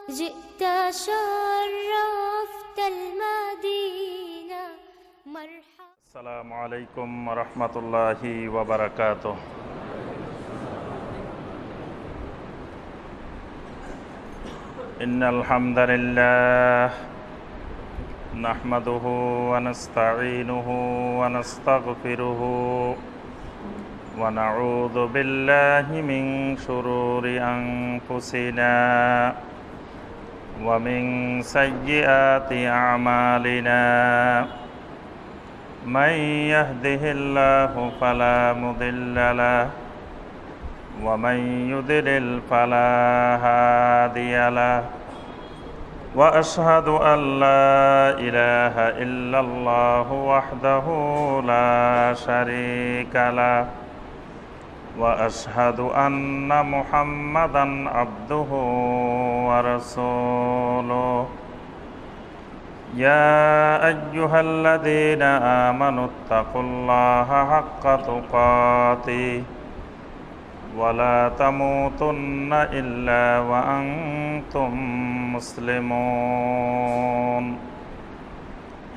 جئت شرفت المدينة مرحبا. السلام عليكم ورحمة الله وبركاته. إن الحمد لله نحمده ونستعينه ونستغفره ونعوذ بالله من شرور أنفسنا ومن سيئات أعمالنا. من يهده الله فلا مضل له ومن يضلل فلا هادي له وأشهد أن لا إله إلا الله وحده لا شريك له وأشهد أن محمدًا عبده ورسوله. يا أيها الذين آمنوا اتقوا الله حق تقاته ولا تموتن إلا وأنتم مسلمون.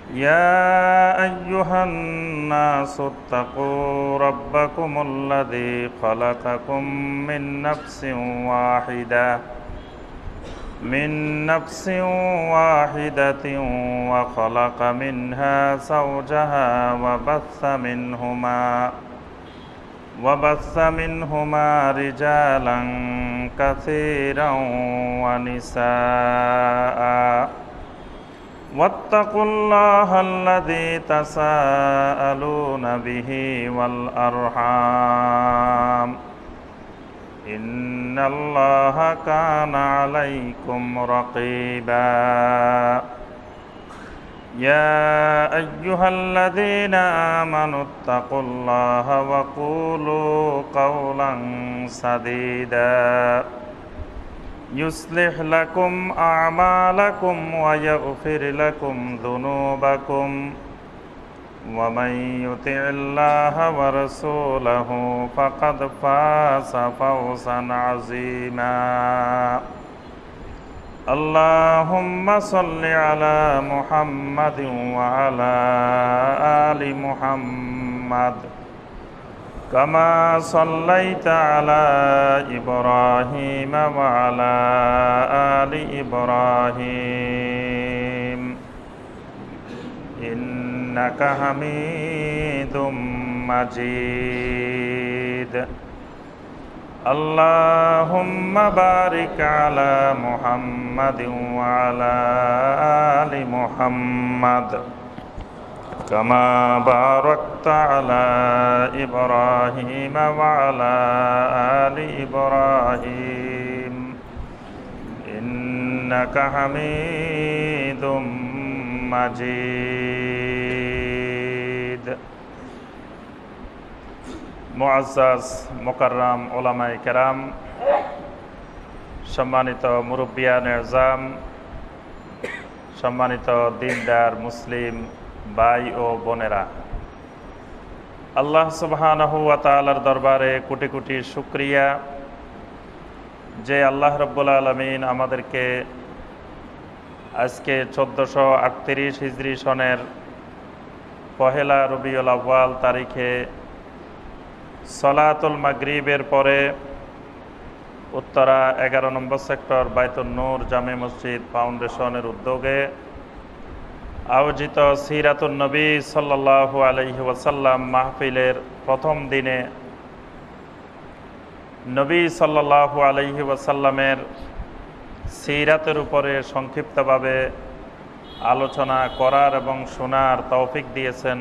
يا أيها الناس اتقوا ربكم الذي خلقكم من نفس واحدة وخلق منها زوجها وبث منهما رجالا كثيرا ونساء. واتقوا الله الذي تساءلون به والأرحام إن الله كان عليكم رقيبا. يا أيها الذين آمنوا اتقوا الله وقولوا قولا سديدا يصلح لكم أعمالكم ويغفر لكم ذنوبكم ومن يطع الله ورسوله فقد فاز فوزا عظيما. اللهم صل على محمد وعلى آل محمد كما صليت على إبراهيم وعلى آل إبراهيم إنك حميد مجيد. اللهم بارك على محمد وعلى آل محمد كما باركت على إبراهيم وعلى آل إبراهيم إنك حميد مجيد. মুআজ্জাজ মুকাররাম উলামায়ে কেরাম, সম্মানিত মুরব্বিয়ান এজাম, সম্মানিত দিনদার মুসলিম ভাই ও বোনেরা, আল্লাহ সুবহানাহু ওয়া তাআলার দরবারে কোটি কোটি শুকরিয়া যে আল্লাহ রাব্বুল আলামিন আমাদেরকে আজকে 1438 হিজরি সনের পহেলা রবিউল আউয়াল তারিখে সলাতুল মাগরিবের পরে উত্তরা 11 নম্বর সেক্টর বাইতুন নূর জামে মসজিদ ফাউন্ডেশনের উদ্যোগে আয়োজিত সিরাতুন নবী সাল্লাল্লাহু আলাইহি ওয়াসাল্লাম মাহফিলের প্রথম দিনে নবী সাল্লাল্লাহু আলাইহি ওয়াসাল্লামের সিরাতের উপরে সংক্ষিপ্তভাবে আলোচনা করার এবং শোনার তৌফিক দিয়েছেন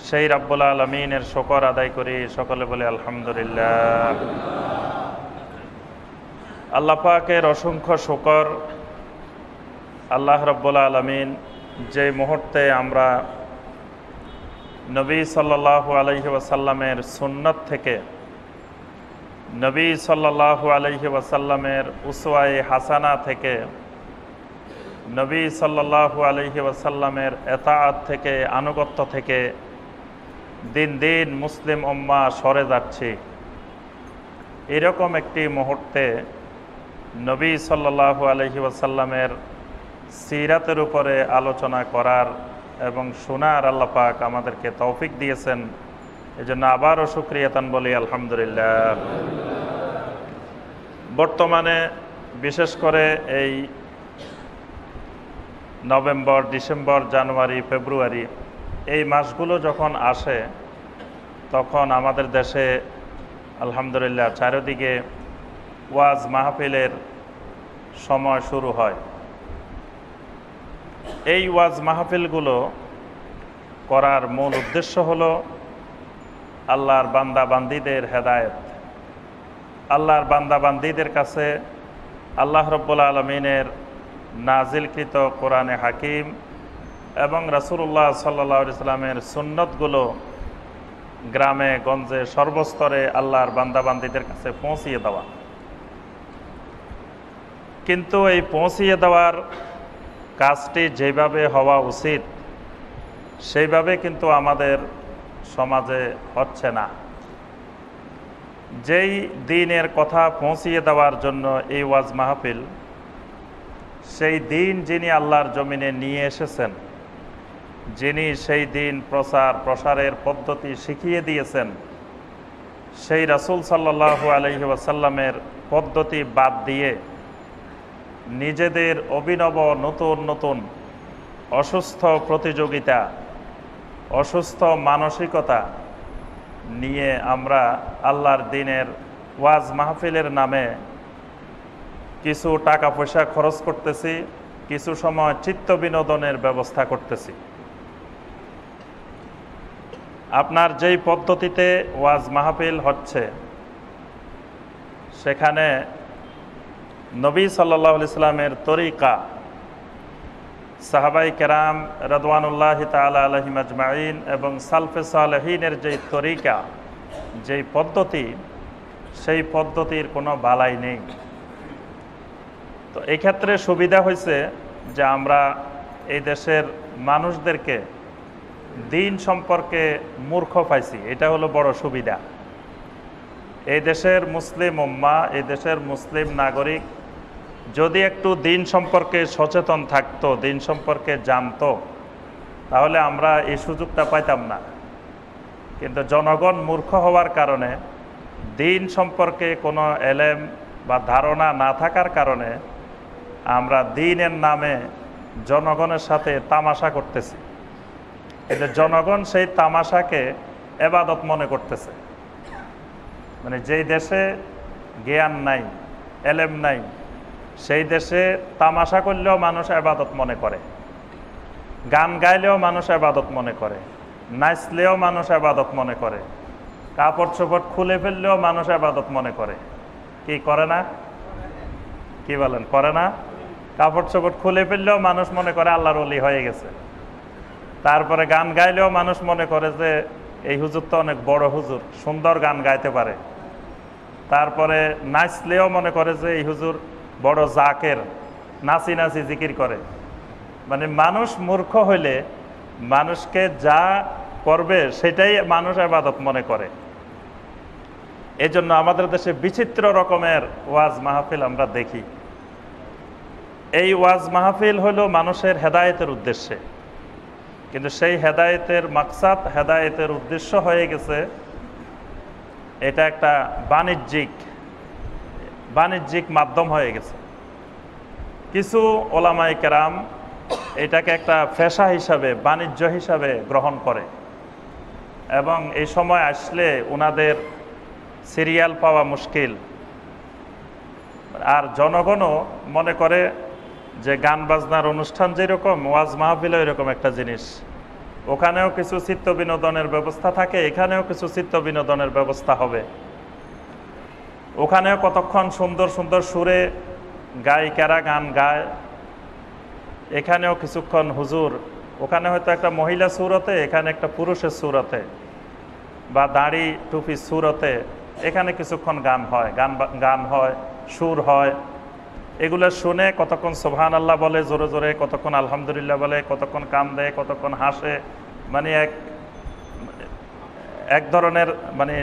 সেই রাব্বুল আলামিনের শুকর আদায় করি। সকলে বলে আলহামদুলিল্লাহ। আল্লাহ পাকের অসংখ্য শুকর, আল্লাহ রাব্বুল আলামিন যে মুহূর্তে আমরা নবী সাল্লাল্লাহু আলাইহি ওয়াসাল্লামের সুন্নত থেকে, নবী সাল্লাল্লাহু আলাইহি ওয়াসাল্লামের উসওয়ায়ে হাসানা থেকে, নবী সাল্লাল্লাহু আলাইহি ওয়াসাল্লামের এতাআত থেকে, আনুগত্য থেকে দিন দিন মুসলিম উম্মাহ সরে যাচ্ছে, এরকম একটি মুহূর্তে নবী সাল্লাল্লাহু আলাইহি ওয়াসাল্লামের সিরাতের উপরে আলোচনা করার এবং শোনার আল্লাহ পাক আমাদেরকে তৌফিক দিয়েছেন। এজন্য আবারও শুকরিয়াতান বলি আলহামদুলিল্লাহ। বর্তমানে বিশেষ করে এই নভেম্বর, ডিসেম্বর, জানুয়ারি, ফেব্রুয়ারি এই মাসগুলো যখন আসে তখন আমাদের দেশে আলহামদুলিল্লাহ চারিদিকে ওয়াজ মাহফিলের সময় শুরু হয়। এই ওয়াজ মাহফিলগুলো করার মূল উদ্দেশ্য হলো আল্লাহর বান্দা বান্দীদের হেদায়েত, আল্লাহর বান্দা বান্দীদের কাছে আল্লাহ রাব্বুল আলামিনের নাজিলকৃত কোরআনে হাকিম এবং রাসূলুল্লাহ সাল্লাল্লাহু আলাইহি সাল্লামের সুন্নতগুলো গ্রামে গঞ্জে সর্বস্তরে আল্লাহর বান্দা বান্দীদের কাছে পৌঁছিয়ে দেওয়া। কিন্তু এই পৌঁছিয়ে দেওয়ার কাজটি যেভাবে হওয়া উচিত সেইভাবে কিন্তু আমাদের সমাজে হচ্ছে না। যেই দিনের কথা পৌঁছিয়ে দেওয়ার জন্য এই ওয়াজ মাহফিল, সেই দিন যিনি আল্লাহর জমিনে নিয়ে এসেছেন, যিনি সেই দিন প্রসারের পদ্ধতি শিখিয়ে দিয়েছেন, সেই রাসূল সাল্লাল্লাহু আলাইহি ওয়াসাল্লামের পদ্ধতি বাদ দিয়ে নিজেদের অভিনব নতুন নতুন অসুস্থ প্রতিযোগিতা, অসুস্থ মানসিকতা নিয়ে আমরা আল্লাহর দিনের ওয়াজ মাহফিলের নামে কিছু টাকা পয়সা খরচ করতেছি, কিছু সময় চিত্ত বিনোদনের ব্যবস্থা করতেছি। আপনার যেই পদ্ধতিতে ওয়াজ মাহফিল হচ্ছে সেখানে নবী সাল্লাল্লাহু আলাইহি সাল্লামের তরিকা, সাহাবাই কেরাম রাদওয়ানুল্লাহি তাআলা আলাইহিম আজমাইন এবং সালফে সালেহিনের যেই তরিকা, যেই পদ্ধতি, সেই পদ্ধতির কোনো বালাই নেই। তো এই ক্ষেত্রে সুবিধা হয়েছে যে আমরা এই দেশের মানুষদেরকে দিন সম্পর্কে মূর্খ পাইছি, এটা হলো বড় সুবিধা। এই দেশের মুসলিম উম্মাহ, এই দেশের মুসলিম নাগরিক যদি একটু দিন সম্পর্কে সচেতন থাকতো, দিন সম্পর্কে জানতো, তাহলে আমরা এই সুযোগটা পাইতাম না। কিন্তু জনগণ মূর্খ হওয়ার কারণে, দিন সম্পর্কে কোনো এলেম বা ধারণা না থাকার কারণে আমরা দিনের নামে জনগণের সাথে তামাশা করতেছি। কিন্তু জনগণ সেই তামাশাকে ইবাদত মনে করতেছে। মানে যেই দেশে জ্ঞান নাই, এলেম নাই, সেই দেশে তামাশা করলেও মানুষ ইবাদত মনে করে, গান গাইলেও মানুষ ইবাদত মনে করে, নাচলেও মানুষ ইবাদত মনে করে, কাপড় চোপড় খুলে ফেললেও মানুষ ইবাদত মনে করে। কি করে না? কি বলেন, করে না? কাপড় চোপড় খুলে ফেললেও মানুষ মনে করে আল্লাহর ওলি হয়ে গেছে। তারপরে গান গাইলেও মানুষ মনে করে যে এই হুজুর তো অনেক বড় হুজুর, সুন্দর গান গাইতে পারে। তারপরে নাচলেও মনে করে যে এই হুজুর বড় জাকের, নাচি নাচি জিকির করে। মানে মানুষ মূর্খ হইলে মানুষকে যা করবে সেটাই মানুষ ইবাদত মনে করে। এই জন্য আমাদের দেশে বিচিত্র রকমের ওয়াজ মাহফিল আমরা দেখি। এই ওয়াজ মাহফিল হলো মানুষের হেদায়েতের উদ্দেশ্যে, কিন্তু সেই হেদায়েতের মাকসাদ, হেদায়েতের উদ্দেশ্য হয়ে গেছে এটা একটা বাণিজ্যিক মাধ্যম হয়ে গেছে। কিছু ওলামায়ে কেরাম এটাকে একটা পেশা হিসাবে, বাণিজ্য হিসাবে গ্রহণ করে এবং এই সময় আসলে ওনাদের সিরিয়াল পাওয়া মুশকিল। আর জনগণও মনে করে যে গান বাজনার অনুষ্ঠান যেরকম, ওয়াজ মাহফিল এরকম একটা জিনিস, ওখানেও কিছু চিত্ত বিনোদনের ব্যবস্থা থাকে, এখানেও কিছু চিত্ত বিনোদনের ব্যবস্থা হবে। ওখানেও কতক্ষণ সুন্দর সুন্দর সুরে গায়িকারা গান গায়, এখানেও কিছুক্ষণ হুজুর, ওখানে হয়তো একটা মহিলা সুরতে, এখানে একটা পুরুষের সুরতে বা দাড়ি টুপি সুরতে, এখানে কিছুক্ষণ গান হয়, গান হয়, সুর হয়। এগুলো শুনে কতক্ষণ সুবহানাল্লাহ বলে জোরে জোরে, কতক্ষণ আলহামদুলিল্লাহ বলে, কতক্ষণ কান্দে, কতক্ষণ হাসে। মানে এক ধরনের মানে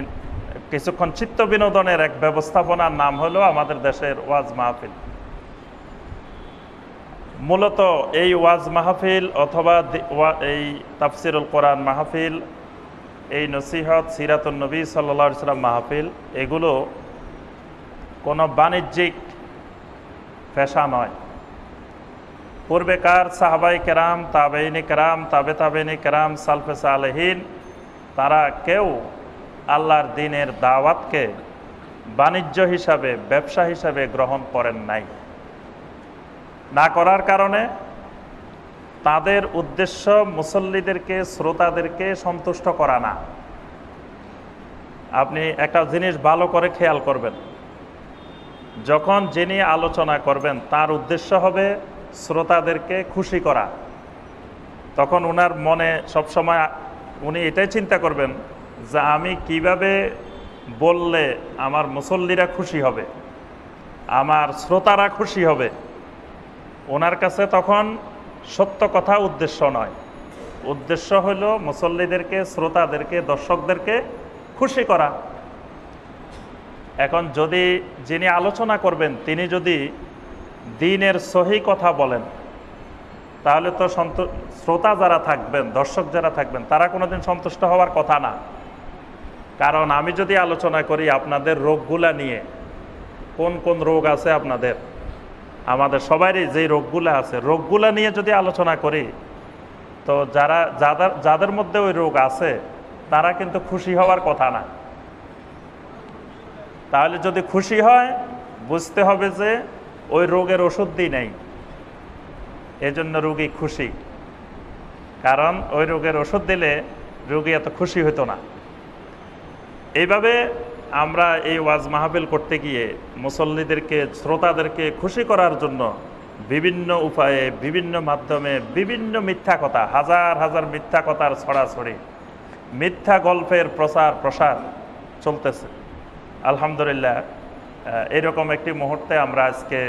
কিছুক্ষণ চিত্ত বিনোদনের এক ব্যবস্থাপনার নাম হলো আমাদের দেশের ওয়াজ মাহফিল। মূলত এই ওয়াজ মাহফিল অথবা এই তাফসিরুল কোরআন মাহফিল, এই নসিহত সিরাতুন নবী সাল্লাল্লাহু আলাইহি সাল্লাম মাহফিল, এগুলো কোনো বাণিজ্যিক পেশা নয়। পূর্বেকার সাহাবাই কেরাম, তাবেইনি কেরাম, তাবেইনি কেরাম, সালফে সালেহিন, তারা কেউ আল্লাহর দ্বীনের দাওয়াতকে বাণিজ্য হিসাবে, ব্যবসা হিসাবে গ্রহণ করেন নাই। না করার কারণে তাদের উদ্দেশ্য মুসল্লিদেরকে, শ্রোতাদেরকে সন্তুষ্ট করা না। আপনি একটা জিনিস ভালো করে খেয়াল করবেন, যখন যিনি আলোচনা করবেন তার উদ্দেশ্য হবে শ্রোতাদেরকে খুশি করা, তখন ওনার মনে সবসময় উনি এটাই চিন্তা করবেন যে আমি কিভাবে বললে আমার মুসল্লিরা খুশি হবে, আমার শ্রোতারা খুশি হবে। ওনার কাছে তখন সত্য কথা উদ্দেশ্য নয়, উদ্দেশ্য হইল মুসল্লিদেরকে, শ্রোতাদেরকে, দর্শকদেরকে খুশি করা। এখন যদি যিনি আলোচনা করবেন তিনি যদি দ্বীনের সহি কথা বলেন, তাহলে তো শ্রোতা যারা থাকবেন, দর্শক যারা থাকবেন, তারা কোনোদিন সন্তুষ্ট হওয়ার কথা না। কারণ আমি যদি আলোচনা করি আপনাদের রোগগুলা নিয়ে, কোন কোন রোগ আছে আপনাদের, আমাদের সবারই যে রোগগুলা আছে, রোগগুলা নিয়ে যদি আলোচনা করি, তো যাদের মধ্যে ওই রোগ আছে তারা কিন্তু খুশি হওয়ার কথা না। তাহলে যদি খুশি হয়, বুঝতে হবে যে ওই রোগের ওষুধ দিই নেই, এজন্য রোগী খুশি। কারণ ওই রোগের ওষুধ দিলে রোগী এত খুশি হতো না। এইভাবে আমরা এই ওয়াজ মাহফিল করতে গিয়ে মুসল্লিদেরকে, শ্রোতাদেরকে খুশি করার জন্য বিভিন্ন উপায়ে, বিভিন্ন মাধ্যমে, বিভিন্ন মিথ্যা কথা, হাজার হাজার মিথ্যা কথার ছড়াছড়ি, মিথ্যা গল্পের প্রচার প্রসার চলতেছে। আলহামদুলিল্লাহ, এরকম একটি মুহূর্তে আমরা আজকে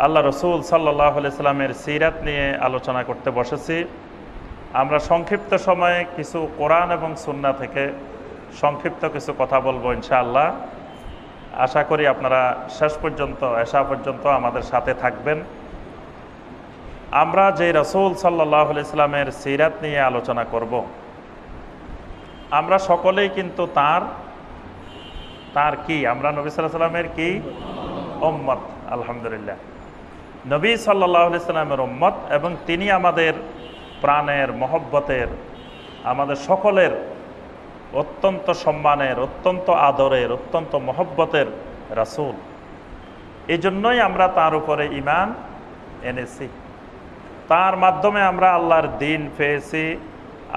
আল্লাহ রসুল সাল্লাল্লাহু আলাইহি সাল্লামের সিরাত নিয়ে আলোচনা করতে বসেছি। আমরা সংক্ষিপ্ত সময়ে কিছু কোরআন এবং সুন্নাহ থেকে সংক্ষিপ্ত কিছু কথা বলবো ইনশাআল্লাহ। আশা করি আপনারা শেষ পর্যন্ত, এশা পর্যন্ত আমাদের সাথে থাকবেন। আমরা যে রাসূল সাল্লাল্লাহু আলাইহি সাল্লামের সিরাত নিয়ে আলোচনা করব, আমরা সকলেই কিন্তু তার কি, আমরা নবী সাল্লাল্লাহু আলাইহি সাল্লামের কি উম্মত। আলহামদুলিল্লাহ, নবী সাল্লাল্লাহু আলাইহি সাল্লামের উম্মত, এবং তিনি আমাদের প্রাণের, মহব্বতের, আমাদের সকলের অত্যন্ত সম্মানের, অত্যন্ত আদরের, অত্যন্ত মহব্বতের রাসূল। এই জন্যই আমরা তার উপরে ঈমান এনেছি। তার মাধ্যমে আমরা আল্লাহর দ্বীন পেয়েছি,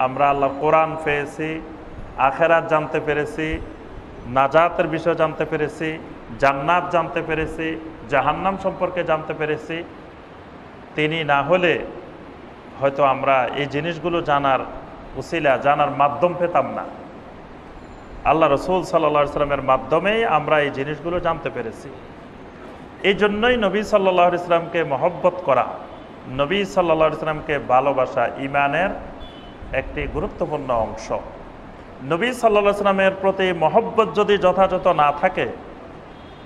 আমরা আল্লাহর কোরআন পেয়েছি, আখিরাত জানতে পেরেছি, নাজাতের বিষয় জানতে পেরেছি, জান্নাত জানতে পেরেছি, জাহান্নাম সম্পর্কে জানতে পেরেছি। তিনি না হলে হয়তো আমরা এই জিনিসগুলো জানার উসিলা, জানার মাধ্যম পেতাম না। আল্লাহ রসুল সাল্লাল্লাহু আলাইহি সাল্লামের মাধ্যমেই আমরা এই জিনিসগুলো জানতে পেরেছি। এই জন্যই নবী সাল্লাল্লাহু আলাইহি সাল্লামকে মহব্বত করা, নবী সাল্লাল্লাহু আলাইহি সাল্লামকে ভালোবাসা ঈমানের একটি গুরুত্বপূর্ণ অংশ। নবী সাল্লাল্লাহু আলাইহি সাল্লামের প্রতি মহব্বত যদি যথাযথ না থাকে,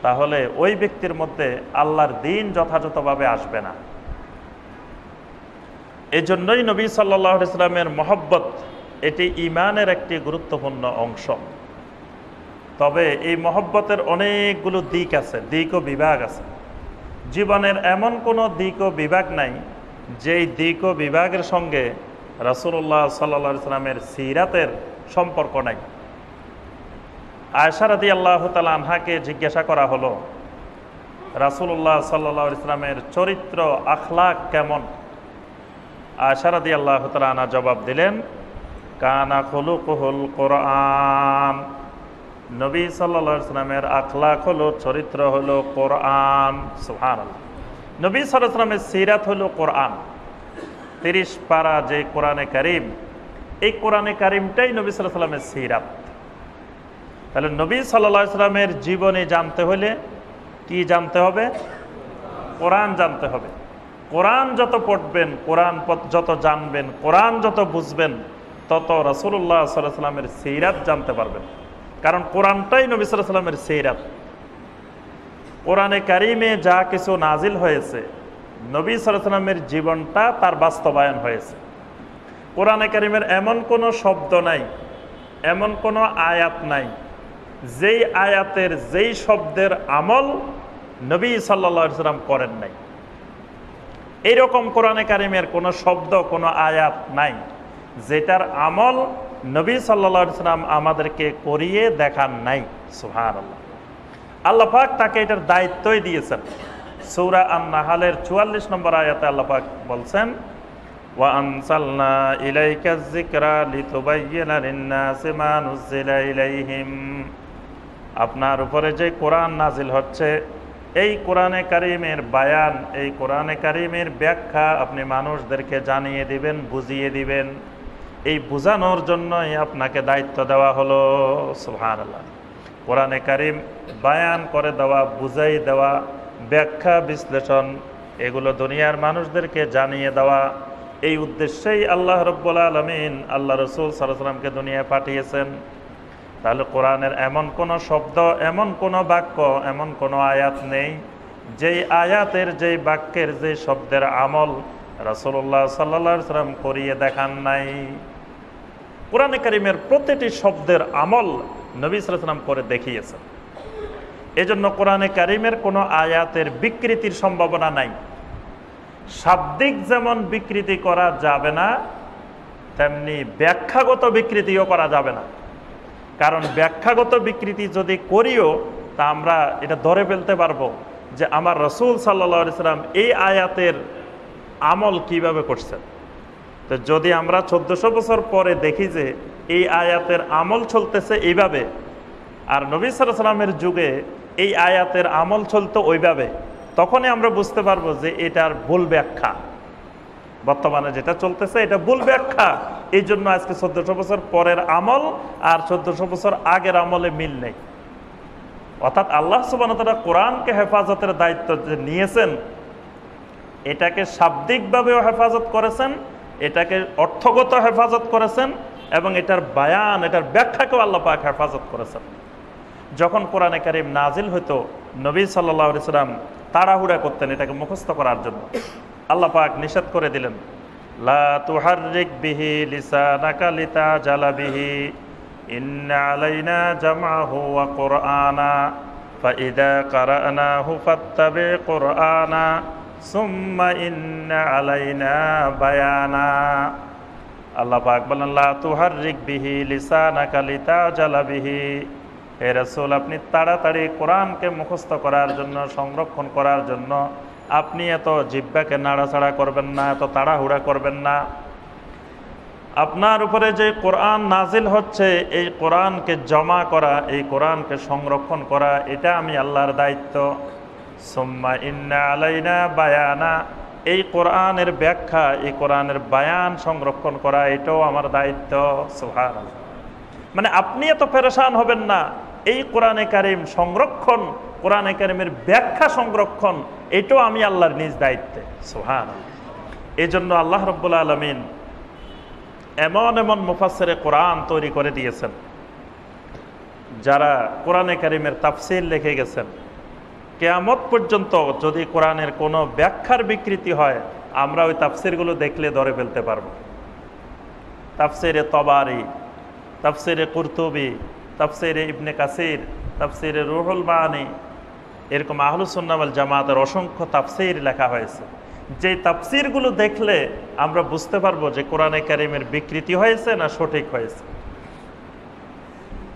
তাহলে ওই ব্যক্তির মধ্যে আল্লাহর দ্বীন যথাযথভাবে আসবে না। এই জন্যই নবী সাল্লাল্লাহু আলাইহি সাল্লামের মহব্বত, এটি ঈমানের একটি গুরুত্বপূর্ণ অংশ। তবে এই মহব্বতের অনেকগুলো দিক আছে, দিক ও বিভাগ আছে। জীবনের এমন কোনো দিক ও বিভাগ নাই যেই দিক ও বিভাগের সঙ্গে রাসূলুল্লাহ সাল্লাল্লাহু আলাইহি সাল্লামের সিরাতের সম্পর্ক নাই। আয়েশা রাদিয়াল্লাহু তাআলা আনহাকে জিজ্ঞাসা করা হলো, রাসূলুল্লাহ সাল্লাল্লাহু আলাইহি সাল্লামের চরিত্র, আখলাক কেমন? আয়েশা রাদিয়াল্লাহু তাআলা আনহা জবাব দিলেন, কানা খুলুকুহুল কোরআন। নবী সাল্লাল্লাহু আলাইহি সাল্লামের আখলাক হলো, চরিত্র হলো কোরআন। সুবহানাল্লাহ। নবী সাল্লাল্লাহু আলাইহি সাল্লামের সিরাত হলো কোরআন। 30 পারা যে কোরআনে কারীম, এই কোরআনে কারীমটাই নবী সাল্লাল্লাহু আলাইহি সাল্লামের সিরাত। তাহলে নবী সাল্লাল্লাহু আলাইহি সাল্লামের জীবনী জানতে হলে কি জানতে হবে? কোরআন জানতে হবে। কোরআন যত পড়বেন, কোরআন যত জানবেন, কোরআন যত বুঝবেন, তত রাসূলুল্লাহ সাল্লাল্লাহু আলাইহি সাল্লামের সিরাত জানতে পারবেন। কারণ কোরআনটাই নবী সাল্লাল্লাহু আলাইহি সাল্লামের সিরাত। কোরআনে কারীমে যা কিছু নাজিল হয়েছে, নবী সাল্লাল্লাহু আলাইহি ওয়াসাল্লামের জীবনটা তার বাস্তবায়ন হয়েছে। কোরআনে কারিমের এমন কোনো শব্দ নাই, এমন কোনো আয়াত নাই যেই আয়াতের যেই শব্দের আমল নবী সাল্লাল্লাহু আলাইহি ওয়াসাল্লাম করেন নাই। এইরকম কোরআনে কারিমের কোনো শব্দ, কোনো আয়াত নাই যেটার আমল নবী সাল্লাল্লাহু আলাইহি ওয়াসাল্লাম আমাদেরকে করিয়ে দেখান নাই। সুবহানাল্লাহ। আল্লাহ পাক তাকে এটার দায়িত্বই দিয়েছেন। সূরা আন-নাহলের 44 নম্বর আয়াতে আল্লাহ পাক বলছেন, ওয়া আনসালনা ইলাইকা যিকরা লিতুবাইয়িনা লিন-নাসি মা নুযিলা ইলাইহিম। আপনার উপরে যে কোরআন নাজিল হচ্ছে, এই কোরআনে কারিমের বায়ান, এই কোরআনে কারিমের ব্যাখ্যা আপনি মানুষদেরকে জানিয়ে দিবেন, বুঝিয়ে দিবেন। এই বুঝানোর জন্যই আপনাকে দায়িত্ব দেওয়া হলো। সুবহানাল্লাহ। কোরআনে কারিম বায়ান করে দেওয়া, বুঝাই দেওয়া, ব্যাখ্যা বিশ্লেষণ, এগুলো দুনিয়ার মানুষদেরকে জানিয়ে দেওয়া, এই উদ্দেশ্যেই আল্লাহ রাব্বুল আলামিন আল্লাহ রাসূল সাল্লাল্লাহু আলাইহি ওয়াসাল্লামকে দুনিয়ায় পাঠিয়েছেন। তাহলে কোরআনের এমন কোনো শব্দ, এমন কোনো বাক্য, এমন কোনো আয়াত নেই যেই আয়াতের, যেই বাক্যের, যেই শব্দের আমল রাসূলুল্লাহ সাল্লাল্লাহু আলাইহি ওয়াসাল্লাম করিয়ে দেখান নাই। কোরআনে কারিমের প্রতিটি শব্দের আমল নবী সাল্লাল্লাহু আলাইহি ওয়াসাল্লাম করে দেখিয়েছেন। এজন্য কোরআনে কারিমের কোনো আয়াতের বিকৃতির সম্ভাবনা নাই। শাব্দিক যেমন বিকৃতি করা যাবে না, তেমনি ব্যাখ্যাগত বিকৃতিও করা যাবে না। কারণ ব্যাখ্যাগত বিকৃতি যদি করিও, তা আমরা এটা ধরে ফেলতে পারবো যে আমার রাসূল সাল্লাল্লাহু আলাইহি ওয়াসাল্লাম এই আয়াতের আমল কিভাবে করছেন। তো যদি আমরা 1400 বছর পরে দেখি যে এই আয়াতের আমল চলতেছে এইভাবে, আর নবী সাল্লাল্লাহু আলাইহি ওয়াসাল্লামের যুগে এই আয়াতের আমল চলতো ওইভাবে, তখনই আমরা বুঝতে পারবো যে এটার ভুল ব্যাখ্যা। বর্তমানে যেটা চলতেছে এটা ভুল ব্যাখ্যা। এই জন্য আজকে 1400 বছর পরের আমল আর 1400 বছর আগের আমলে মিল নেই। অর্থাৎ আল্লাহ সুবহানাহু ওয়া তাআলা কোরআনকে হেফাজতের দায়িত্ব যে নিয়েছেন, এটাকে শাব্দিকভাবেও হেফাজত করেছেন, এটাকে অর্থগত হেফাজত করেছেন, এবং এটার বায়ান, এটার ব্যাখ্যাকেও আল্লাহ পাক হেফাজত করেছেন। যখন কোরআনে কারিম নাজিল হতো, নবী সাল্লাল্লাহু আলাইহি ওয়াসাল্লাম তাড়াহুড়া করতেন এটাকে মুখস্থ করার জন্য। আল্লাহ পাক নিষেধ করে দিলেন, লা তুহাররিক বিহি লিসানাকা লিতাজালা বিহি ইন্না আলাইনা জামআহু ওয়া কুরআনা ফাইদা কারানাহু ফাত্তাবি কুরআনা সুম্মা ইন্না আলাইনা বায়ানা। আল্লাহ পাক বলেন, লা তুহাররিক বিহি লিসানাকা লিতাজালা বিহি। হে রাসূল, আপনি তাড়াতাড়ি কোরআনকে মুখস্থ করার জন্য, সংরক্ষণ করার জন্য আপনি এত জিহ্বাকে নাড়াচাড়া করবেন না, এত তাড়াহুড়া করবেন না। আপনার উপরে যে কোরআন নাজিল হচ্ছে, এই কোরআনকে জমা করা, এই কোরআনকে সংরক্ষণ করা, এটা আমি আল্লাহর দায়িত্ব। সুম্মা ইন্না আলাইনা বায়ানা, এই কোরআনের ব্যাখ্যা, এই কোরআনের বায়ান সংরক্ষণ করা, এটাও আমার দায়িত্ব। সুবহানাল্লাহ। মানে আপনি এত পেরেশান হবেন না, এই কোরআনে কারিম সংরক্ষণ, কোরআনে কারিমের ব্যাখ্যা সংরক্ষণ, এটাও আমি আল্লাহর নিজ দায়িত্বে। সুবহানাল্লাহ। এই জন্য আল্লাহ রাব্বুল আলামিন এমন এমন মুফাসসিরে কোরআন তৈরি করে দিয়েছেন, যারা কোরআনে কারিমের তাফসীর লিখে গেছেন। কিয়ামত পর্যন্ত যদি কোরআনের কোনো ব্যাখ্যার বিকৃতি হয়, আমরা ওই তাফসীরগুলো দেখলে ধরে ফেলতে পারবো। তাফসীরে তবারি, তাফসীরে কুরতুবী, তাফসীরে ইবনে কাসির, তাফসীরে রুহুল মাআনি, এরকম আহলুস সুন্নাহ ওয়াল জামাতের অসংখ্য তাফসীর লেখা হয়েছে। যে তাফসীরগুলো দেখলে আমরা বুঝতে পারবো যে কোরআনে কারিমের বিকৃতি হয়েছে না সঠিক হয়েছে।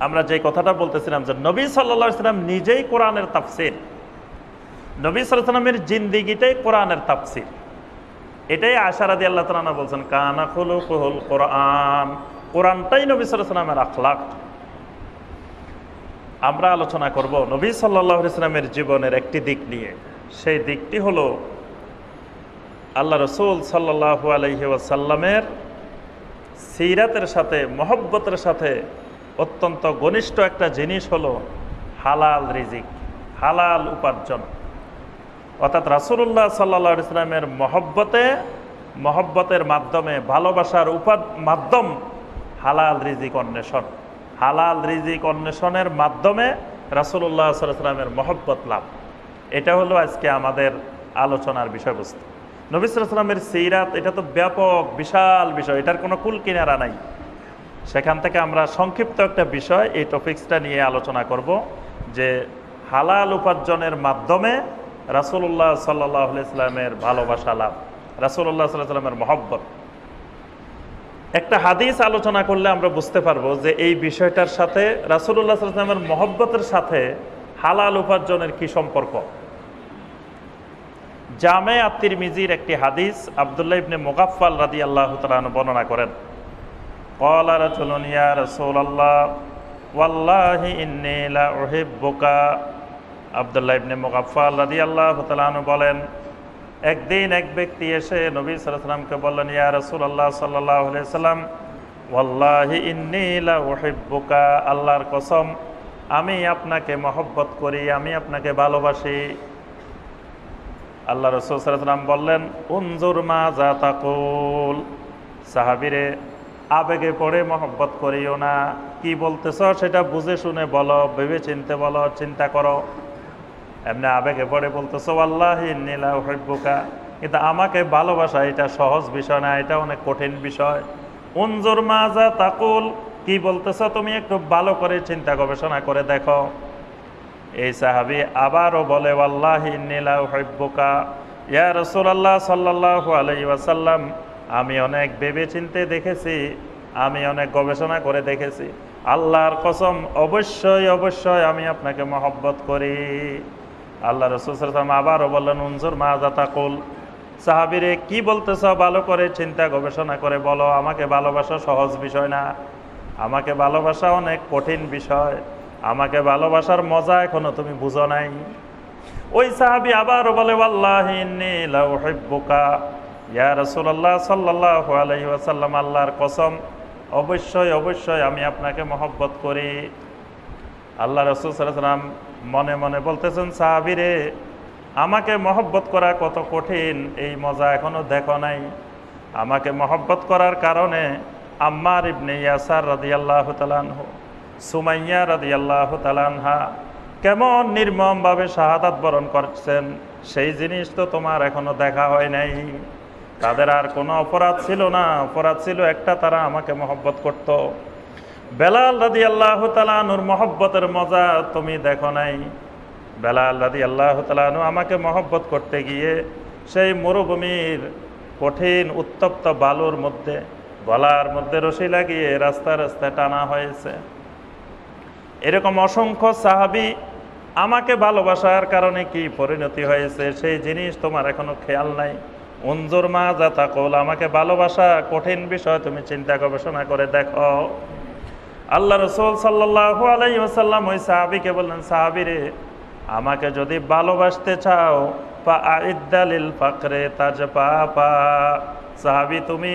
আমরা যে কথাটা বলতেছিলাম যে নবী সাল্লাল্লাহু আলাইহি ওয়াসাল্লাম নিজেই কোরআনের তাফসীর, নবী সাল্লাল্লাহু আলাইহি ওয়াসাল্লামের জিন্দেগিটাই কোরআনের তাফসীর। এটাই আয়েশা রাদিয়াল্লাহু তাআলা বলছেন, কানা খুলুকুল কোরআন, কোরআনটাই নবী সাল্লাল্লাহু আলাইহি ওয়াসাল্লামের আখলাক। আমরা আলোচনা করব নবী সাল্লাল্লাহু আলাইহি ওয়াসাল্লামের জীবনের একটি দিক নিয়ে। সেই দিকটি হলো আল্লাহ রাসূল সাল্লাল্লাহু আলাইহি ওয়াসাল্লামের সিরাতের সাথে, মহব্বতের সাথে অত্যন্ত ঘনিষ্ঠ একটা জিনিস হলো হালাল রিজিক, হালাল উপার্জন। অর্থাৎ রাসূলুল্লাহ সাল্লাল্লাহু আলাইহি ওয়াসাল্লামের মহব্বতের মাধ্যমে, ভালোবাসার মাধ্যম হালাল রিজিক অন্বেষণ। হালাল রিজিক অন্বেষণের মাধ্যমে রাসূলুল্লাহ সাল্লাল্লাহু আলাইহি ওয়াসাল্লামের মহব্বত লাভ। এটা হলো আজকে আমাদের আলোচনার বিষয়বস্তু। নবী সাল্লাল্লাহু আলাইহি ওয়াসাল্লামের সিরাত এটা তো ব্যাপক বিশাল বিষয়, এটার কোনো কুল কিনারা নাই। সেখান থেকে আমরা সংক্ষিপ্ত একটা বিষয় এই টপিক্সটা নিয়ে আলোচনা করব যে হালাল উপার্জনের মাধ্যমে রাসূলুল্লাহ সাল্লাল্লাহু আলাইহি ওয়াসাল্লামের ভালোবাসা লাভ, রাসূলুল্লাহ সাল্লাল্লাহু আলাইহি ওয়াসাল্লামের মহব্বত। একটা হাদিস আলোচনা করলে আমরা বুঝতে পারবো যে এই বিষয়টার সাথে রাসূলুল্লাহ সাল্লাল্লাহু আলাইহি ওয়াসাল্লামের মহব্বতের সাথে হালাল উপার্জনের কি সম্পর্ক। জামে আত-তিরমিজির একটি হাদিস আব্দুল্লাহ ইবনে মুগাফফাল রাদিয়াল্লাহু তাআলা আনহু বর্ণনা করেন, ক্বালা রাজুলুন ইয়া রাসূলাল্লাহ ওয়াল্লাহি ইন্নী লা উহিব্বুকা। আব্দুল্লাহ ইবনে মুগাফফাল রাদিয়াল্লাহু তাআলা আনহু বলেন, একদিন এক ব্যক্তি এসে নবী সাল্লাল্লাহু আলাইহি ওয়াসাল্লামকে বললেন, ইয়া রাসূলুল্লাহ সাল্লাল্লাহু আলাইহি ওয়াসাল্লাম ওয়াল্লাহি ইন্নী লা উহিব্বুকা, আল্লাহর কসম আমি আপনাকে মহব্বত করি, আমি আপনাকে ভালোবাসি। আল্লাহ রাসূল সাল্লাল্লাহু আলাইহি ওয়াসাল্লাম বললেন, উনজুর মাযা তাকুল, সাহাবীরে আবেগে পড়ে মহব্বত করিও না, কি বলতেছ সেটা বুঝে শুনে বলো, ভেবে চিনতে বলো, চিন্তা করো। এমনি আবেগে পড়ে বলতেছ ওয়াল্লাহি ইন্নী লা উহিব্বুকা, কিন্তু আমাকে ভালোবাসা এটা সহজ বিষয় না, এটা অনেক কঠিন বিষয়। উনজুর মাযা তাকুল, কি বলতেছ তুমি একটু ভালো করে চিন্তা গবেষণা করে দেখো। এই সাহাবী আবারও বলে ওয়াল্লাহি ইন্নী লা উহিব্বুকা ইয়া রাসূলুল্লাহ সাল্লাল্লাহু আলাইহি ওয়াসাল্লাম, আমি অনেক ভেবে চিন্তে দেখেছি, আমি অনেক গবেষণা করে দেখেছি, আল্লাহর কসম অবশ্যই অবশ্যই আমি আপনাকে মহব্বত করি। আল্লাহ রাসূল সাল্লাল্লাহু আলাইহি ওয়াসাল্লাম আবারও বললেন উনজুর মাযা তাকুল, সাহাবীরে কি বলতেছ ভালো করে চিন্তা গবেষণা করে বলো, আমাকে ভালোবাসা সহজ বিষয় না, আমাকে ভালোবাসা অনেক কঠিন বিষয়, আমাকে ভালোবাসার মজা এখনো তুমি বুঝো নাই। ওই সাহাবী আবারও বলে ওয়াল্লাহি ইন্নী লা উহিব্বুকা ইয়া রাসূলুল্লাহ সাল্লাল্লাহু আলাইহি ওয়াসাল্লাম, আল্লাহর কসম অবশ্যই অবশ্যই আমি আপনাকে মহব্বত করি। আল্লাহ রাসূল সাল্লাল্লাহু আলাইহি ওয়াসাল্লাম মনে মনে বলতেছেন, সাহাবীরে আমাকে মহব্বত করা কত কঠিন এই মজা এখনো দেখো নাই। আমাকে মহব্বত করার কারণে আম্মার ইবনে ইয়াসার রাদিয়াল্লাহু তাআলা আনহু, সুমাইয়া রাদিয়াল্লাহু তাআলা আনহা কেমন নির্মমভাবে শাহাদাত বরণ করছেন সেই জিনিস তো তোমার এখনো দেখা হয় নাই। তাদের আর কোনো অপরাধ ছিল না, অপরাধ ছিল একটা, তারা আমাকে মহব্বত করত। বেলাল রাদিয়াল্লাহু তাআলা আনহুর মহব্বতের মজা তুমি দেখো নাই। বেলাল রাদিয়াল্লাহু তাআলা আনহু আমাকে মহব্বত করতে গিয়ে সেই মরুভূমির কঠিন উত্তপ্ত বালুর মধ্যে গলার মধ্যে রশি লাগিয়ে রাস্তায় রাস্তায় টানা হয়েছে। এরকম অসংখ্য সাহাবী আমাকে ভালোবাসার কারণে কি পরিণতি হয়েছে সেই জিনিস তোমার এখনো খেয়াল নাই। উনজুর মাযা তাকুল, আমাকে ভালোবাসা কঠিন বিষয়, তুমি চিন্তা গবেষণা করে দেখো। আল্লাহ রাসূল সাল্লাল্লাহু আলাইহি ওয়াসাল্লাম ওই সাহাবীকে বললেন, সাহাবীরে আমাকে যদি ভালোবাসতে চাও ফাআইদ্দা লিল ফাকরে তাজপাপা, সাহাবী তুমি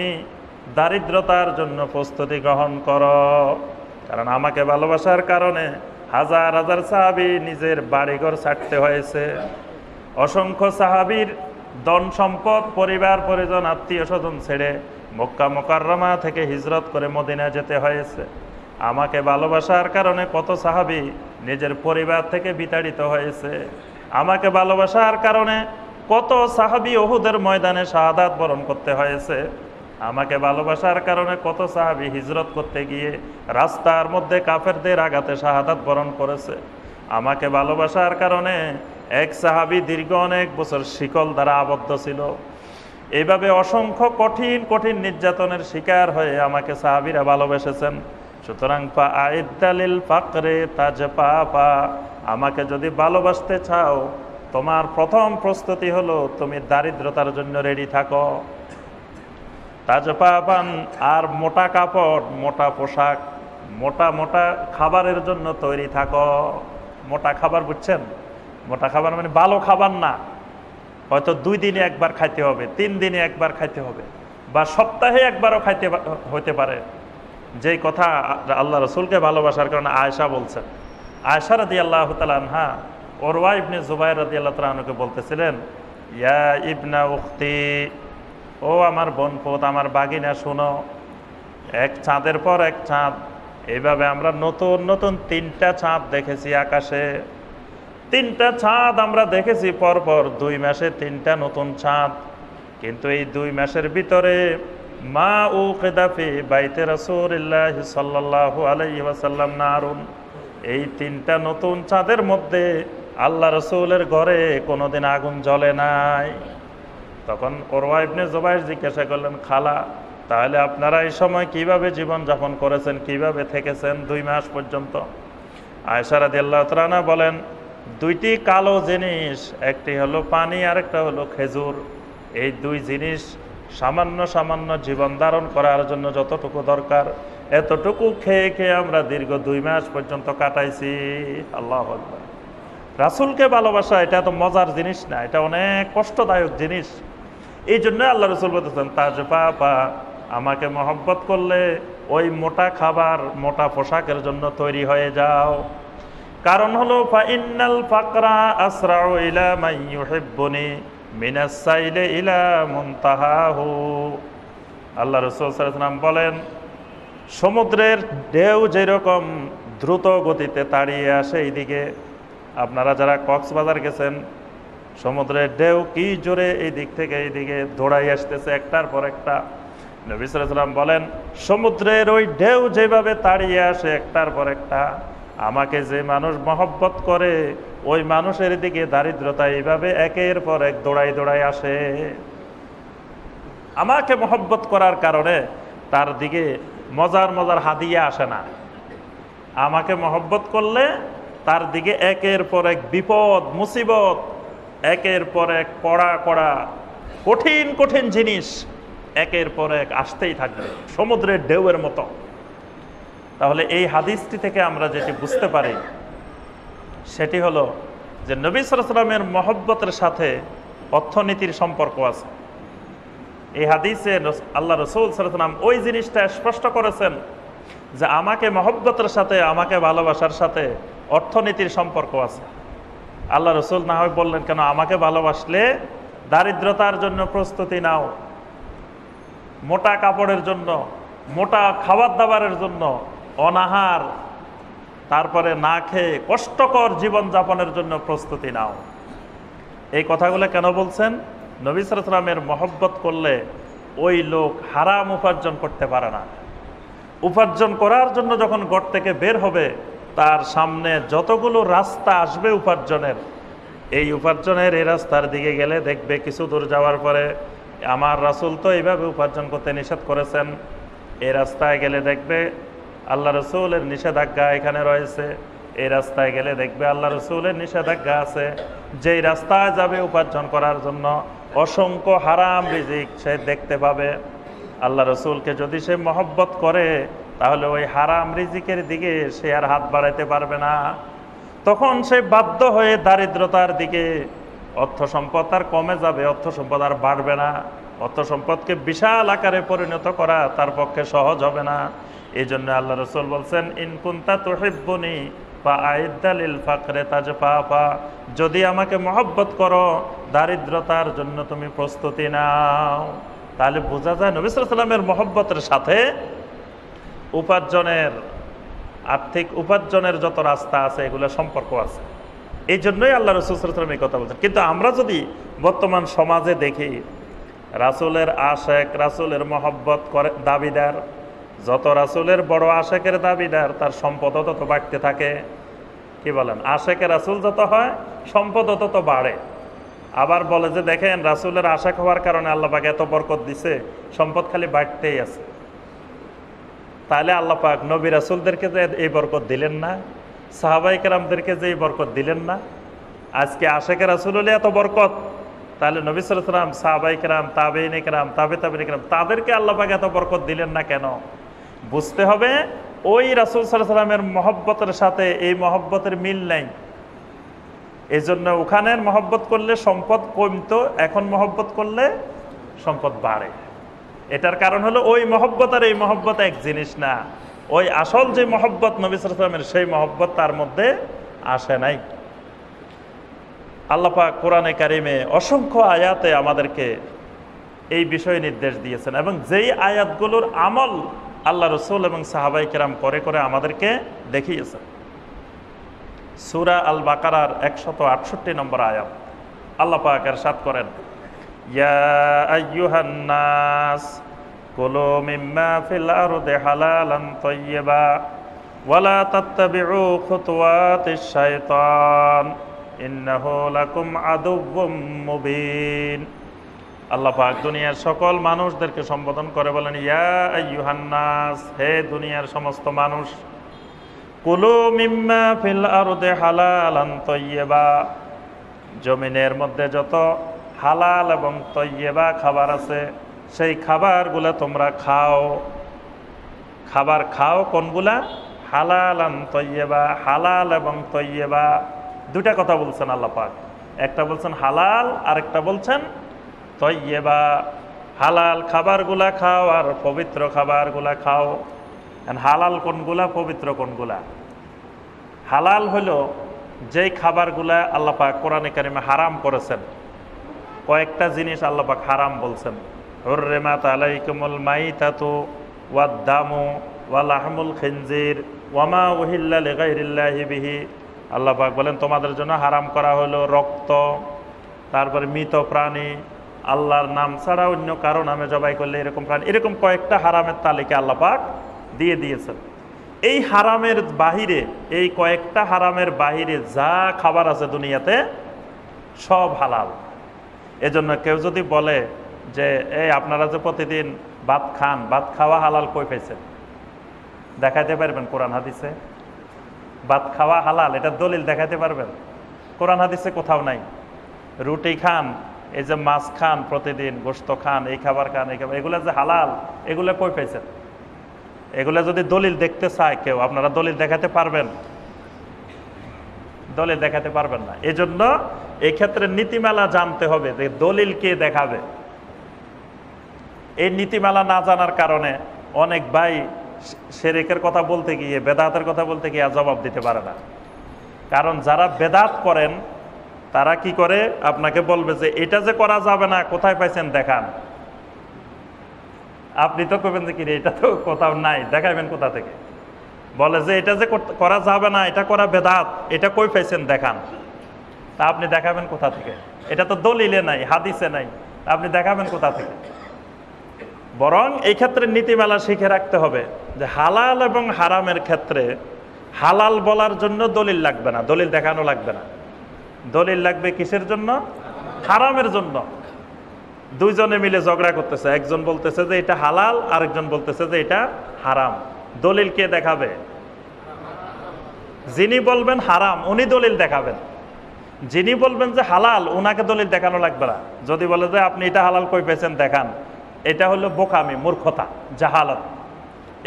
দারিদ্রতার জন্য প্রস্তুতি গ্রহণ করো। কারণ আমাকে ভালোবাসার কারণে হাজার হাজার সাহাবী নিজের বাড়িঘর ছাড়তে হয়েছে, অসংখ্য সাহাবীর ধন সম্পদ পরিবার পরিজন আত্মীয় স্বজন ছেড়ে মক্কা মুকাররমা থেকে হিজরত করে মদিনা যেতে হয়েছে। আমাকে ভালোবাসার কারণে কত সাহাবী নিজের পরিবার থেকে বিতাড়িত হয়েছে। আমাকে ভালোবাসার কারণে কত সাহাবী উহুদের ময়দানে শাহাদাত বরণ করতে হয়েছে। আমাকে ভালোবাসার কারণে কত সাহাবী হিজরত করতে গিয়ে রাস্তার মধ্যে কাফেরদের আঘাতে শাহাদাত বরণ করেছে। আমাকে ভালোবাসার কারণে এক সাহাবী দীর্ঘ অনেক বছর শিকল দ্বারা আবদ্ধ ছিল। এইভাবে অসংখ্য কঠিন কঠিন নির্যাতনের শিকার হয়ে আমাকে সাহাবীরা ভালোবেসেছেন। সুতরাং ফাআইদ্দা লিল ফাকরে তাজপাপা, আমাকে যদি ভালোবাসতে চাও তোমার প্রথম প্রস্তুতি হলো তুমি দারিদ্রতার জন্য রেডি থাকো। তাজপাপান, আর মোটা কাপড়, মোটা পোশাক, মোটা মোটা খাবারের জন্য তৈরি থাকো। মোটা খাবার বুঝছেন? মোটা খাবার মানে ভালো খাবার না, হয়তো 2 দিনে একবার খাইতে হবে, 3 দিনে একবার খাইতে হবে, বা সপ্তাহে একবারও খাইতে হতে পারে। যেই কথা আল্লাহ রাসূলকে ভালোবাসার কারণে আয়েশা বলছেন। আয়েশা রাদিয়াল্লাহু তাআলা আনহা উরওয়া ইবনে জুবাইর রাদিয়াল্লাহু তাআলা আনহুকে বলতেছিলেন, ইয়া ইবনা উখতি, ও আমার বোনপোত, আমার বাগিনা শোনো, এক চাঁদের পর এক চাঁদ, এইভাবে আমরা নতুন নতুন 3টা চাঁদ দেখেছি আকাশে। তিনটা চাঁদ আমরা দেখেছি পরপর 2 মাসে 3টা নতুন চাঁদ, কিন্তু এই 2 মাসের ভিতরে মা ও কেদাফি বাইতে রাসূলুল্লাহ সাল্লাল্লাহু আলাইহি ওয়াসাল্লাম নারুন, এই 3টা নতুন চাঁদের মধ্যে আল্লাহ রসুলের ঘরে কোনোদিন আগুন জ্বলে নাই। তখন উরওয়া ইবনে জুবাইর জিজ্ঞাসা করলেন, খালা তাহলে আপনারা এই সময় কিভাবে জীবন যাপন করেছেন, কিভাবে থেকেছেন 2 মাস পর্যন্ত? আয়েশা রাদিয়াল্লাহু তাআলা আনহা বলেন, 2টি কালো জিনিস, একটি হলো পানি আর একটা হলো খেজুর, এই 2 জিনিস সামান্য সামান্য জীবন ধারণ করার জন্য যতটুকু দরকার এতটুকু খেয়ে খেয়ে আমরা দীর্ঘ 2 মাস পর্যন্ত কাটাইছি। আল্লাহু আকবার। রাসূলকে ভালোবাসা এটা তো মজার জিনিস না, এটা অনেক কষ্টদায়ক জিনিস। এই জন্য আল্লাহ রাসূল বলতেছেন, তাজপাপা, আমাকে মহব্বত করলে ওই মোটা খাবার মোটা পোশাকের জন্য তৈরি হয়ে যাও। কারণ হলো ফা ইন্নাল ফাকরা আসরাউ ইলা মান ইউহিব্বুনি মিনাস সাইলি ইলা মুনতাহাহু। আল্লাহ রাসূল সাল্লাল্লাহু আলাইহি ওয়াসাল্লাম বলেন, সমুদ্রের ঢেউ যেরকম দ্রুত গতিতে তাড়িয়ে আসে এইদিকে, আপনারা যারা কক্সবাজার গেছেন, সমুদ্রের ঢেউ কি জোরে এই দিক থেকে এইদিকে দৌড়াই আসতেছে একটার পর একটা। নবী সাল্লাল্লাহু আলাইহি ওয়াসাল্লাম বলেন, সমুদ্রের ওই ঢেউ যেভাবে তাড়িয়ে আসে একটার পর একটা, আমাকে যে মানুষ মহব্বত করে ওই মানুষের দিকে দারিদ্রতা এইভাবে একের পর এক দৌড়াই দৌড়াই আসে। আমাকে মহব্বত করার কারণে তার দিকে মজার মজার হাদিয়া আসে না। আমাকে মহব্বত করলে তার দিকে একের পর এক বিপদ মুসিবত, একের পর এক কড়া কড়া কঠিন কঠিন জিনিস একের পর এক আসতেই থাকবে সমুদ্রের ঢেউয়ের মতো। তাহলে এই হাদিসটি থেকে আমরা যেটি বুঝতে পারি সেটি হলো যে নবী সাল্লাল্লাহু আলাইহি ওয়াসাল্লামের মহব্বতের সাথে অর্থনীতির সম্পর্ক আছে। এই হাদিসে আল্লাহ রাসূল সাল্লাল্লাহু আলাইহি ওয়াসাল্লাম ওই জিনিসটা স্পষ্ট করেছেন যে আমাকে মহব্বতের সাথে, আমাকে ভালোবাসার সাথে অর্থনীতির সম্পর্ক আছে। আল্লাহ রাসূল না হয় বললেন, কেন আমাকে ভালোবাসলে দারিদ্রতার জন্য প্রস্তুতি নাও, মোটা কাপড়ের জন্য, মোটা খাবার দাবারের জন্য, অনাহার, তারপরে না খেয়ে কষ্টকর জীবনযাপনের জন্য প্রস্তুতি নাও। এই কথাগুলো কেন বলছেন? নবী সাল্লাল্লাহু আলাইহি ওয়াসাল্লামের মহব্বত করলে ওই লোক হারাম উপার্জন করতে পারে না। উপার্জন করার জন্য যখন ঘর থেকে বের হবে, তার সামনে যতগুলো রাস্তা আসবে উপার্জনের, এই উপার্জনের এই রাস্তার দিকে গেলে দেখবে কিছু দূর যাওয়ার পরে, আমার রাসূল তো এইভাবে উপার্জন করতে নিষেধ করেছেন। এই রাস্তায় গেলে দেখবে আল্লাহ রসুলের নিষেধাজ্ঞা এখানে রয়েছে। এই রাস্তায় গেলে দেখবে আল্লাহ রসুলের নিষেধাজ্ঞা আছে। যেই রাস্তায় যাবে উপার্জন করার জন্য অসংখ্য হারাম রিজিক সে দেখতে পাবে। আল্লাহ রসুলকে যদি সে মহব্বত করে তাহলে ওই হারাম রিজিকের দিকে সে আর হাত বাড়াইতে পারবে না। তখন সে বাধ্য হয়ে দারিদ্রতার দিকে, অর্থ সম্পদ আর কমে যাবে, অর্থ সম্পদ আর বাড়বে না। অর্থ সম্পদকে বিশাল আকারে পরিণত করা তার পক্ষে সহজ হবে না। এই জন্য আল্লাহ রসুল বলছেন, ইন কুনতা তুহিব্বুনি ফাআইদ্দা লিল ফাকরি তাজফাফা, যদি আমাকে মহব্বত করো দারিদ্রতার জন্য তুমি প্রস্তুতি নাও। তাহলে বোঝা যায় নবী সাল্লাল্লাহু আলাইহি ওয়াসাল্লামের মহব্বতের সাথে উপার্জনের, আর্থিক উপার্জনের যত রাস্তা আছে এগুলো সম্পর্ক আছে। এই জন্যই আল্লাহ রাসূল সাল্লাল্লাহু আলাইহি ওয়াসাল্লাম এই কথা বলছেন। কিন্তু আমরা যদি বর্তমান সমাজে দেখি, রাসূলের আশেক, রাসূলের মহব্বত করে দাবিদার, যত রাসূলের বড় আশেকের দাবিদার তার সম্পদ তত বাড়তে থাকে। কি বলেন? আশেকের রাসূল যত হয় সম্পদ তত বাড়ে। আবার বলে যে দেখেন রাসূলের আশেক হওয়ার কারণে আল্লাহ পাক এত বরকত দিছে, সম্পদ খালি বাড়তেই আছে। তাহলে আল্লাহ পাক নবী রাসূলদেরকে যে এই বরকত দিলেন না, সাহাবায়ে কেরামদেরকে যে এই বরকত দিলেন না, আজকে আশেকের রাসূল হলে এত বরকত, তাহলে নবী সাল্লাল্লাহু আলাইহি ওয়াসাল্লাম, সাহাবায়ে কেরাম, তাবেঈনে কেরাম, তাবেঈনে কেরাম, তাদেরকে আল্লাহ পাক এত বরকত দিলেন না কেন? বুঝতে হবে ওই রাসূল সাল্লাল্লাহু আলাইহি ওয়াসাল্লামের মহব্বতের সাথে এই মহব্বতের মিল নাই। এই জন্য ওখানের মহব্বত করলে সম্পদ কমতো, এখন মহব্বত করলে সম্পদ বাড়ে। এটার কারণ হলো ওই মহব্বত আর এই মহব্বত এক জিনিস না। ওই আসল যে মহব্বত নবী সাল্লাল্লাহু আলাইহি ওয়াসাল্লামের, সেই মহব্বত তার মধ্যে আসে নাই। আল্লাহ পাক কোরআনে কারিমে অসংখ্য আয়াতে আমাদেরকে এই বিষয়ে নির্দেশ দিয়েছেন, এবং যেই আয়াতগুলোর আমল আল্লাহ রসুল এবং সাহাবায়ে কেরাম করে করে আমাদেরকে দেখিয়েছেন। সূরা আল বাকারার 168 নম্বর আয়াত। আল্লাহ পাক ইরশাদ করেন, ইয়া আইয়ুহান নাস কুলু মিম্মা ফিল আরদি হালালান তাইয়্যিবা ওয়ালা তাত্তাবিউ খুতুওয়াতিশ শাইতান ইন্নাহু লাকুম আদুউম মুবিন। আল্লাহ পাক দুনিয়ার সকল মানুষদেরকে সম্বোধন করে বলেন, ইয়া আইয়ুহান নাস, হে দুনিয়ার সমস্ত মানুষ, কুলু মিম্মা ফিল আরদি হালালান তাইয়্যিবা, জমিনের মধ্যে যত হালাল এবং তাইয়্যিবা খাবার আছে সেই খাবারগুলো তোমরা খাও। খাবার খাও কোনগুলা? হালালান তাইয়্যিবা, হালাল এবং তাইয়্যিবা, দুটা কথা বলছেন আল্লাহ পাক। একটা বলছেন হালাল, আর একটা বলছেন তাইয়্যিবা। হালাল খাবারগুলা খাও আর পবিত্র খাবারগুলা খাও। হালাল কোনগুলা, পবিত্র কোনগুলা? হালাল হলো যেই খাবারগুলা আল্লাহ পাক কোরআনে কারিমে হারাম করেছেন। কয়েকটা জিনিস আল্লাহ পাক হারাম বলছেন। হুররিমাত আলাইকুমুল মাইতাতু ওয়াদ-দামু ওয়া লাহমুল খিনজির ওয়া মা উহিল্লা লিগাইরিল্লাহি বিহি। আল্লাহ পাক বলেন তোমাদের জন্য হারাম করা হলো রক্ত, তারপরে মৃত প্রাণী, আল্লাহর নাম ছাড়া অন্য কারো নামে জবাই করলে এরকম প্রাণী, এরকম কয়েকটা হারামের তালিকা আল্লাহ পাক দিয়ে দিয়েছেন। এই হারামের বাহিরে, এই কয়েকটা হারামের বাহিরে যা খাবার আছে দুনিয়াতে সব হালাল। এজন্য কেউ যদি বলে যে এই আপনারা যে প্রতিদিন ভাত খান, ভাত খাওয়া হালাল, কই পাইছেন? দেখাইতে পারবেন কোরআন হাদিসে? ভাত খাওয়া হালাল এটা দলিল দেখাইতে পারবেন? কোরআন হাদিসে কোথাও নাই। রুটি খান, এই যে মাছ খান, প্রতিদিন গোশত খান, এই খাবার খান, এই খাবার, এগুলো যে হালাল, এগুলো কই পাইছেন? এগুলো যদি দলিল দেখতে চায় কেউ, আপনারা দলিল দেখাতে পারবেন? দলিল দেখাতে পারবেন না। এজন্য এই ক্ষেত্রে নীতিমালা জানতে হবে যে দলিল কে দেখাবে। এই নীতিমালা না জানার কারণে অনেক ভাই শিরকের কথা বলতে গিয়ে, বেদাতের কথা বলতে গিয়ে জবাব দিতে পারে না। কারণ যারা বেদাত করেন তারা কি করে, আপনাকে বলবে যে এটা যে করা যাবে না, কোথায় পাইছেন দেখান। আপনি তো করবেন যে কি রে, এটা তো কোথাও নাই, দেখাবেন কোথা থেকে? বলে যে এটা যে করা যাবে না, এটা করা বেদাত, এটা কই পাইছেন দেখান। তা আপনি দেখাবেন কোথা থেকে? এটা তো দলিলে নাই, হাদিসে নাই, আপনি দেখাবেন কোথা থেকে? বরং এই ক্ষেত্রে নীতিমালা শিখে রাখতে হবে যে হালাল এবং হারামের ক্ষেত্রে হালাল বলার জন্য দলিল লাগবে না, দলিল দেখানো লাগবে না। দলিল লাগবে কিসের জন্য? হারামের জন্য। দুইজনে মিলে ঝগড়া করতেছে, একজন বলতেছে যে এটা হালাল, আরেকজন বলতেছে যে এটা হারাম। দলিল কে দেখাবে? যিনি বলবেন হারাম উনি দলিল দেখাবেন। যিনি বলবেন যে হালাল, উনাকে দলিল দেখানো লাগবে না। যদি বলে যে আপনি এটা হালাল কই পেয়েছেন দেখান, এটা হলো বোকামি, মূর্খতা, জাহালত।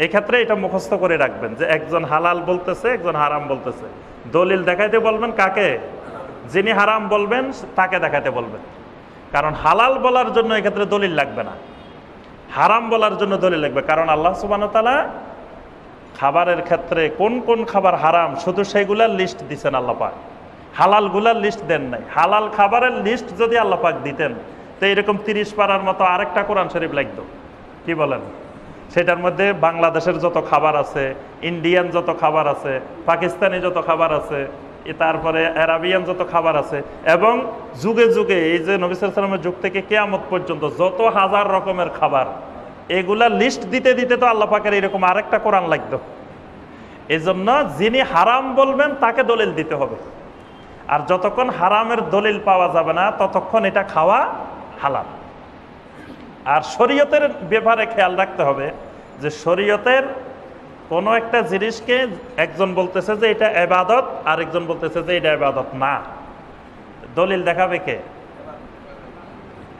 এক্ষেত্রে এটা মুখস্থ করে রাখবেন যে একজন হালাল বলতেছে, একজন হারাম বলতেছে। দলিল দেখাইতে বলবেন কাকে? যিনি হারাম বলবেন তাকে দেখাতে বলবেন। কারণ হালাল বলার জন্য এক্ষেত্রে দলিল লাগবে না, হারাম বলার জন্য দলিল লাগবে। কারণ আল্লাহ সুবহানাহু ওয়া তাআলা খাবারের ক্ষেত্রে কোন কোন খাবার হারাম শুধু সেইগুলার লিস্ট দিচ্ছেন আল্লাহ পাক, হালালগুলার লিস্ট দেন নাই। হালাল খাবারের লিস্ট যদি আল্লাহ পাক দিতেন তো এরকম 30 পারার মতো আরেকটা কোরআন শরীফ লাগতো। কি বলেন? সেটার মধ্যে বাংলাদেশের যত খাবার আছে, ইন্ডিয়ান যত খাবার আছে, পাকিস্তানি যত খাবার আছে, তারপরে আরাবিয়ান যত খাবার আছে, এবং যুগে যুগে এই যে নবী সাল্লাল্লাহু আলাইহি ওয়াসাল্লামের যুগ থেকে কিয়ামত পর্যন্ত যত হাজার রকমের খাবার, এগুলা লিস্ট দিতে দিতে তো আল্লাহ পাকের এরকম আরেকটা কোরআন লাগতো। এজন্য যিনি হারাম বলবেন তাকে দলিল দিতে হবে। আর যতক্ষণ হারামের দলিল পাওয়া যাবে না ততক্ষণ এটা খাওয়া হালাল। আর শরীয়তের ব্যাপারে খেয়াল রাখতে হবে যে শরীয়তের কোনো একটা জিনিসকে একজন বলতেছে যে এটা ইবাদত, আর একজন বলতেছে যে এটা ইবাদত না, দলিল দেখাবে কে?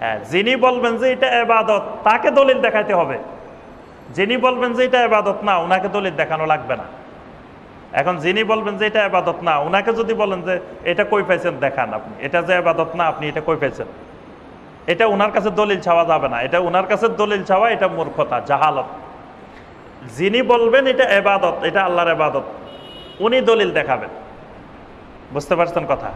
হ্যাঁ, যিনি বলবেন যে এটা ইবাদত তাকে দলিল দেখাইতে হবে। যিনি বলবেন যে এটা ইবাদত না, ওনাকে দলিল দেখানো লাগবে না। এখন যিনি বলবেন যে এটা ইবাদত না, ওনাকে যদি বলেন যে এটা কই পাইছেন দেখান, আপনি এটা যে ইবাদত না আপনি এটা কই পাইছেন, এটা ওনার কাছে দলিল চাওয়া যাবে না। এটা ওনার কাছে দলিল চাওয়া এটা মূর্খতা, জাহালত। যিনি বলবেন এটা ইবাদত, এটা আল্লাহর ইবাদত, উনি দলিল দেখাবেন। বুঝতে পারছেন কথা?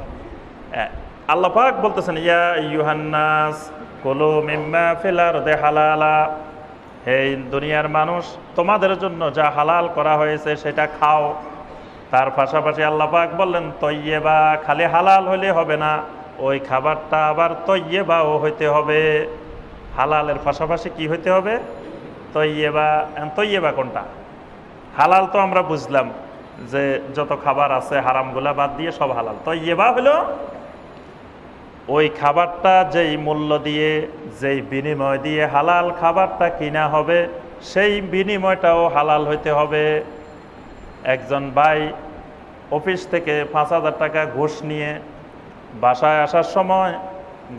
আল্লাহ পাক বলতেছেন ইয়া আইয়ুহান নাস কুলু মিম্মা ফিল আরদি হালালা, হে দুনিয়ার মানুষ তোমাদের জন্য যা হালাল করা হয়েছে সেটা খাও। তার পাশাপাশি আল্লাহ পাক বললেন তৈয়বা, খালি হালাল হলে হবে না, ওই খাবারটা আবার তৈয়বাও হইতে হবে। হালালের পাশাপাশি কি হইতে হবে? তৈয়বা। তৈয়বা কোনটা? হালাল তো আমরা বুঝলাম যে যত খাবার আছে হারামগুলা বাদ দিয়ে সব হালাল। তৈয়বা হলো ওই খাবারটা যেই মূল্য দিয়ে, যেই বিনিময় দিয়ে হালাল খাবারটা কিনা হবে, সেই বিনিময়টাও হালাল হইতে হবে। একজন ভাই অফিস থেকে 5,000 টাকা ঘুষ নিয়ে বাসায় আসার সময়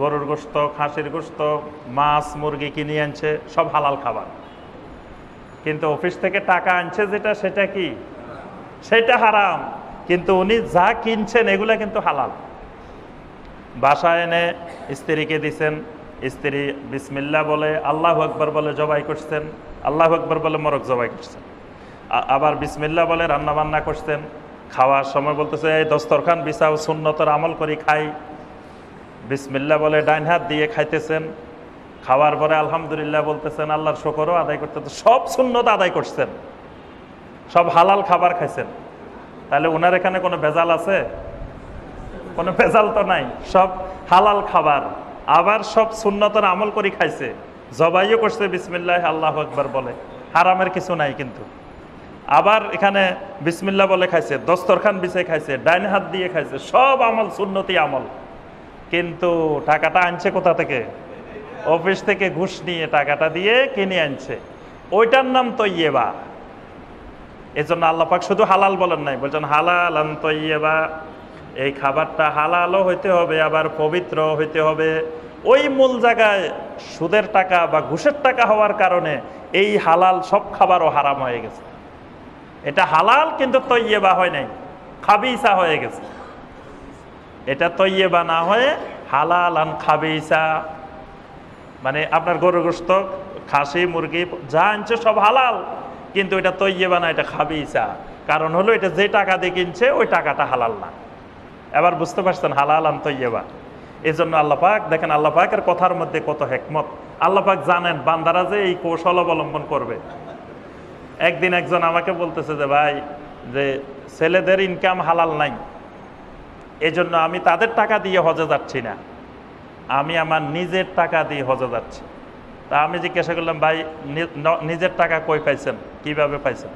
গরুর গোশত, খাসির গোশত, মাছ, মুরগি কিনে আনছে, সব হালাল খাবার। কিন্তু অফিস থেকে টাকা আনছে যেটা, সেটা কি? সেটা হারাম। কিন্তু উনি যা কিনছেন এগুলা কিন্তু হালাল। বাসায় এনে স্ত্রীকে দিছেন, স্ত্রী বিসমিল্লাহ বলে আল্লাহু আকবার বলে জবাই করছেন, আল্লাহু আকবার বলে মোরগ জবাই করছেন, আবার বিসমিল্লাহ বলে রান্না বান্না করছেন। খাওয়ার সময় বলতেছে এই দস্তরখান বিছাও, সুন্নতের আমল করি খাই, বিসমিল্লাহ বলে ডাইন হাত দিয়ে খাইতেছেন। খাওয়ার পরে আলহামদুলিল্লাহ বলতেছেন, আল্লাহর শুকরও আদায় করতেছেন, সব সুন্নত আদায় করছেন, সব হালাল খাবার খাইছেন। তাহলে ওনার এখানে কোনো ভেজাল আছে? কোনো ভেজাল তো নাই, সব হালাল খাবার। আবার সব সুন্নতের আমল করি খাইছে, জবাইও করছে বিসমিল্লাহ আল্লাহু আকবার বলে, হারামের কিছু নাই। কিন্তু আবার এখানে বিসমিল্লাহ বলে খাইছে, দস্তরখান বিছে খাইছে, ডাইন হাত দিয়ে খাইছে, সব আমল সুন্নতি আমল। কিন্তু টাকাটা আনছে কোথা থেকে? অফিস থেকে ঘুষ নিয়ে টাকাটা দিয়ে কিনে আনছে। ওইটার নাম তৈয়বা। এজন্য আল্লাহ পাক শুধু হালাল বলেন নাই, বলছেন হালালান তৈয়বা। এই খাবারটা হালালও হইতে হবে, আবার পবিত্র হইতে হবে। ওই মূল জায়গায় সুদের টাকা বা ঘুষের টাকা হওয়ার কারণে এই হালাল সব খাবারও হারাম হয়ে গেছে। এটা হালাল কিন্তু তৈয়বা হয় নাই, খাবিসা হয়ে গেছে। এটা তৈয়বা না হয়ে হালালান খাবিসা, মানে আপনার গরুর গোশত, খাসি, মুরগি যা আনছে সব হালাল, কিন্তু এটা তৈয়বা না, এটা খাবিসা। কারণ হলো এটা যে টাকা দিয়ে কিনছে ওই টাকাটা হালাল না। এবার বুঝতে পারছেন হালালান তৈয়বা। এই জন্য আল্লাহ পাক দেখেন, আল্লাহ পাকের কথার মধ্যে কত হিকমত। আল্লাহ পাক জানেন বান্দারা যে এই কৌশল অবলম্বন করবে। একদিন একজন আমাকে বলতেছে যে ভাই, যে ছেলেদের ইনকাম হালাল নাই, এজন্য আমি তাদের টাকা দিয়ে হজে যাচ্ছি না, আমি আমার নিজের টাকা দিয়ে হজে যাচ্ছি। তা আমি জিজ্ঞাসা করলাম, ভাই নিজের টাকা কই পাইছেন, কিভাবে পাইছেন?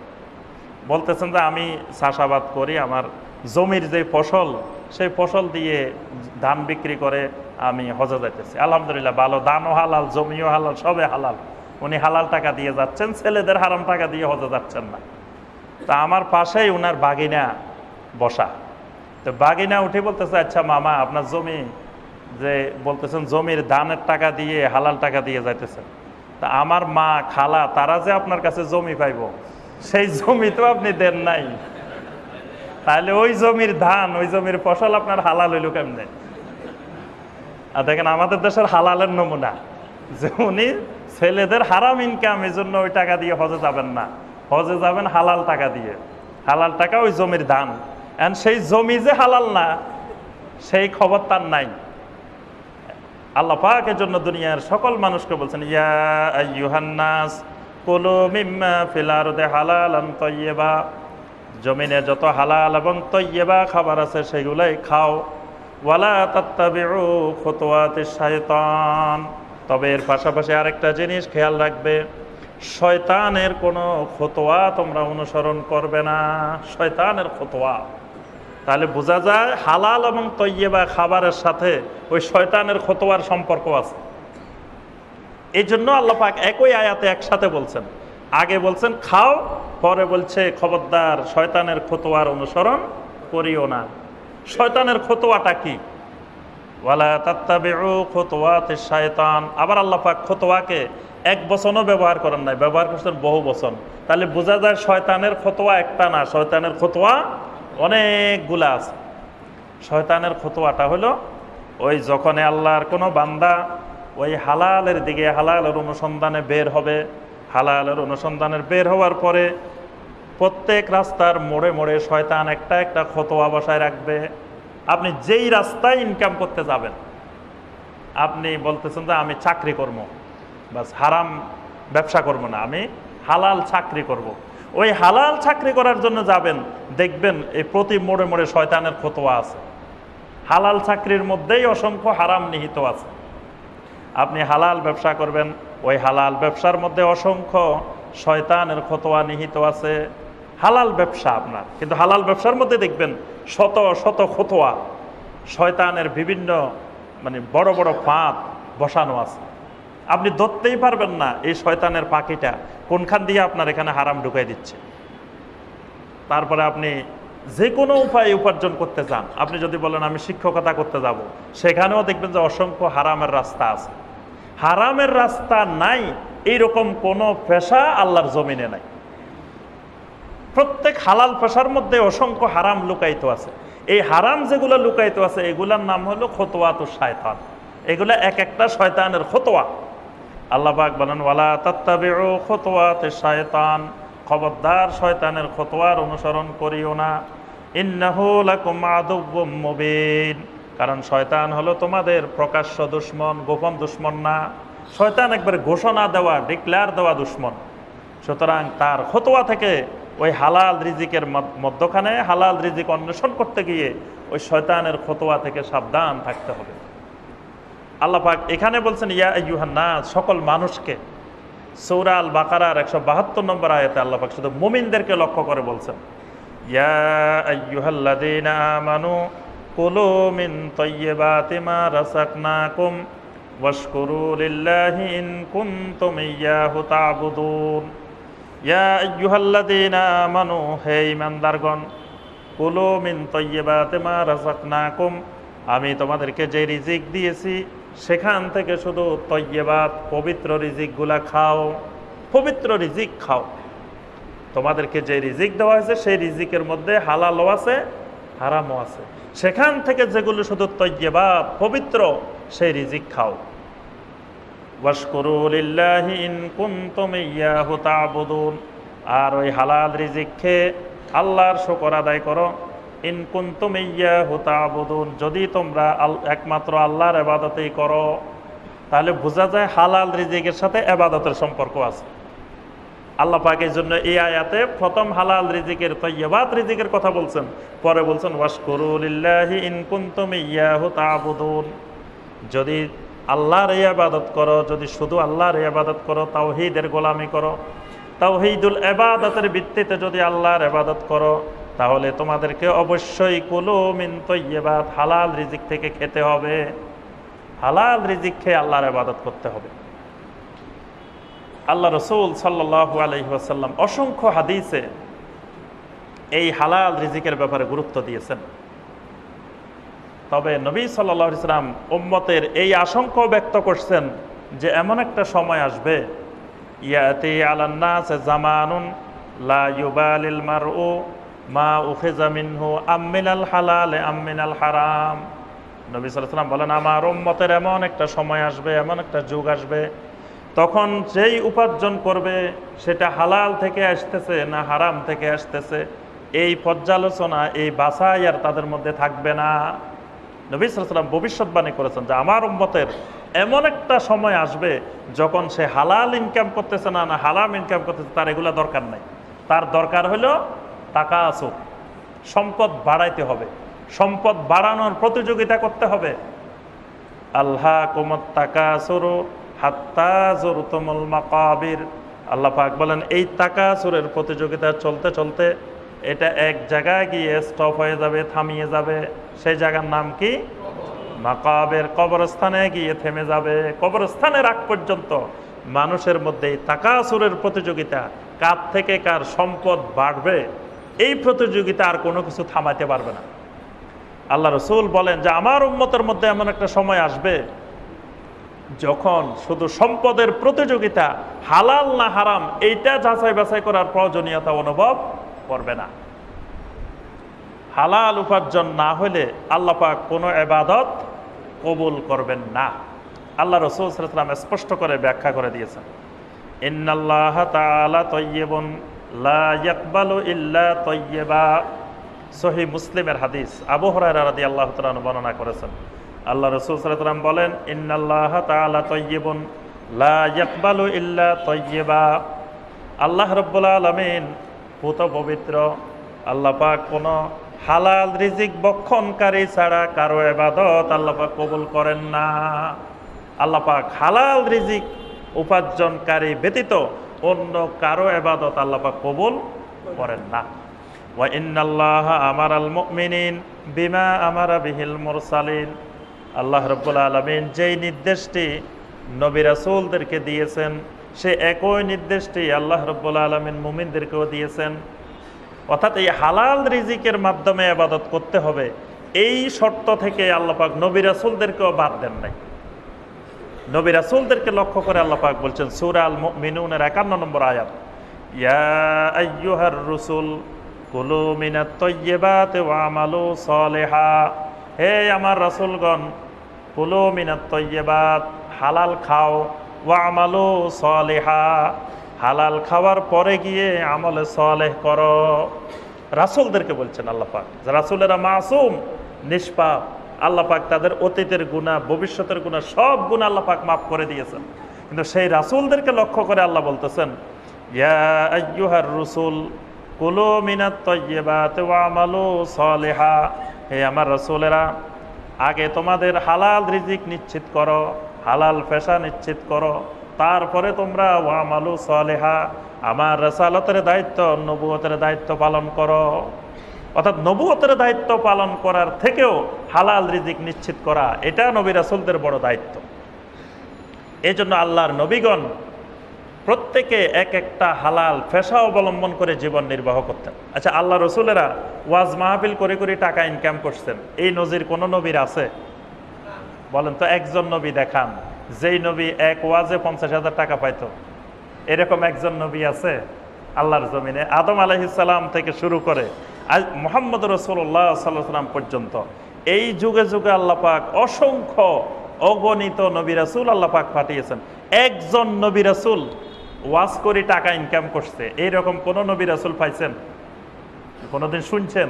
বলতেছেন যে আমি চাষাবাদ করি, আমার জমির যে ফসল, সেই ফসল দিয়ে ধান বিক্রি করে আমি হজে যাইতেছি। আলহামদুলিল্লাহ, ভালো, ধানও হালাল, জমিও হালাল, সবে হালাল। উনি হালাল টাকা দিয়ে যাচ্ছেন, ছেলেদের হারাম টাকা দিয়ে হজে যাচ্ছেন না। তা আমার পাশেই উনার বাগিনা বসা। তো বাগিনা উঠে বলতেছে, আচ্ছা মামা, আপনার জমি যে বলতেছেন জমির ধানের টাকা দিয়ে হালাল টাকা দিয়ে যাইতেছেন, তা আমার মা, খালা, তারা যে আপনার কাছে জমি পাইব, সেই জমি তো আপনি দেন নাই, তাহলে ওই জমির ধান, ওই জমির ফসল আপনার হালাল হইল কেমনে? আর দেখেন আমাদের দেশের হালালের নমুনা, যে উনি ছেলেদের হারাম ইনকাম, এই জন্য ওই টাকা দিয়ে হজে যাবেন না, হজে যাবেন হালাল টাকা দিয়ে। হালাল টাকা ওই জমির ধান, এন্ড সেই জমি যে হালাল না সেই খবর তার নাই। আল্লাহ পাক এর জন্য দুনিয়ার সকল মানুষকে বলছেন, ইয়া আইয়ুহান নাস কুলু মিম্মা ফিল আরদি হালালান তাইয়্যিবা, জমিনে যত হালাল এবং তাইয়্যিবা খাবার আছে সেগুলাই খাও। ওয়ালা তাত্তাবিউ খুতুওয়াতিশ শাইতান, তবে এর পাশাপাশি আরেকটা জিনিস খেয়াল রাখবে, শয়তানের কোনো খুতুয়া তোমরা অনুসরণ করবে না, শয়তানের খুতুয়া। তাহলে বোঝা যায় হালাল এবং তাইয়্যিবা খাবারের সাথে ওই শয়তানের খুতুয়ার সম্পর্ক আছে। এই জন্য আল্লাহ পাক একই আয়াতে একসাথে বলছেন, আগে বলছেন খাও, পরে বলছে খবরদার শয়তানের খুতুয়ার অনুসরণ করিও না। শয়তানের খুতুয়াটা কি? ওয়ালা তাত্তাবিউ খুতুওয়াতিশ শাইতান। আবার আল্লাহ পাক খুতুয়াকে এক বচনও ব্যবহার করেন নাই, ব্যবহার করছেন বহু বচন। তাহলে বোঝা যায় শয়তানের খুতুয়া একটা না, শয়তানের খুতুয়া অনেকগুলা আছে। শয়তানের খুতুয়াটা হলো ওই যখন আল্লাহর কোনো বান্দা ওই হালালের দিকে, হালালের অনুসন্ধানে বের হবে, হালালের অনুসন্ধানের বের হওয়ার পরে প্রত্যেক রাস্তার মোড়ে মোড়ে শয়তান একটা একটা খুতুয়া বসায় রাখবে। আপনি যেই রাস্তায় ইনকাম করতে যাবেন, আপনি বলতেছেন যে আমি চাকরি করবো, বাস হারাম ব্যবসা করবো না, আমি হালাল চাকরি করব। ওই হালাল চাকরি করার জন্য যাবেন, দেখবেন এই প্রতি মোড়ে মোড়ে শয়তানের ফতোয়া আছে। হালাল চাকরির মধ্যেই অসংখ্য হারাম নিহিত আছে। আপনি হালাল ব্যবসা করবেন, ওই হালাল ব্যবসার মধ্যে অসংখ্য শয়তানের ফতোয়া নিহিত আছে। হালাল ব্যবসা আপনার, কিন্তু হালাল ব্যবসার মধ্যে দেখবেন শত শত ফতোয়া, শয়তানের বিভিন্ন বড় বড় ফাঁদ বসানো আছে। আপনি ধরতেই পারবেন না এই শয়তানের পাখিটা কোনখান দিয়ে আপনার এখানে হারাম ঢুকাই দিচ্ছে। তারপরে আপনি যে কোনো উপায়ে উপার্জন করতে চান, আপনি যদি বলেন আমি শিক্ষকতা করতে যাব, সেখানেও দেখবেন যে অসংখ্য হারামের রাস্তা আছে। হারামের রাস্তা নাই এইরকম কোনো পেশা আল্লাহর জমিনে নাই। প্রত্যেক হালাল পেশার মধ্যে অসংখ্য হারাম লুকায়িত আছে। এই হারাম যেগুলো লুকায়িত আছে এগুলার নাম হলো খতওয়াতুশ শায়তান। এগুলা এক একটা শয়তানের খতওয়া। আল্লাহ পাক বলেন ওয়ালা তাত্তাবিউ খুতুওয়াতিশ শায়তান, খবরদার শয়তানের খতওয়ার অনুসরণ করিও না। ইন্নাহু লাকুম আদুউম মুবিন, কারণ শয়তান হলো তোমাদের প্রকাশ্য দুশমন, গোপন দুশমন না। শয়তান একবার ঘোষণা দেওয়া, ডিক্লেয়ার দেওয়া দুশমন। সুতরাং তার খতওয়া থেকে ওই হালাল রিজিকের মধ্যখানে হালাল রিজিক অন্বেষণ করতে গিয়ে ওই শয়তানের খতওয়া থেকে সাবধান থাকতে হবে। আল্লাহ পাক এখানে বলছেন ইয়া আইয়ুহান নাস, সকল মানুষকে। সূরা আল বাকারার 172 নম্বর আয়াতে আল্লাহ পাক শুধু মুমিনদেরকে লক্ষ্য করে বলছেন ইয়া আইয়ুহাল্লাযীনা আমানু কুলু মিন তাইয়্যিবাতি মা রাযাকনাকুম ওয়াশকুরু লিল্লাহি ইন কুনতুম ইয়্যাহু তা'বুদুন। ইয়া আইয়ুহাল্লাযীনা আমানু, হে ঈমানদারগণ, কুলু মিন তাইয়্যিবাতি মা রাযাকনাকুম, আমি তোমাদেরকে যে রিজিক দিয়েছি সেখান থেকে শুধু তয়্যিবাত পবিত্র রিজিকগুলা খাও। পবিত্র রিজিক খাও। তোমাদেরকে যে রিজিক দেওয়া হয়েছে সেই রিজিকের মধ্যে হালালও আছে, হারামও আছে। সেখান থেকে যেগুলো শুধু তয়্যিবাত পবিত্র, সেই রিজিক খাও। ওয়াশকুরু লিল্লাহি ইন কুনতুম ইয়্যাহু তা'বুদুন, আর ওই হালাল রিজিক খেয়ে আল্লাহর শুকর আদায় করো। ইন কুনতুম ইয়্যাহু তা'বুদুন, যদি তোমরা একমাত্র আল্লাহর ইবাদতই করো। তাহলে বোঝা যায় হালাল রিজিকের সাথে ইবাদতের সম্পর্ক আছে। আল্লাহ পাক এই জন্য এই আয়াতে প্রথম হালাল রিজিকের তয়্যিবাত রিজিকের কথা বলছেন, পরে বলছেন ওয়াশকুরু লিল্লাহি ইন কুনতুম ইয়্যাহু তা'বুদুন। যদি আল্লাহর ইবাদত করো, যদি শুধু আল্লাহর ইবাদত করো, তাওহীদের গোলামি করো, তাওহীদুল ইবাদতের ভিত্তিতে যদি আল্লাহর ইবাদত করো, তাহলে তোমাদেরকে অবশ্যই কুলু মিন তাইয়্যিবাত, হালাল রিজিক থেকে খেতে হবে। হালাল রিজিক খেয়ে আল্লাহর ইবাদত করতে হবে। আল্লাহ রাসূল সাল্লাল্লাহু আলাইহি ওয়াসাল্লাম অসংখ্য হাদিসে এই হালাল রিজিকের ব্যাপারে গুরুত্ব দিয়েছেন। তবে নবী সাল্লাল্লাহু আলাইহি ওয়াসাল্লাম উম্মতের এই আশঙ্কা ব্যক্ত করছেন যে এমন একটা সময় আসবে, ইয়াতি আলান নাস জামানুন লা ইউবালিল মারউ মা উখিযা মিনহু আমিনাল হালাল আমিনাল হারাম। নবী সাল্লাল্লাহু আলাইহি ওয়াসাল্লাম বলেন আমার উম্মতের এমন একটা সময় আসবে, এমন একটা যুগ আসবে, তখন যেই উপার্জন করবে সেটা হালাল থেকে আসতেছে না হারাম থেকে আসতেছে, এই পর্যালোচনা, এই বাছাই আর তাদের মধ্যে থাকবে না। নবী সাল্লাল্লাহু আলাইহি ওয়াসাল্লাম ভবিষ্যৎবাণী করেছেন যে আমার উম্মতের এমন একটা সময় আসবে যখন সে হালাল ইনকাম করতেছে না না হারাম ইনকাম করতেছে, তার এগুলা দরকার নাই। তার দরকার হলো তাকাসুর, সম্পদ বাড়াইতে হবে, সম্পদ বাড়ানোর প্রতিযোগিতা করতে হবে। আলহাকুমুত তাকাসুরু হাত্তা যুরতুমুল মাকাবির। আল্লাহ পাক বলেন এই তাকাসুরের প্রতিযোগিতা চলতে চলতে এটা এক জায়গায় গিয়ে স্টপ হয়ে যাবে, থামিয়ে যাবে। সেই জায়গার নাম কি? মাকাবের, কবরস্থানে গিয়ে থেমে যাবে। কবরস্থানের আগ পর্যন্ত মানুষের মধ্যে তাকাসুরের প্রতিযোগিতা, কার থেকে কার সম্পদ বাড়বে, এই প্রতিযোগিতা আর কোনো কিছু থামাতে পারবে না। আল্লাহ রাসূল বলেন যে আমার উম্মতের মধ্যে এমন একটা সময় আসবে যখন শুধু সম্পদের প্রতিযোগিতা, হালাল না হারাম এইটা যাচাই বাছাই করার প্রয়োজনীয়তা অনুভব করবে না। হালাল উপার্জন না হলে আল্লাহ পাক কোনো ইবাদত কবুল করবেন না। আল্লাহ রাসূল সাল্লাল্লাহু আলাইহি ওয়াসাল্লাম স্পষ্ট করে ব্যাখ্যা করে দিয়েছেন, ইন্নাল্লাহা তাআলা তাইয়্যিবুন লা ইয়াকবালু ইল্লা তাইয়্যিবা। সহিহ মুসলিমের হাদিস, আবু হুরায়রা রাদিয়াল্লাহু তাআলা বর্ণনা করেছেন। আল্লাহ রাসূল সাল্লাল্লাহু আলাইহি ওয়াসাল্লাম বলেন, ইন্নাল্লাহা তাআলা তাইয়্যিবুন লা ইয়াকবালু ইল্লা তাইয়্যিবা। আল্লাহ রাব্বুল আলামিন পুত পবিত্র। আল্লাহ পাক কোনো হালাল রিজিক বক্ষণকারী ছাড়া কারো ইবাদত আল্লাহ পাক কবুল করেন না। আল্লাহ পাক হালাল রিজিক উপার্জনকারী ব্যতীত অন্য কারো ইবাদত আল্লাহ পাক কবুল করেন না। ওয়া ইন্নাল্লাহা আমারাল মুমিনিন বিমা আমারা বিহিল মুরসালিন। আল্লাহ রাব্বুল আলামিন যেই নির্দেশটি নবী রাসূলদেরকে দিয়েছেন, সে একই নির্দেশটি আল্লাহ রাব্বুল আলামিন মুমিনদেরকেও দিয়েছেন। অর্থাৎ এই হালাল রিজিকের মাধ্যমে ইবাদত করতে হবে, এই শর্ত থেকে আল্লাহ পাক নবী রাসূলদেরকেও বাদ দেন নাই। নবী রাসূলদেরকে লক্ষ্য করে আল্লাহ পাক বলছেন সূরা আল মুমিনুনের 51 নম্বর আয়াত, ইয়া আইয়ুহার রুসুল কুলু মিনাত তাইয়্যিবাতি ওয়া আমালু সালিহা। হে আমার রাসূলগণ, কুলু মিনাত তাইয়্যিবাত, হালাল খাও, ওয়া আমালু সালিহা, হালাল খাওয়ার পরে গিয়ে আমলে সালেহ করো। রাসূলদেরকে বলছেন আল্লাহ পাক, রাসূলেরা মাসুম, নিষ্পাপ। আল্লাহ পাক তাদের অতীতের গুনাহ, ভবিষ্যতের গুনাহ, সব গুনাহ আল্লাহ পাক মাফ করে দিয়েছেন। কিন্তু সেই রাসূলদেরকে লক্ষ্য করে আল্লাহ বলতেছেন, ইয়া আইয়ুহার রুসুল কুলু মিনাত তাইয়্যিবাতি ওয়া আমালু সালিহা। হে আমার রাসূলেরা, আগে তোমাদের হালাল রিজিক নিশ্চিত করো, হালাল পেশা নিশ্চিত করো, তারপরে তোমরা ওয়া আমালু সালিহা, আমার রাসালাতের দায়িত্ব, নবুয়তের দায়িত্ব পালন করো। অর্থাৎ নবুয়তের দায়িত্ব পালন করার থেকেও হালাল রিজিক নিশ্চিত করা, এটা নবী রাসূলদের বড় দায়িত্ব। এই জন্য আল্লাহর নবীগণ প্রত্যেকে এক একটা হালাল পেশা অবলম্বন করে জীবন নির্বাহ করতেন। আচ্ছা, আল্লাহ রসুলেরা ওয়াজ মাহফিল করে করে টাকা ইনকাম করছেন, এই নজির কোন নবীর আছে? বলেন তো, একজন নবী দেখান যেই নবী এক ওয়াজে 50,000 টাকা পাইতো। এরকম একজন নবী আছে আল্লাহর জমিনে? আদম আলাইহিস সালাম থেকে শুরু করে আজ মুহাম্মদ রাসূলুল্লাহ সাল্লাল্লাহু আলাইহি ওয়াসাল্লাম পর্যন্ত এই যুগে যুগে আল্লাহ পাক অসংখ্য অগণিত নবী রাসূল আল্লাহ পাক পাঠিয়েছেন। একজন নবী রাসূল ওয়াজ করে টাকা ইনকাম করছে, এইরকম কোন নবী রাসূল পাইছেন? কোনোদিন শুনছেন?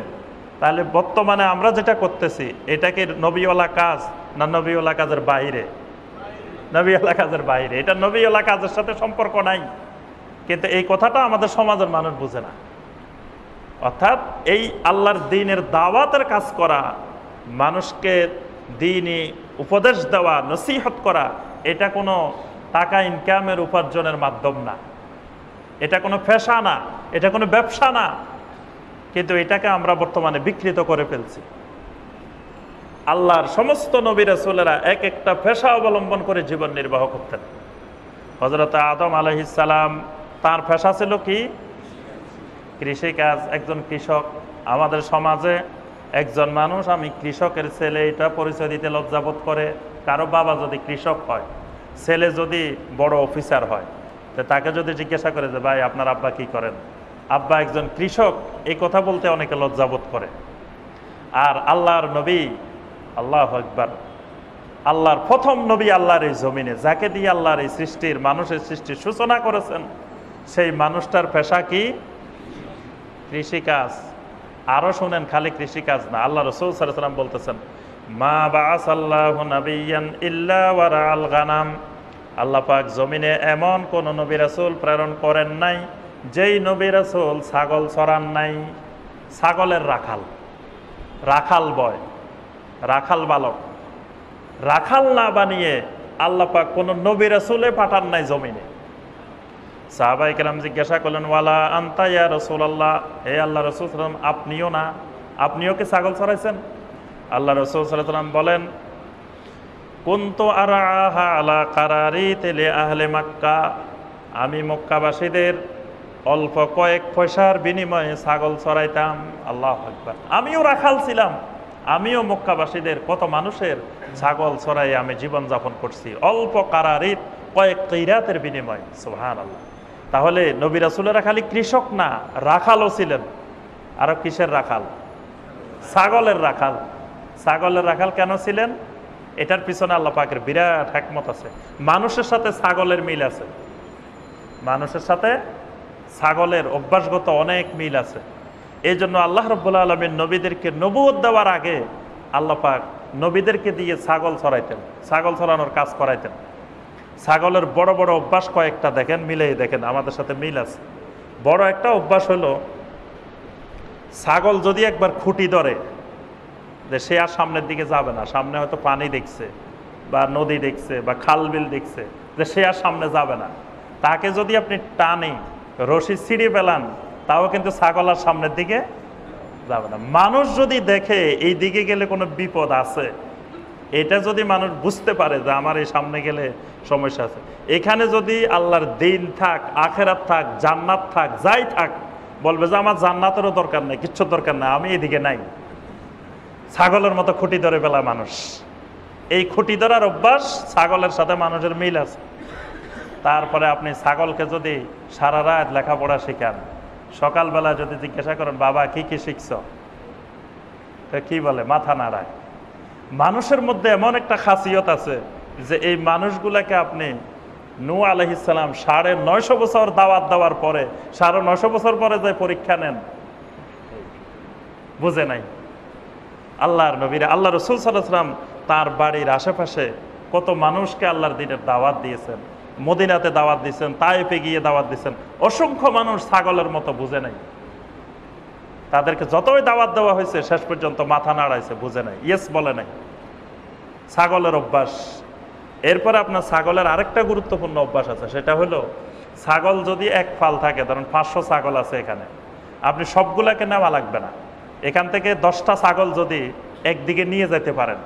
তাহলে বর্তমানে আমরা যেটা করতেছি, এটা কি নবীওয়ালা কাজ না নবীওয়ালা কাজের বাইরে? নবীওয়ালা কাজের বাইরে। এটা নবীওয়ালা কাজের সাথে সম্পর্ক নাই, কিন্তু এই কথাটা আমাদের সমাজের মানুষ বুঝে না। অর্থাৎ এই আল্লাহর দ্বীনের দাওয়াতের কাজ করা, মানুষকে দ্বীনি উপদেশ দেওয়া, নসিহত করা, এটা কোনো টাকা ইনকামের উপার্জনের মাধ্যম না, এটা কোনো পেশা না, এটা কোনো ব্যবসা না। কিন্তু এটাকে আমরা বর্তমানে বিকৃত করে ফেলছি। আল্লাহর সমস্ত নবী রাসূলেরা এক একটা পেশা অবলম্বন করে জীবন নির্বাহ করতেন। হযরত আদম আলাইহিস সালাম, তার পেশা ছিল কি? কৃষিকাজ। একজন কৃষক। আমাদের সমাজে একজন মানুষ আমি কৃষকের ছেলে এটা পরিচয় দিতে লজ্জাবোধ করে। কারো বাবা যদি কৃষক হয়, ছেলে যদি বড় অফিসার হয়, তো তাকে যদি জিজ্ঞাসা করে যে ভাই আপনার আব্বা কি করেন, আব্বা একজন কৃষক, এই কথা বলতে অনেকে লজ্জাবোধ করে। আর আল্লাহর নবী, আল্লাহু আকবার, আল্লাহর প্রথম নবী আল্লাহর এই জমিনে, যাকে দিয়ে আল্লাহর এই সৃষ্টির, মানুষের সৃষ্টির সূচনা করেছেন, সেই মানুষটার পেশা কি? কৃষিকাজ। আরো শুনেন, খালি কৃষিকাজ না, আল্লাহ রাসূল সাল্লাল্লাহু আলাইহি ওয়াসাল্লাম বলতেছেন, মা বাআসাল্লাহু নাবিয়্যান ইল্লা ওয়ারাআল গানাম। আল্লাহ পাক জমিনে এমন কোন নবী রাসূল প্রেরণ করেন নাই যেই নবী রাসূল ছাগল চরান নাই। ছাগলের রাখাল, রাখাল বয়, রাখাল বালক, রাখাল না বানিয়ে আল্লাহ পাক কোন নবী রাসূলে পাঠান নাই জমিনে। সাহাবায়ে কেরাম জিজ্ঞাসা করলেন, ওয়ালা আনতা ইয়া রাসূলুল্লাহ, হে আল্লাহ রাসূল সাল্লাল্লাহু আলাইহি ওয়াসাল্লাম, আপনিও না? আপনিও কি ছাগল চড়াইছেন? আল্লাহ রাসূল সাল্লাল্লাহু আলাইহি ওয়াসাল্লাম বলেন, কুনতু আরআহা আলা কারারিতি লি আহলি মক্কা। আমি মক্কাবাসীদের অল্প কয়েক পয়সার বিনিময়ে ছাগল চড়াইতাম। আল্লাহু আকবার। আমিও রাখাল ছিলাম, আমিও মক্কাবাসীদের কত মানুষের ছাগল চড়াই আমি জীবন যাপন করছি, অল্প কারারিত, কয়েক কিরাতের বিনিময়ে। সুবহানাল্লাহ। তাহলে নবী রাসূলেরা খালি কৃষক না, রাখালও ছিলেন। আরো কিসের রাখাল? ছাগলের রাখাল। ছাগলের রাখাল কেন ছিলেন? এটার পিছনে আল্লাহ পাকের বিরাট হিকমত আছে। মানুষের সাথে ছাগলের মিল আছে, মানুষের সাথে ছাগলের অভ্যাসগত অনেক মিল আছে। এই জন্য আল্লাহ রাব্বুল আলামিন নবীদেরকে নবুয়ত দেওয়ার আগে আল্লাহ পাক নবীদেরকে দিয়ে ছাগল চড়াইতেন, ছাগল চড়ানোর কাজ করাইতেন। ছাগলের বড় বড় অভ্যাস কয়েকটা দেখেন, মিলেই দেখেন, আমাদের সাথে মিল আছে। বড় একটা অভ্যাস হলো ছাগল যদি একবার খুঁটি ধরে যে সে আর সামনের দিকে যাবে না, সামনে হয়তো পানি দেখছে বা নদী দেখছে বা খাল বিল দেখছে, যে সে আর সামনে যাবে না, তাকে যদি আপনি টানে রশি ছিঁড়ে ফেলান তাও কিন্তু ছাগল আর সামনের দিকে যাবে না। মানুষ যদি দেখে এই দিকে গেলে কোনো বিপদ আছে, এটা যদি মানুষ বুঝতে পারে যে আমার এই সামনে গেলে সমস্যা আছে, এখানে যদি আল্লাহর দিন থাক, আখেরাত থাক, জান্নাত থাক, যাই থাক, বলবে যে আমার জান্নাতেরও দরকার নেই, কিচ্ছু দরকার নাই, আমি এদিকে নাই। ছাগলের মতো খুঁটি ধরে ফেলা মানুষ, এই খুঁটি ধরার অভ্যাস ছাগলের সাথে মানুষের মিল আছে। তারপরে আপনি ছাগলকে যদি সারা রাত লেখাপড়া শেখান, সকালবেলা যদি জিজ্ঞাসা করেন বাবা কি কি শিখছ, তো কি বলে? মাথা নাড়ায়। মানুষের মধ্যে এমন একটা খাসিয়ত আছে যে এই মানুষগুলাকে আপনি নূহ আলাইহিস সালাম 950 বছর দাওয়াত দেওয়ার পরে 950 বছর পরে যে পরীক্ষা নেন, বুঝে নাই। আল্লাহর নবীরা, আল্লাহ রাসূল সাল্লাল্লাহু আলাইহি ওয়াসাল্লাম তার বাড়ির আশেপাশে কত মানুষকে আল্লাহর দ্বীনের দাওয়াত দিয়েছেন, মদিনাতে দাওয়াত দিয়েছেন, তায়েফে গিয়ে দাওয়াত দিয়েছেন। অসংখ্য মানুষ ছাগলের মতো বুঝে নাই, তাদেরকে যতই দাওয়াত দেওয়া হয়েছে শেষ পর্যন্ত মাথা নাড়াইছে, বুঝে নাই, ইয়েস বলে নাই। ছাগলের অভ্যাস। এরপরে আপনার ছাগলের আরেকটা গুরুত্বপূর্ণ অভ্যাস আছে, সেটা হলো ছাগল যদি এক ফাল থাকে, ধরুন 500 ছাগল আছে এখানে, আপনি সবগুলাকে নেওয়া লাগবে না। এখান থেকে 10টা ছাগল যদি একদিকে নিয়ে যেতে পারেন,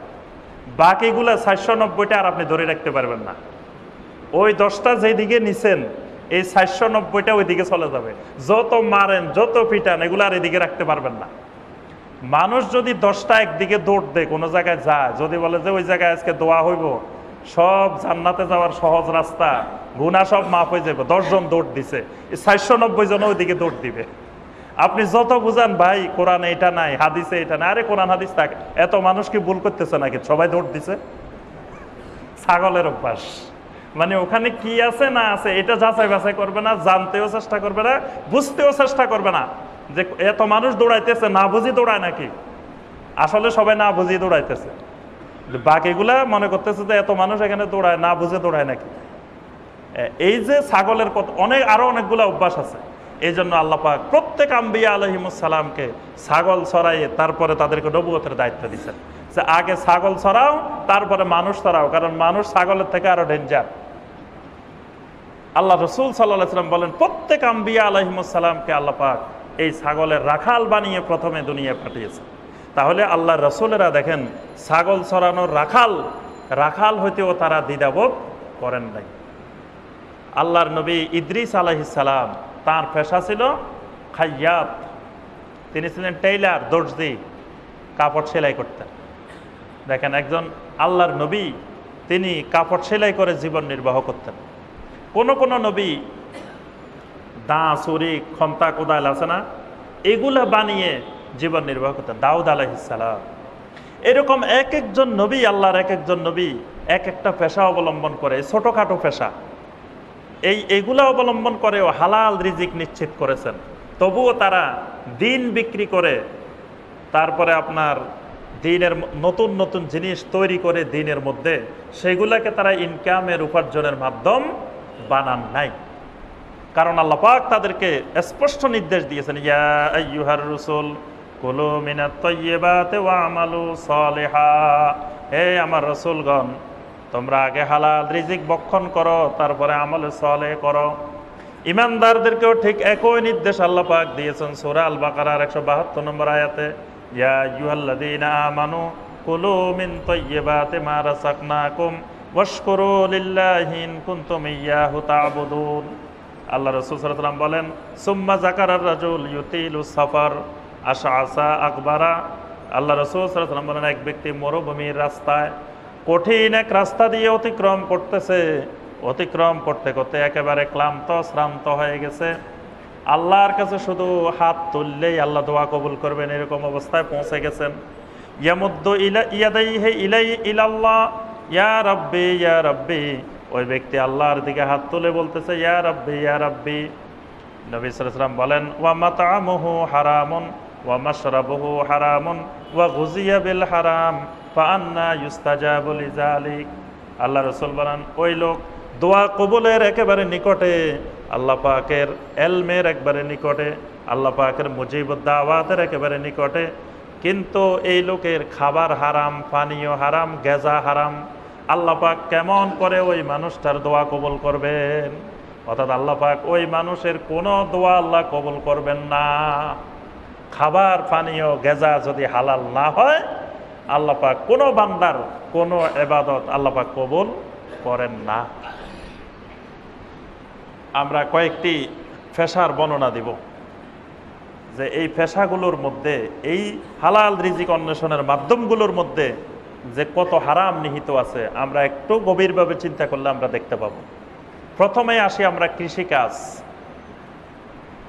বাকিগুলা 490টা আর আপনি ধরে রাখতে পারবেন না। ওই 10টা যেদিকে নিছেন এই 490টা ওই দিকে চলে যাবে। যত মারেন, যত পিটান, এগুলো আর এদিকে রাখতে পারবেন না। মানুষ যদি 10টা একদিকে দৌড় দেয়, কোনো জায়গায় যায়, যদি বলে যে ওই জায়গায় আজকে দোয়া হইব, সব জান্নাতে যাওয়ার সহজ রাস্তা, গুনাহ সব মাফ হয়ে যাবে, 10 জন দৌড় দিছে, এই 490 জন ওইদিকে দৌড় দিবে। আপনি যত বুঝান ভাই কোরআনে এটা নাই, হাদিসে এটা নাই, আরে কোরআন হাদিস থাক, এত মানুষ কি ভুল করতেছে নাকি? সবাই দৌড় দিছে। ছাগলের অভ্যাস, মানে ওখানে কি আছে না আছে এটা যাচাই বাছাই করবে না, জানতেও চেষ্টা করবে না, বুঝতেও চেষ্টা করবে না যে এত মানুষ দৌড়াইতেছে, না বুঝি দৌড়ায় নাকি? আসলে সবাই না বুঝি দৌড়াইতেছে, বাকিগুলা মনে করতেছে যে এত মানুষ এখানে দৌড়ায়, না বুঝে দৌড়ায় নাকি। এই যে ছাগলের কত আরো অনেকগুলো অভ্যাস আছে। এই জন্য আল্লাহ পাক প্রত্যেক আম্বিয়া আলাইহিমুস সালামকে ছাগল ছড়াইয়ে তারপরে তাদেরকে নবুয়তের দায়িত্ব দিচ্ছেন যে আগে ছাগল ছড়াও, তারপরে মানুষ ছড়াও, কারণ মানুষ ছাগলের থেকে আরো ডেঞ্জার। আল্লাহ রাসূল সাল্লাল্লাহু আলাইহি ওয়াসাল্লাম বলেন প্রত্যেক আম্বিয়া আলাইহিমুস সালামকে আল্লাহ পাক এই ছাগলের রাখাল বানিয়ে প্রথমে দুনিয়ায় পাঠিয়েছে। তাহলে আল্লাহর রাসূলেরা দেখেন ছাগল ছড়ানোর রাখাল হইতেও তারা দ্বিধাবোধ করেন নাই। আল্লাহর নবী ইদ্রিস আলাইহিস সালাম, তার পেশা ছিল খাইয়াত, তিনি ছিলেন টেইলার, দর্জি, কাপড় সেলাই করতেন। দেখেন একজন আল্লাহর নবী, তিনি কাপড় সেলাই করে জীবন নির্বাহ করতেন। কোন কোন নবী দা, ছুরি, খন্তা, কোদাল আছে না, এগুলা বানিয়ে জীবন নির্বাহ করতেন। দাউদ আলাইহিস সালাম। এরকম এক একজন নবী, আল্লাহর এক একজন নবী এক একটা পেশা অবলম্বন করে, ছোটখাটো পেশা, এইগুলা অবলম্বন করেও হালাল রিজিক নিশ্চিত করেছেন। তবুও তারা দিন বিক্রি করে, তারপরে আপনার দিনের নতুন নতুন জিনিস তৈরি করে দিনের মধ্যে, সেগুলাকে তারা ইনকামের উপার্জনের মাধ্যম বানান নাই। কারণ আল্লাহ পাক তাদেরকে স্পষ্ট নির্দেশ দিয়েছেন, ইয়া আইয়ুহার রাসূল কুলু মিনাত তাইয়্যিবাতি ওয়া আমালু সালিহা, হে আমার রাসূলগণ, তোমরা আগে হালাল রিজিক ভক্ষণ করো, তারপরে আমলে সালেহ করো। ইমানদারদেরকেও ঠিক একই নির্দেশ আল্লাহ পাক দিয়েছেন সূরা আল বাকারার 172 নম্বর আয়াতে, ইয়া আইয়ুহাল্লাযীনা আমানু কুলু মিন তাইয়্যিবাতি মা রাযাকনাকুম ওয়াশকুরু লিল্লাহি ইন কুনতুম ইয়্যাহু তা'বুদুন। আল্লাহ রাসূল সাল্লাল্লাহু আলাইহি ওয়াসাল্লাম বলেন, সুম্মা যাকারার রাজুল ইউতিলু সাফার আশআসা আকবারা। আল্লাহ রাসূল সাল্লাল্লাহু আলাইহি ওয়াসাল্লাম বলেন, এক ব্যক্তি মরুভূমির রাস্তায় কঠিন এক রাস্তা দিয়ে অতিক্রম করতেছে, অতিক্রম করতে করতে একেবারে ক্লান্ত শ্রান্ত হয়ে গেছে, আল্লাহর কাছে শুধু হাত তুললেই আল্লাহ দোয়া কবুল করবেন এরকম অবস্থায় পৌঁছে গেছেন। ইয়ামুদ্দু ইয়াদাইহি ইলাল্লাহ ইয়া রাব্বি ইয়া রাব্বি, ওই ব্যক্তি আল্লাহর দিকে হাত তুলে বলতেছে ইয়া রাব্বি ইয়া রাব্বি। নবী সাল্লাল্লাহু আলাইহি ওয়াসাল্লাম বলেন, ওয়া মাতআমুহু হারামুন ওয়া মাশরাবুহু হারামুন ওয়া গুযিয়া বিল হারাম ফাআন্না ইউস্তাজাবু লিযালিক। আল্লাহ রাসূল বলেন, ওই লোক দোয়া কবুলের একেবারে নিকটে, আল্লাহ পাকের এলমের একবারে নিকটে, আল্লাহ পাকের মুজিবুদ দাওয়াতের একেবারে নিকটে, কিন্তু এই লোকের খাবার হারাম, পানীয় হারাম, গেজা হারাম। আল্লাহ পাক কেমন করে ওই মানুষটার দোয়া কবুল করবেন? অর্থাৎ আল্লাহ পাক ওই মানুষের কোনো দোয়া আল্লাহ কবুল করবেন না। খাবার পানীয় গেজা যদি হালাল না হয়, আল্লাহ পাক কোনো বান্দার কোনো ইবাদত আল্লাহ পাক কবুল করেন না। আমরা কয়েকটি পেশার বর্ণনা দিব, যে এই পেশাগুলোর মধ্যে, এই হালাল রিজিক অন্বেষণের মাধ্যমগুলোর মধ্যে যে কত হারাম নিহিত আছে, আমরা একটু গভীরভাবে চিন্তা করলে আমরা দেখতে পাবো। প্রথমে আসি আমরা কৃষিকাজ।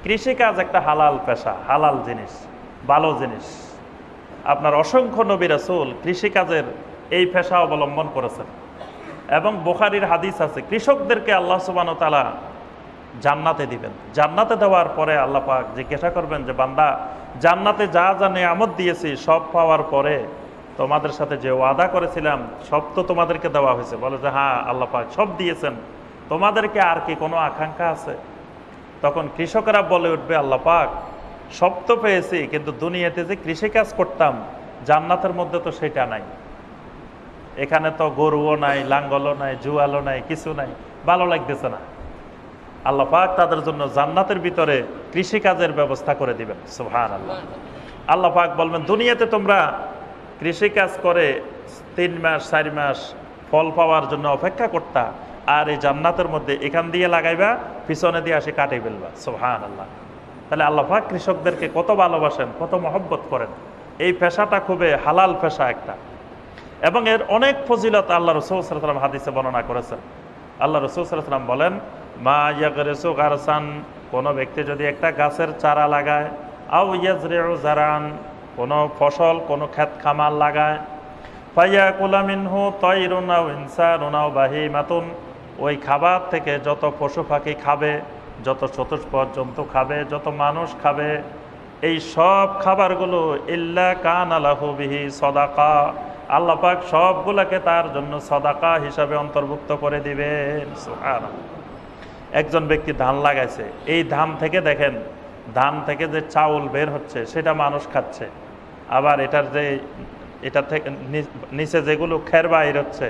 কৃষিকাজ একটা হালাল পেশা, হালাল জিনিস, ভালো জিনিস। আপনার অসংখ্য নবী রাসূল কৃষিকাজের এই পেশা অবলম্বন করেছেন, এবং বুখারীর হাদিস আছে কৃষকদেরকে আল্লাহ সুবহানাহু ওয়া তাআলা জান্নাতে দিবেন। জান্নাতে দেওয়ার পরে আল্লাহ পাক জিজ্ঞাসা করবেন যে বান্দা, জান্নাতে যা যা নিয়ামত দিয়েছি সব পাওয়ার পরে তোমাদের সাথে যে ওয়াদা করেছিলাম সব তো তোমাদেরকে দেওয়া হয়েছে? বলে যে হ্যাঁ আল্লাহ পাক সব দিয়েছেন, তোমাদেরকে আর কি কোনো আকাঙ্ক্ষা আছে? তখন কৃষকরা বলে উঠবে, আল্লাহ পাক সব তো পেয়েছি, কিন্তু দুনিয়াতে যে কৃষিকাজ করতাম জান্নাতের মধ্যে তো সেটা নাই। এখানে তো গরুও নাই, লাঙ্গলও নাই, জুয়ালও নাই, কিছু নাই, ভালো লাগতেছে না। আল্লাহ পাক তাদের জন্য জান্নাতের ভিতরে কৃষিকাজের ব্যবস্থা করে দিবেন। সুবহানাল্লাহ। আল্লাহ পাক বলবেন, দুনিয়াতে তোমরা কৃষিকাজ করে 3 মাস 4 মাস ফল পাওয়ার জন্য অপেক্ষা করতা, আর এই জান্নাতের মধ্যে এখান দিয়ে লাগাইবা, পিছনে দিয়ে আসে কাটিয়ে ফেলবা। সুবহানাল্লাহ। তাহলে আল্লাহ পাক কৃষকদেরকে কত ভালোবাসেন, কত মহব্বত করেন। এই পেশাটা খুবই হালাল পেশা একটা, এবং এর অনেক ফজিলত আল্লাহ রাসূল সাল্লাল্লাহু আলাইহি ওয়াসাল্লাম হাদিসে বর্ণনা করেছেন। আল্লাহ রাসূল সাল্লাল্লাহু আলাইহি ওয়াসাল্লাম বলেন, মা ইয়াগরিসু গারসান, কোনো ব্যক্তি যদি একটা গাছের চারা লাগায়, আও ইয়াজরিউ জারান, কোনো ফসল, কোনো ক্ষেত খামার লাগায়, ফায়াকুলা মিনহু তায়রুন আও ইনসানুন আও বাহিমাতুন, ওই খাবার থেকে যত পশু পাখি খাবে, যত চতুষ্পদ জন্তু খাবে, যত মানুষ খাবে, এই সব খাবারগুলো ইল্লা কানা লাহু বিহি সাদাকা, আল্লাহ পাক সবগুলোকে তার জন্য সাদাকা হিসাবে অন্তর্ভুক্ত করে দিবেন। সুবহানাল্লাহ। একজন ব্যক্তি ধান লাগাইছে, এই ধান থেকে দেখেন, ধান থেকে যে চাউল বের হচ্ছে সেটা মানুষ খাচ্ছে, আবার এটার যে এটা থেকে নিচে যেগুলো খের বাইর হচ্ছে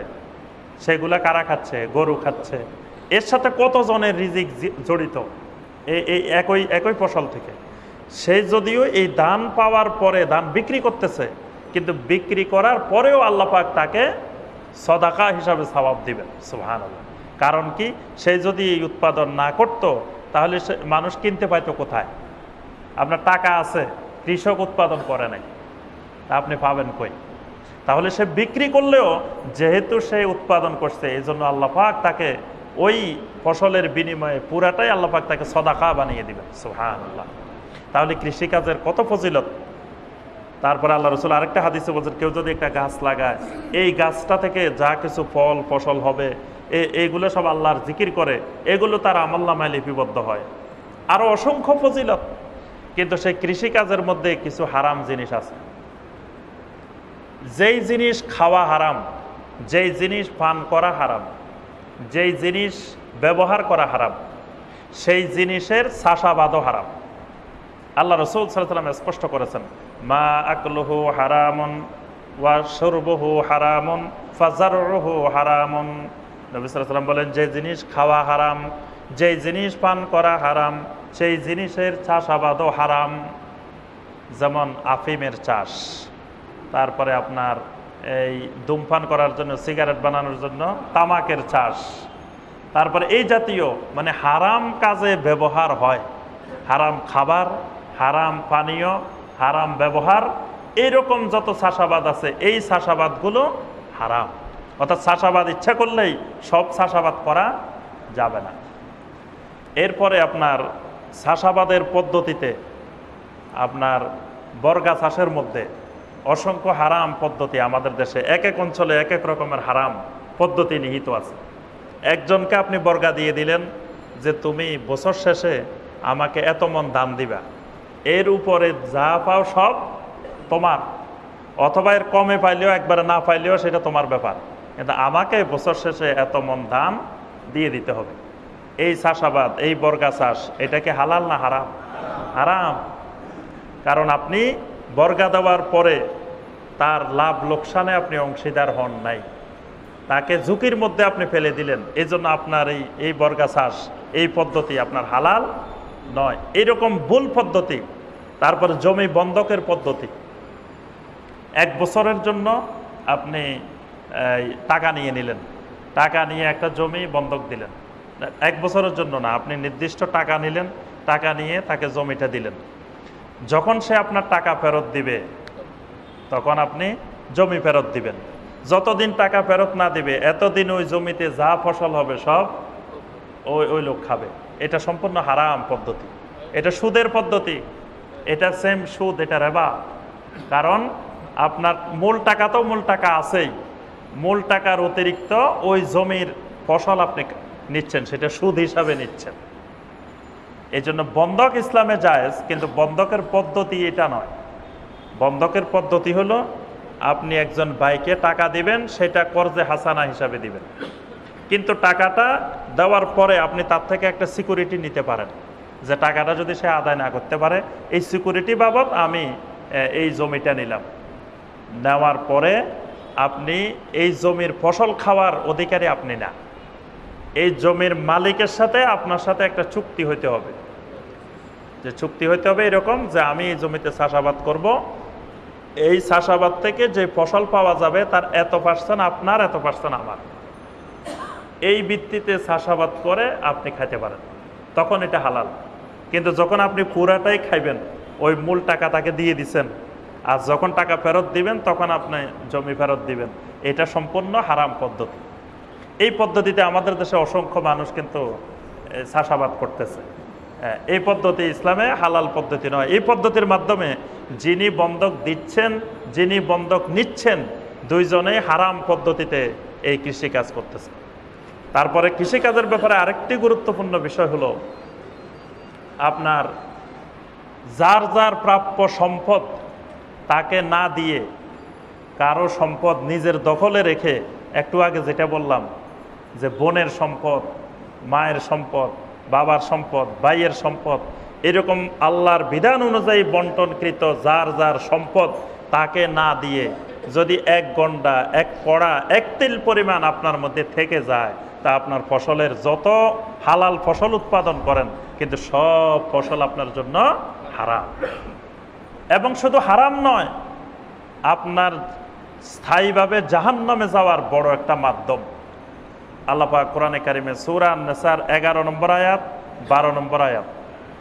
সেগুলা কারা খাচ্ছে? গরু খাচ্ছে। এর সাথে কতজনের রিজিক জড়িত এই একই ফসল থেকে। সেই যদিও এই ধান পাওয়ার পরে ধান বিক্রি করতেছে, কিন্তু বিক্রি করার পরেও আল্লাহ পাক তাকে সদাকা হিসাবে সওয়াব দিবেন। সুবহানাল্লাহ। কারণ কি? সে যদি এই উৎপাদন না করত তাহলে মানুষ কিনতে পাইতো কোথায়? আপনার টাকা আছে, কৃষক উৎপাদন করে নাই, তা আপনি পাবেন কই? তাহলে সে বিক্রি করলেও যেহেতু সে উৎপাদন করছে, এই জন্য আল্লাহ পাক তাকে ওই ফসলের বিনিময়ে পুরাটাই আল্লাহ পাক তাকে সদাকা বানিয়ে দিবেন। সুবহানাল্লাহ। তাহলে কৃষিকাজের কত ফজিলত। তারপরে আল্লাহ রাসূল আরেকটা হাদিসে বলছেন, কেউ যদি একটা গাছ লাগায়, এই গাছটা থেকে যা কিছু ফল ফসল হবে এইগুলো সব আল্লাহর জিকির করে, এগুলো তার আমলনামায় লিপিবদ্ধ হয়। আরো অসংখ্য ফজিলত। কিন্তু সেই কৃষিকাজের মধ্যে কিছু হারাম জিনিস আছে। যেই জিনিস খাওয়া হারাম, যেই জিনিস পান করা হারাম, যেই জিনিস ব্যবহার করা হারাম, সেই জিনিসের চাষাবাদও হারাম। আল্লাহ রাসূল সাল্লাল্লাহু আলাইহি ওয়াসাল্লাম স্পষ্ট করেছেন, মা আকলুহু হারামুন ওয়া শুরবুহু হারামুন ফাজারউহু হারামুন। নবী সাল্লাল্লাহু আলাইহি ওয়াসাল্লাম বলেন, যে জিনিস খাওয়া হারাম, যেই জিনিস পান করা হারাম, সেই জিনিসের চাষাবাদও হারাম। যেমন আফিমের চাষ, তারপরে আপনার এই ধূমপান করার জন্য, সিগারেট বানানোর জন্য তামাকের চাষ, তারপরে এই জাতীয় মানে হারাম কাজে ব্যবহার হয়, হারাম খাবার, হারাম পানীয়, হারাম ব্যবহার, এইরকম যত চাষাবাদ আছে, এই চাষাবাদগুলো হারাম। অর্থাৎ চাষাবাদ ইচ্ছা করলেই সব চাষাবাদ করা যাবে না। এরপরে আপনার চাষাবাদের পদ্ধতিতে আপনার বর্গা চাষের মধ্যে অসংখ্য হারাম পদ্ধতি আমাদের দেশে, এক এক অঞ্চলে এক এক রকমের হারাম পদ্ধতি নিহিত আছে। একজনকে আপনি বর্গা দিয়ে দিলেন যে তুমি বছর শেষে আমাকে এত মন দান দিবা, এর উপরে যা পাও সব তোমার, অথবা এর কমে পাইলেও একবারে না পাইলেও সেটা তোমার ব্যাপার, কিন্তু আমাকে বছর শেষে এত মন দাম দিয়ে দিতে হবে। এই চাষাবাদ, এই বর্গা চাষ, এটা কি হালাল না হারাম? হারাম। কারণ আপনি বর্গা দেওয়ার পরে তার লাভ লোকসানে আপনি অংশীদার হন নাই, তাকে ঝুঁকির মধ্যে আপনি ফেলে দিলেন। এই জন্য আপনার এই বর্গা চাষ, এই পদ্ধতি আপনার হালাল নয়। এইরকম ভুল পদ্ধতি। তারপরে জমি বন্ধকের পদ্ধতি, 1 বছরের জন্য আপনি টাকা নিয়ে নিলেন, টাকা নিয়ে একটা জমি বন্ধক দিলেন। 1 বছরের জন্য না, আপনি নির্দিষ্ট টাকা নিলেন, টাকা নিয়ে তাকে জমিটা দিলেন। যখন সে আপনার টাকা ফেরত দিবে তখন আপনি জমি ফেরত দিবেন। যতদিন টাকা ফেরত না দিবে এতদিন ওই জমিতে যা ফসল হবে সব ওই লোক খাবে। এটা সম্পূর্ণ হারাম পদ্ধতি, এটা সুদের পদ্ধতি, এটা সেম সুদ, এটা রেবা। কারণ আপনার মূল টাকা তো মূল টাকা আছেই, মূল টাকার অতিরিক্ত ওই জমির ফসল আপনি নিচ্ছেন, সেটা সুদ হিসাবে নিচ্ছেন। এই জন্য বন্ধক ইসলামে জায়েজ, কিন্তু বন্ধকের পদ্ধতি এটা নয়। বন্ধকের পদ্ধতি হলো আপনি একজন ভাইকে টাকা দিবেন, সেটা কর্জে হাসানা হিসাবে দিবেন, কিন্তু টাকাটা দেওয়ার পরে আপনি তার থেকে একটা সিকিউরিটি নিতে পারেন, যে টাকাটা যদি সে আদায় না করতে পারে এই সিকিউরিটি বাবদ আমি এই জমিটা নিলাম। নেওয়ার পরে আপনি এই জমির ফসল খাওয়ার অধিকারী আপনি না, এই জমির মালিকের সাথে আপনার সাথে একটা চুক্তি হইতে হবে। যে চুক্তি হইতে হবে এরকম যে আমি এই জমিতে চাষাবাদ করব, এই চাষাবাদ থেকে যে ফসল পাওয়া যাবে তার এত% আপনার, এত% আমার। এই ভিত্তিতে চাষাবাদ করে আপনি খাইতে পারেন, তখন এটা হালাল। কিন্তু যখন আপনি পুরাটাই খাইবেন, ওই মূল টাকা তাকে দিয়ে দিচ্ছেন, আর যখন টাকা ফেরত দিবেন তখন আপনি জমি ফেরত দিবেন, এটা সম্পূর্ণ হারাম পদ্ধতি। এই পদ্ধতিতে আমাদের দেশে অসংখ্য মানুষ কিন্তু চাষাবাদ করতেছে। এই পদ্ধতি ইসলামে হালাল পদ্ধতি নয়। এই পদ্ধতির মাধ্যমে যিনি বন্ধক দিচ্ছেন, যিনি বন্ধক নিচ্ছেন, দুইজনেই হারাম পদ্ধতিতে এই কৃষিকাজ করতেছে। তারপরে কৃষিকাজের ব্যাপারে আরেকটি গুরুত্বপূর্ণ বিষয় হলো, আপনার যার যার প্রাপ্য সম্পদ তাকে না দিয়ে কারো সম্পদ নিজের দখলে রেখে, একটু আগে যেটা বললাম যে বোনের সম্পদ, মায়ের সম্পদ, বাবার সম্পদ, ভাইয়ের সম্পদ, এরকম আল্লাহর বিধান অনুযায়ী বন্টনকৃত যার যার সম্পদ তাকে না দিয়ে যদি 1 গন্ডা, 1 কড়া, 1 তিল পরিমাণ আপনার মধ্যে থেকে যায়, তা আপনার ফসলের যত হালাল ফসল উৎপাদন করেন কিন্তু সব ফসল আপনার জন্য হারাম। এবং শুধু হারাম নয়, আপনার স্থায়ীভাবে জাহান্নামে যাওয়ার বড় একটা মাধ্যম। আল্লাহ পাক কোরআনে কারিমে সূরা আন-নিসার 11 নম্বর আয়াত, 12 নম্বর আয়াত,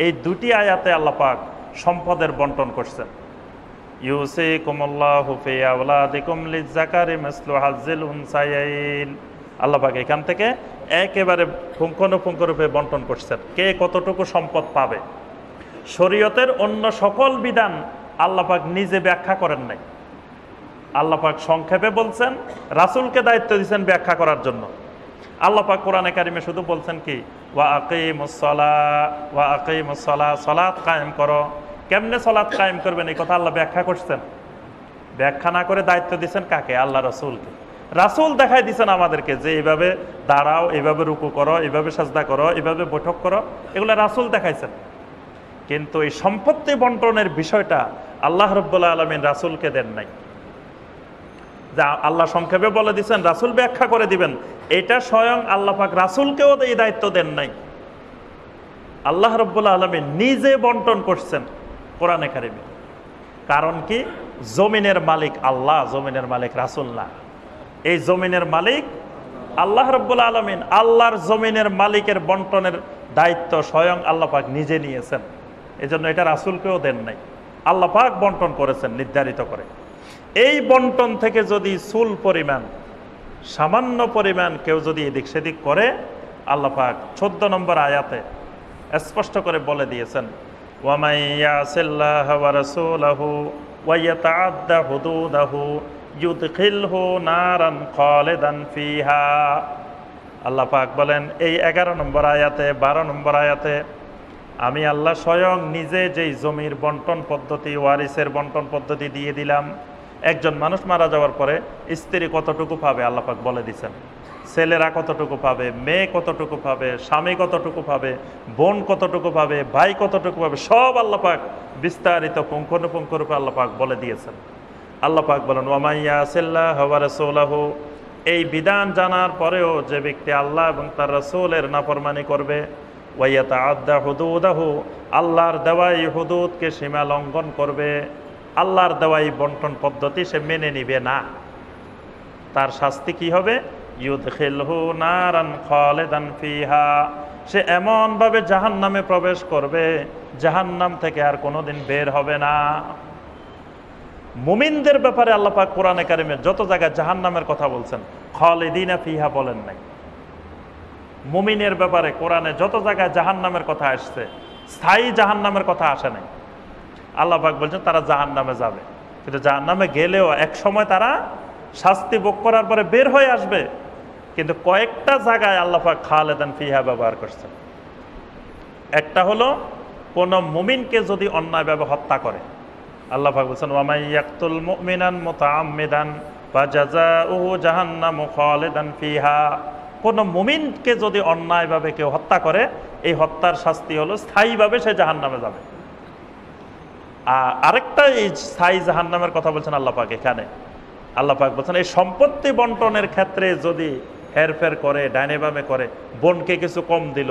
এই দুটি আয়াতে আল্লাহ পাক সম্পদের বন্টন করছেন। ইউসিকুমুল্লাহু ফি আওলাদিকুম লিয-যাকারি মিসলু হাজ্জিল উনসায়াইন। আল্লাহ পাক এখান থেকে একেবারে পুঙ্খানুপুঙ্খরূপে বন্টন করছেন কে কতটুকু সম্পদ পাবে। শরীয়তের অন্য সকল বিধান আল্লাহ পাক নিজে ব্যাখ্যা করেন নাই। আল্লাহ পাক সংক্ষেপে বলছেন, রাসূলকে দায়িত্ব দিয়েছেন ব্যাখ্যা করার জন্য। আল্লাহ পাক কোরআনে কারিমে শুধু বলছেন কি, ওয়া আকিমুস সালাহ, সালাত কায়েম করো। কেমনে সালাত কায়েম করবেন এই কথা আল্লাহ ব্যাখ্যা করছেন? ব্যাখ্যা না করে দায়িত্ব দিয়েছেন কাকে? আল্লাহ রাসূলকে। রাসূল দেখাই দিয়েছেন আমাদেরকে যে এইভাবে দাঁড়াও, এইভাবে রুকু করো, এইভাবে সাজদা করো, এইভাবে বৈঠক করো, এগুলো রাসূল দেখাইছেন। কিন্তু এই সম্পত্তি বন্টনের বিষয়টা আল্লাহ রাব্বুল আলামিন রাসূলকে দেন নাই। যা আল্লাহ সংক্ষেপে বলে দিচ্ছেন, রাসূল ব্যাখ্যা করে দিবেন, এটা স্বয়ং আল্লাহ পাক রাসূলকেও এই দায়িত্ব দেন নাই। আল্লাহ রাব্বুল আলামিন নিজে বন্টন করছেন কোরআনে কারিমে। কারণ কি? জমিনের মালিক আল্লাহ, জমিনের মালিক রাসূল না। এই জমিনের মালিক আল্লাহ রাব্বুল আলামিন। আল্লাহর জমিনের মালিকের বন্টনের দায়িত্ব স্বয়ং আল্লাহ পাক নিজে নিয়েছেন। এজন্য এটা রাসূলকেও দেন নাই, আল্লাহ পাক বন্টন করেছেন নির্ধারিত করে। এই বন্টন থেকে যদি চুল পরিমাণ, সামান্য পরিমাণ কেউ যদি এদিক সেদিক করে, আল্লাহ পাক 14 নম্বর আয়াতে স্পষ্ট করে বলে দিয়েছেন, ওয়ামাই ইয়াসিল্লাহা ওয়া রাসূলাহু ওয়া ইয়াতাআদ্দা হুদুদাহু ইউদখিলহু নারান খালিদান ফিহা। আল্লাহ পাক বলেন এই 11 নম্বর আয়াতে, 12 নম্বর আয়াতে, আমি আল্লাহ স্বয়ং নিজে যেই জমির বন্টন পদ্ধতি, ওয়ারিসের বন্টন পদ্ধতি দিয়ে দিলাম। একজন মানুষ মারা যাওয়ার পরে স্ত্রী কতটুকু পাবে আল্লাহ পাক বলে দিচ্ছেন। ছেলেরা কতটুকু পাবে, মেয়ে কতটুকু পাবে, স্বামী কতটুকু পাবে, বোন কতটুকু পাবে, ভাই কতটুকু পাবে, সব আল্লাহ পাক বিস্তারিত পুঙ্খানুপুঙ্খ রূপে আল্লাহ পাক বলে দিয়েছেন। আল্লাহ পাক বলেন ওয়া ইয়াসিল্লাহু ওয়া রাসূলাহু, এই বিধান জানার পরেও যে ব্যক্তি আল্লাহ এবং তার রাসূলের নাফরমানি করবে, ওয়া ইয়াতাআদ্দা হুদুদাহু, আল্লাহর দেওয়া এই হুদুদকে সীমা লঙ্ঘন করবে, আল্লাহর দেওয়া এই বন্টন পদ্ধতি সে মেনে নিবে না, তার শাস্তি কি হবে? ইউদখিলহু নারান খালিদান ফিহা, সে এমনভাবে জাহান্নামে প্রবেশ করবে, জাহান্নাম থেকে আর কোনোদিন বের হবে না। মুমিনদের ব্যাপারে আল্লাহ পাক কোরআনে কারিমে যত জায়গায় জাহান্নামের কথা বলছেন, খালিদিনা ফিহা বলেন নাই। মুমিনের ব্যাপারে কোরআনে যত জায়গায় জাহান্নামের কথা আসছে, স্থায়ী জাহান্নামের কথা আসে নাই। আল্লাহ পাক বলছেন তারা জাহান্নামে যাবে, কিন্তু জাহান্নামে গেলেও এক সময় তারা শাস্তি ভোগ করার পরে বের হয়ে আসবে। কিন্তু কয়েকটা জায়গায় আল্লাহ পাক খালিদান ফিহা ব্যবহার করছেন। একটা হলো কোন মুমিনকে যদি অন্যায়ভাবে হত্যা করে, আল্লাহ পাক বলেন ওয়া মান ইয়াকতুল মুমিনান মুতাআম্মিদান ফাজাযাউহু জাহান্নামু খালিদান ফিহা, কোন মুমিনকে যদি অন্যায়ভাবে কেউ হত্যা করে, এই হত্যার শাস্তি হলো স্থায়ীভাবে সে জাহান্নামে যাবে। আরেকটা এই স্থায়ী জাহান্নামের কথা বলছেন আল্লাহ পাক এখানে। আল্লাহ পাক বলছেন এই সম্পত্তি বন্টনের ক্ষেত্রে যদি হেরফের করে, ডাইনে বামে করে, বোনকে কিছু কম দিল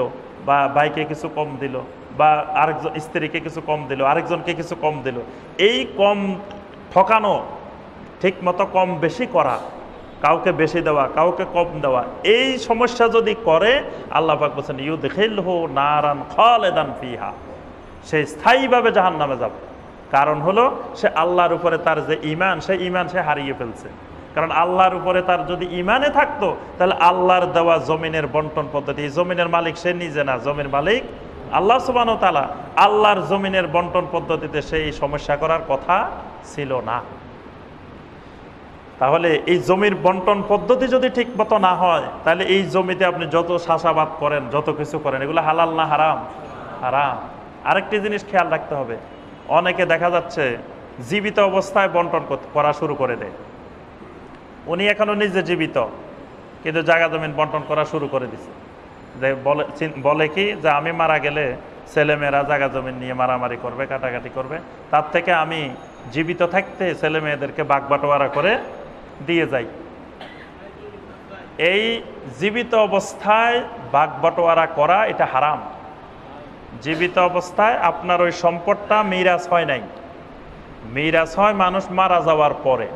বা ভাইকে কিছু কম দিল বা আরেকজন স্ত্রীকে কিছু কম দিল, আরেকজনকে কিছু কম দিল, এই কম ঠকানো, ঠিক মতো কম বেশি করা, কাউকে বেশি দেওয়া কাউকে কম দেওয়া, এই সমস্যা যদি করে, আল্লাহ পাক বলছেন ইউদখিলহু নারান খালিদান ফিহা, সে স্থায়ীভাবে জাহান্নামে যাবে। কারণ হলো সে আল্লাহর উপরে তার যে ঈমান, সেই ঈমান সে হারিয়ে ফেলছে। কারণ আল্লাহর উপরে তার যদি ঈমানে থাকতো, তাহলে আল্লাহর দেওয়া জমিনের বন্টন পদ্ধতি, জমিনের মালিক সে নিজে না, জমির মালিক আল্লাহ সুবহানাহু ওয়া তাআলা, আল্লাহর জমিনের বন্টন পদ্ধতিতে সেই সমস্যা করার কথা ছিল না। তাহলে এই জমির বন্টন পদ্ধতি যদি ঠিক মতো না হয়, তাহলে এই জমিতে আপনি যত চাষাবাদ করেন, যত কিছু করেন, এগুলো হালাল না হারাম? হারাম। আরেকটি জিনিস খেয়াল রাখতে হবে, অনেকে দেখা যাচ্ছে জীবিত অবস্থায় বন্টন করা শুরু করে দেয়। উনি এখনো নিজে জীবিত, কিন্তু জায়গা জমিন বন্টন করা শুরু করে দিছে। যে বলে কি যে আমি মারা গেলে ছেলেমেয়েরা জায়গা জমিন নিয়ে মারামারি করবে, কাটাকাটি করবে, তার থেকে আমি জীবিত থাকতে ছেলে মেয়েদেরকে ভাগ বাটোয়ারা করে দিয়ে যাই। এই জীবিত অবস্থায় ভাগ বাটোয়ারা করা এটা হারাম। জীবিত অবস্থায় আপনার ওই সম্পদটা মিরাস হয় নাই, মিরাস হয় মানুষ মারা যাওয়ার পরে।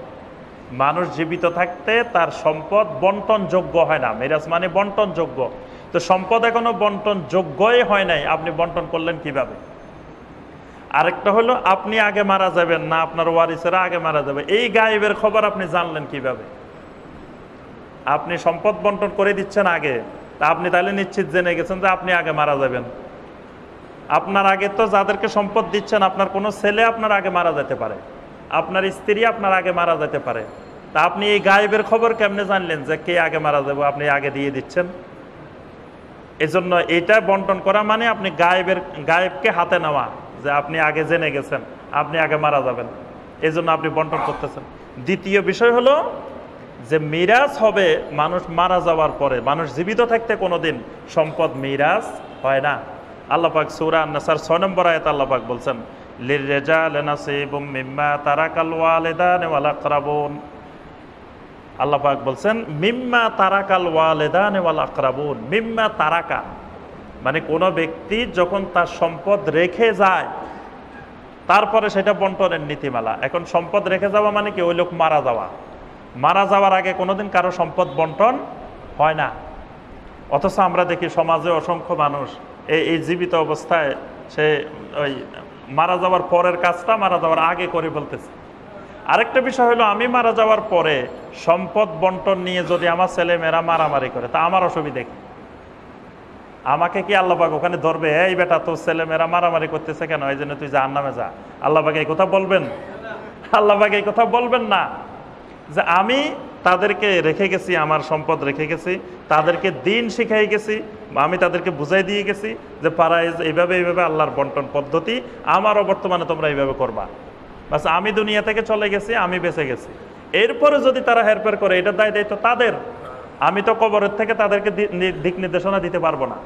মানুষ জীবিত থাকতে তার সম্পদ বন্টন যোগ্য হয় না, মিরাস মানে বন্টন যোগ্য। তো সম্পদ এখনো বন্টন যোগ্যই হয় নাই, আপনি বন্টন করলেন কিভাবে? আরেকটা হলো আপনি আগে মারা যাবেন না, আপনার ওয়ারিসেরা আগে মারা যাবে, এই গায়েবের খবর আপনি জানলেন কিভাবে? আপনি সম্পদ বন্টন করে দিচ্ছেন আগে, তা আপনি তাহলে নিশ্চিত জেনে গেছেন যে আপনি আগে মারা যাবেন। আপনার আগে তো যাদেরকে সম্পদ দিচ্ছেন, আপনার কোনো ছেলে আপনার আগে মারা যেতে পারে, আপনার স্ত্রী আপনার আগে মারা যেতে পারে। তা আপনি এই গায়েবের খবর কেমনে জানলেন যে কে আগে মারা যাবে? আপনি আগে দিয়ে দিচ্ছেন। এজন্য এটা বন্টন করা মানে আপনি গায়েবকে হাতে নেওয়া, যে আপনি আগে জেনে গেছেন আপনি আগে মারা যাবেন, এজন্য আপনি বন্টন করতেছেন। দ্বিতীয় বিষয় হলো যে মিরাজ হবে মানুষ মারা যাওয়ার পরে, মানুষ জীবিত থাকতে কোনোদিন সম্পদ মিরাজ হয় না। আল্লাহ পাক সূরা আন-নাসার 6 নম্বর আয়াতে আল্লাহ পাক বলছেন লিররিজালি নাসিবুম মিম্মা তারাকাল ওয়ালিদানি ওয়াল আকরাবুন। আল্লাহ পাক বলছেন মিম্মা তারাকাল ওয়ালিদানি ওয়াল আকরাবুন। মিম্মা তারাকা মানে কোনো ব্যক্তি যখন তার সম্পদ রেখে যায়, তারপরে সেটা বন্টনের নীতিমালা। এখন সম্পদ রেখে যাওয়া মানে কি? ওই লোক মারা যাওয়া। মারা যাওয়ার আগে কোনোদিন কারো সম্পদ বন্টন হয় না। অথচ আমরা দেখি সমাজে অসংখ্য মানুষ এই জীবিত অবস্থায় সে ওই মারা যাওয়ার পরের কাজটা মারা যাওয়ার আগে করে বলতেছে। আরেকটা বিষয় হলো আমি মারা যাওয়ার পরে সম্পদ বন্টন নিয়ে যদি আমার ছেলে মেয়েরা মারামারি করে, তা আমার অসুবিধা কি? আমাকে কি আল্লাহ পাক ওখানে ধরবে, এই বেটা তোর ছেলে মেয়েরা মারামারি করতেছে কেন, এই জন্য তুই জাহান্নামে যা? আল্লাহ পাক এই কথা বলবেন? আল্লাহ পাক এই কথা বলবেন না। যে আমি তাদেরকে রেখে গেছি, আমার সম্পদ রেখে গেছি, তাদেরকে দিন শিখাই গেছি, আমি তাদেরকে বুঝাই দিয়ে গেছি যে পাড়ায় এইভাবে এইভাবে আল্লাহর বন্টন পদ্ধতি, আমারও বর্তমানে তোমরা এইভাবে করবা। বাস আমি দুনিয়া থেকে চলে গেছি, আমি বেঁচে গেছি। এরপরে যদি তারা হেরফের করে, এটা দায় দায়িত্ব তাদের, আমি তো কবরের থেকে তাদেরকে দিক নির্দেশনা দিতে পারবো না।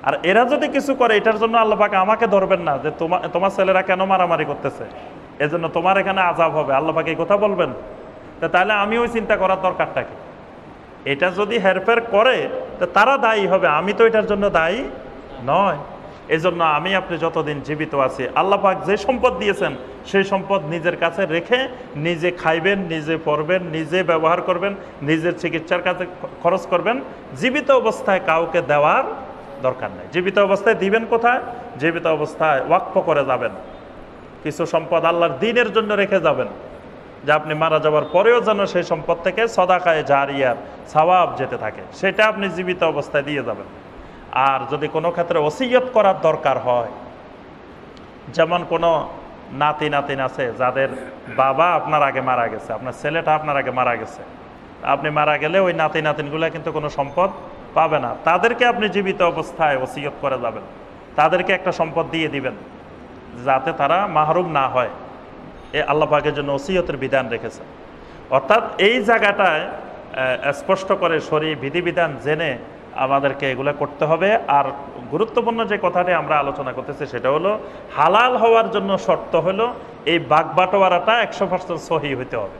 আর এরা যদি কিছু করে এটার জন্য আল্লাহ পাক আমাকে ধরবেন না যে তোমার ছেলেরা কেন মারামারি করতেছে, এজন্য তোমার এখানে আযাব হবে, আল্লাহ পাক এই কথা বলবেন। তাহলে আমি ওই চিন্তা করার দরকারটা কি? এটা যদি হেরফের করে তো তারা দায়ী হবে, আমি তো এটার জন্য দায়ী নয়। এজন্য আমি আপনি যতদিন জীবিত আছি আল্লাহ পাক যে সম্পদ দিয়েছেন সেই সম্পদ নিজের কাছে রেখে নিজে খাইবেন, নিজে পড়বেন, নিজে ব্যবহার করবেন, নিজের চিকিৎসার কাছে খরচ করবেন। জীবিত অবস্থায় কাউকে দেওয়ার দরকার নেই। জীবিত অবস্থায় দিবেন কোথায়? জীবিত অবস্থায় ওয়াকফ করে যাবেন, কিছু সম্পদ আল্লাহর দ্বীনের জন্য রেখে যাবেন, যে আপনি মারা যাওয়ার পরেও যেন সেই সম্পদ থেকে সদাকায়ে জারিয়ার সওয়াব যেতে থাকে, সেটা আপনি জীবিত অবস্থায় দিয়ে যাবেন। আর যদি কোনো ক্ষেত্রে ওসিয়ত করার দরকার হয়, যেমন কোনো নাতি নাতিন আছে যাদের বাবা আপনার আগে মারা গেছে, আপনার ছেলেটা আপনার আগে মারা গেছে, আপনি মারা গেলে ওই নাতি নাতিনগুলো কিন্তু কোনো সম্পদ পাবে না, তাদেরকে আপনি জীবিত অবস্থায় ওসিয়ত করে যাবেন, তাদেরকে একটা সম্পদ দিয়ে দিবেন যাতে তারা মাহরুম না হয়। এ আল্লাহ পাকের জন্য ওসিয়তের বিধান রেখেছে। অর্থাৎ এই জায়গাটায় স্পষ্ট করে শরীয়ত বিধিবিধান জেনে আমাদেরকে এগুলো করতে হবে। আর গুরুত্বপূর্ণ যে কথাটি আমরা আলোচনা করতেছি সেটা হলো হালাল হওয়ার জন্য শর্ত হলো এই বাগবাটোয়ারাটা 100% সহি হইতে হবে।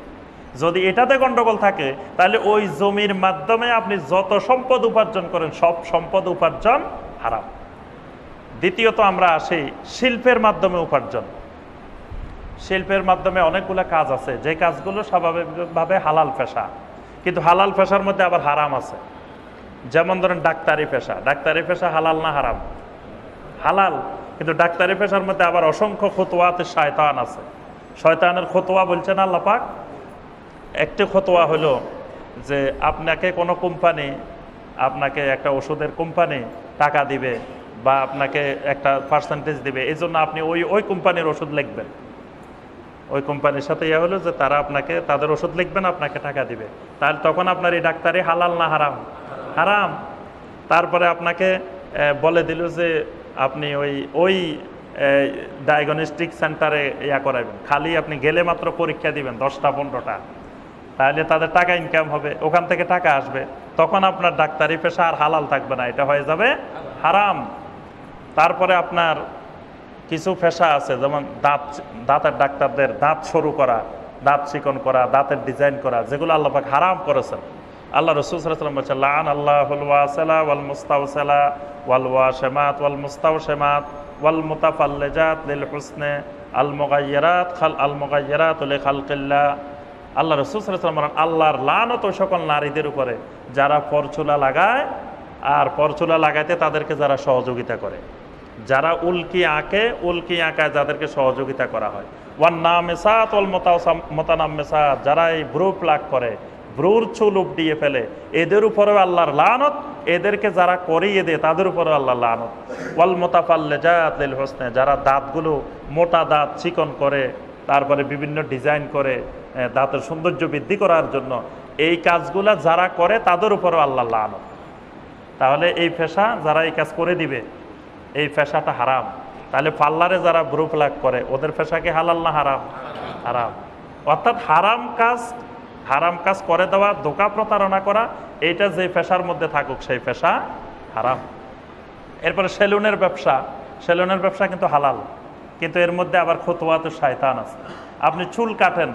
যদি এটাতে গন্ডগোল থাকে তাহলে ওই জমির মাধ্যমে আপনি যত সম্পদ উপার্জন করেন সব সম্পদ উপার্জন হারাম। দ্বিতীয়ত আমরা আসি শিল্পের মাধ্যমে উপার্জন। শিল্পের মাধ্যমে অনেকগুলো কাজ আছে যে কাজগুলো স্বাভাবিকভাবে হালাল পেশা, কিন্তু হালাল পেশার মধ্যে আবার হারাম আছে। যেমন ধরেন ডাক্তারি পেশা, ডাক্তারি পেশা হালাল না হারাম? হালাল, কিন্তু ডাক্তারি পেশার মধ্যে আবার অসংখ্য খুতওয়াতে শয়তান আছে। শয়তানের খুতওয়া বলছেন আল্লাহ পাক। একটি খুতওয়া হলো যে আপনাকে কোনো কোম্পানি, আপনাকে একটা ওষুধের কোম্পানি টাকা দিবে বা আপনাকে একটা পার্সেন্টেজ দিবে, এই জন্য আপনি ওই কোম্পানির ওষুধ লিখবেন। ওই কোম্পানির সাথে ইয়ে হলো যে তারা আপনাকে তাদের ওষুধ লিখবেন, আপনাকে টাকা দিবে। তাহলে তখন আপনার এই ডাক্তারি হালাল না হারাম? হারাম। তারপরে আপনাকে বলে দিল যে আপনি ওই ডায়াগনস্টিক সেন্টারে ইয়া করাবেন, খালি আপনি গেলে মাত্র পরীক্ষা দিবেন 10টা 15টা, তাহলে তাদের টাকা ইনকাম হবে, ওখান থেকে টাকা আসবে, তখন আপনার ডাক্তারি পেশা আর হালাল থাকবে না, এটা হয়ে যাবে হারাম। তারপরে আপনার কিছু পেশা আছে যেমন দাঁতের ডাক্তারদের দাঁত সরু করা, দাঁত চিকন করা, দাঁতের ডিজাইন করা, যেগুলো আল্লাহ পাক হারাম করেছেন। আল্লাহ রাসূল সাল্লাল্লাহু আলাইহি ওয়াসাল্লাম বলেছেন লাআন আল্লাহুল ওয়াসিলা ওয়াল মুস্তাওসিলা ওয়াল ওয়াশিমাত ওয়াল মুস্তাওশিমাত ওয়াল মুতাফাল্লিজাত লিল হুসনে আল মুগায়্যিরাত লিখালকিল্লাহ। আল্লাহ রাসূল সাল্লাল্লাহু আলাইহি ওয়াসাল্লাম বলেন আল্লাহর লানত ওই সকল নারীদের উপরে যারা পরচুলা লাগায় আর পরচুলা লাগাইতে তাদেরকে যারা সহযোগিতা করে, যারা উল্কি আঁকায় যাদেরকে সহযোগিতা করা হয়। ওয়ান নামিসাত ওয়াল মুতানাম্মিসাত, যারা এই ভ্রু প্লাক করে, ভ্রুর চুল উপড়িয়ে ফেলে, এদের উপরেও আল্লাহর লানত, এদেরকে যারা করিয়ে দেয় তাদের উপরেও আল্লাহর লানত। ওয়াল মুতাফাল্লিজাত লিল হুসনে, যারা দাঁতগুলো মোটা দাঁত চিকন করে তারপরে বিভিন্ন ডিজাইন করে দাঁতের সৌন্দর্য বৃদ্ধি করার জন্য, এই কাজগুলা যারা করে তাদের উপরেও আল্লাহর লানত। তাহলে এই পেশা যারা এই কাজ করে দিবে এই পেশাটা হারাম। তাহলে পার্লারে যারা ভ্রু প্লাক করে ওদের পেশা কি হালাল না হারাম? হারাম। অর্থাৎ হারাম কাজ করে দেওয়া, ধোঁকা প্রতারণা করা, এইটা যে পেশার মধ্যে থাকুক সেই পেশা হারাম। এরপরে সেলুনের ব্যবসা কিন্তু হালাল, কিন্তু এর মধ্যে আবার খুতওয়াতে শয়তান আছে। আপনি চুল কাটেন,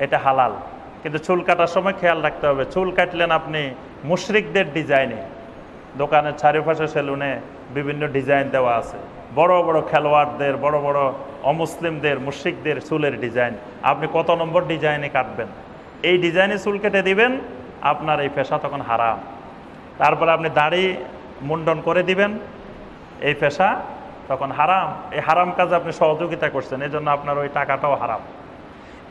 এটা হালাল, কিন্তু চুল কাটার সময় খেয়াল রাখতে হবে চুল কাটলেন আপনি মুশরিকদের ডিজাইনে। দোকানের চারিপাশে সেলুনে বিভিন্ন ডিজাইন দেওয়া আছে, বড় বড় খেলোয়াড়দের, বড় বড় অমুসলিমদের, মুশরিকদের চুলের ডিজাইন। আপনি কত নম্বর ডিজাইনে কাটবেন? এই ডিজাইনে চুল কেটে দিবেন, আপনার এই পেশা তখন হারাম। তারপরে আপনি দাড়ি মুন্ডন করে দিবেন, এই পেশা তখন হারাম। এই হারাম কাজে আপনি সহযোগিতা করছেন, এই জন্য আপনার ওই টাকাটাও হারাম।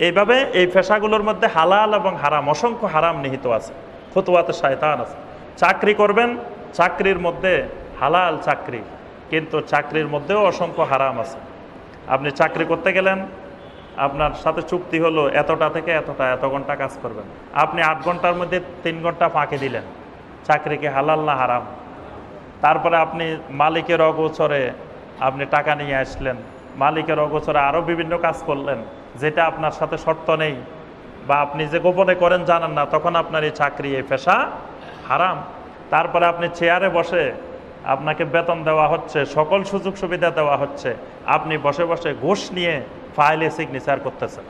এইভাবে এই পেশাগুলোর মধ্যে হালাল এবং হারাম, অসংখ্য হারাম নিহিত আছে, খুতওয়াতে শয়তান আছে। চাকরি করবেন, চাকরির মধ্যে হালাল চাকরি, কিন্তু চাকরির মধ্যেও অসংখ্য হারাম আছে। আপনি চাকরি করতে গেলেন, আপনার সাথে চুক্তি হলো এতটা থেকে এতটা, এত ঘন্টা কাজ করবেন, আপনি 8 ঘন্টার মধ্যে 3 ঘন্টা ফাঁকি দিলেন, চাকরি কি হালাল না হারাম? তারপরে আপনি মালিকের অগোচরে আপনি টাকা নিয়ে আসলেন, মালিকের অগোচরে আরও বিভিন্ন কাজ করলেন যেটা আপনার সাথে শর্ত নেই, বা আপনি যে গোপনে করেন জানেন না, তখন আপনার এই চাকরি, এই পেশা হারাম। তারপরে আপনি চেয়ারে বসে, আপনাকে বেতন দেওয়া হচ্ছে, সকল সুযোগ সুবিধা দেওয়া হচ্ছে, আপনি বসে বসে ঘুষ নিয়ে ফাইলে সিগনেচার করতেছেন।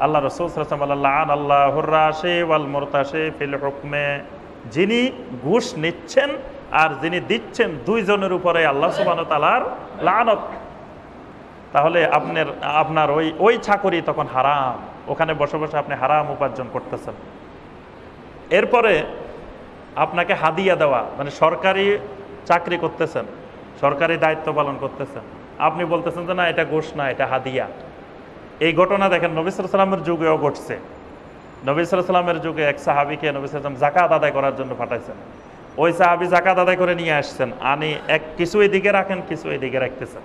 আল্লাহ রাসূল সাল্লাল্লাহু আলাইহি ওয়াসাল্লাম আল্লাহুর রাশি ওয়াল মুরতাশি ফিল হুকমে, যিনি ঘুষ নিচ্ছেন আর যিনি দিচ্ছেন, দুইজনের উপরে আল্লাহ সুবহানাহু ওয়া তাআলার লানত। তাহলে আপনার ওই চাকরি তখন হারাম, ওখানে বসে বসে আপনি হারাম উপার্জন করতেছেন। এরপরে আপনাকে হাদিয়া দেওয়া, মানে সরকারি চাকরি করতেছেন, সরকারি দায়িত্ব পালন করতেছেন, আপনি বলতেছেন যে না এটা ঘুষ না, এটা হাদিয়া। এই ঘটনা দেখেন নবী সাল্লাল্লাহু আলাইহি ওয়াসাল্লামের যুগেও ঘটছে। নবী সাল্লাল্লাহু আলাইহি ওয়াসাল্লামের যুগে এক সাহাবীকে নবী সাল্লাল্লাহু আলাইহি ওয়াসাল্লাম যাকাত আদায় করার জন্য পাঠাইছেন। ওই সাহাবী যাকাত আদায় করে নিয়ে আসছেন, কিছু এদিকে রাখেন, কিছু এদিকে রাখতেছেন।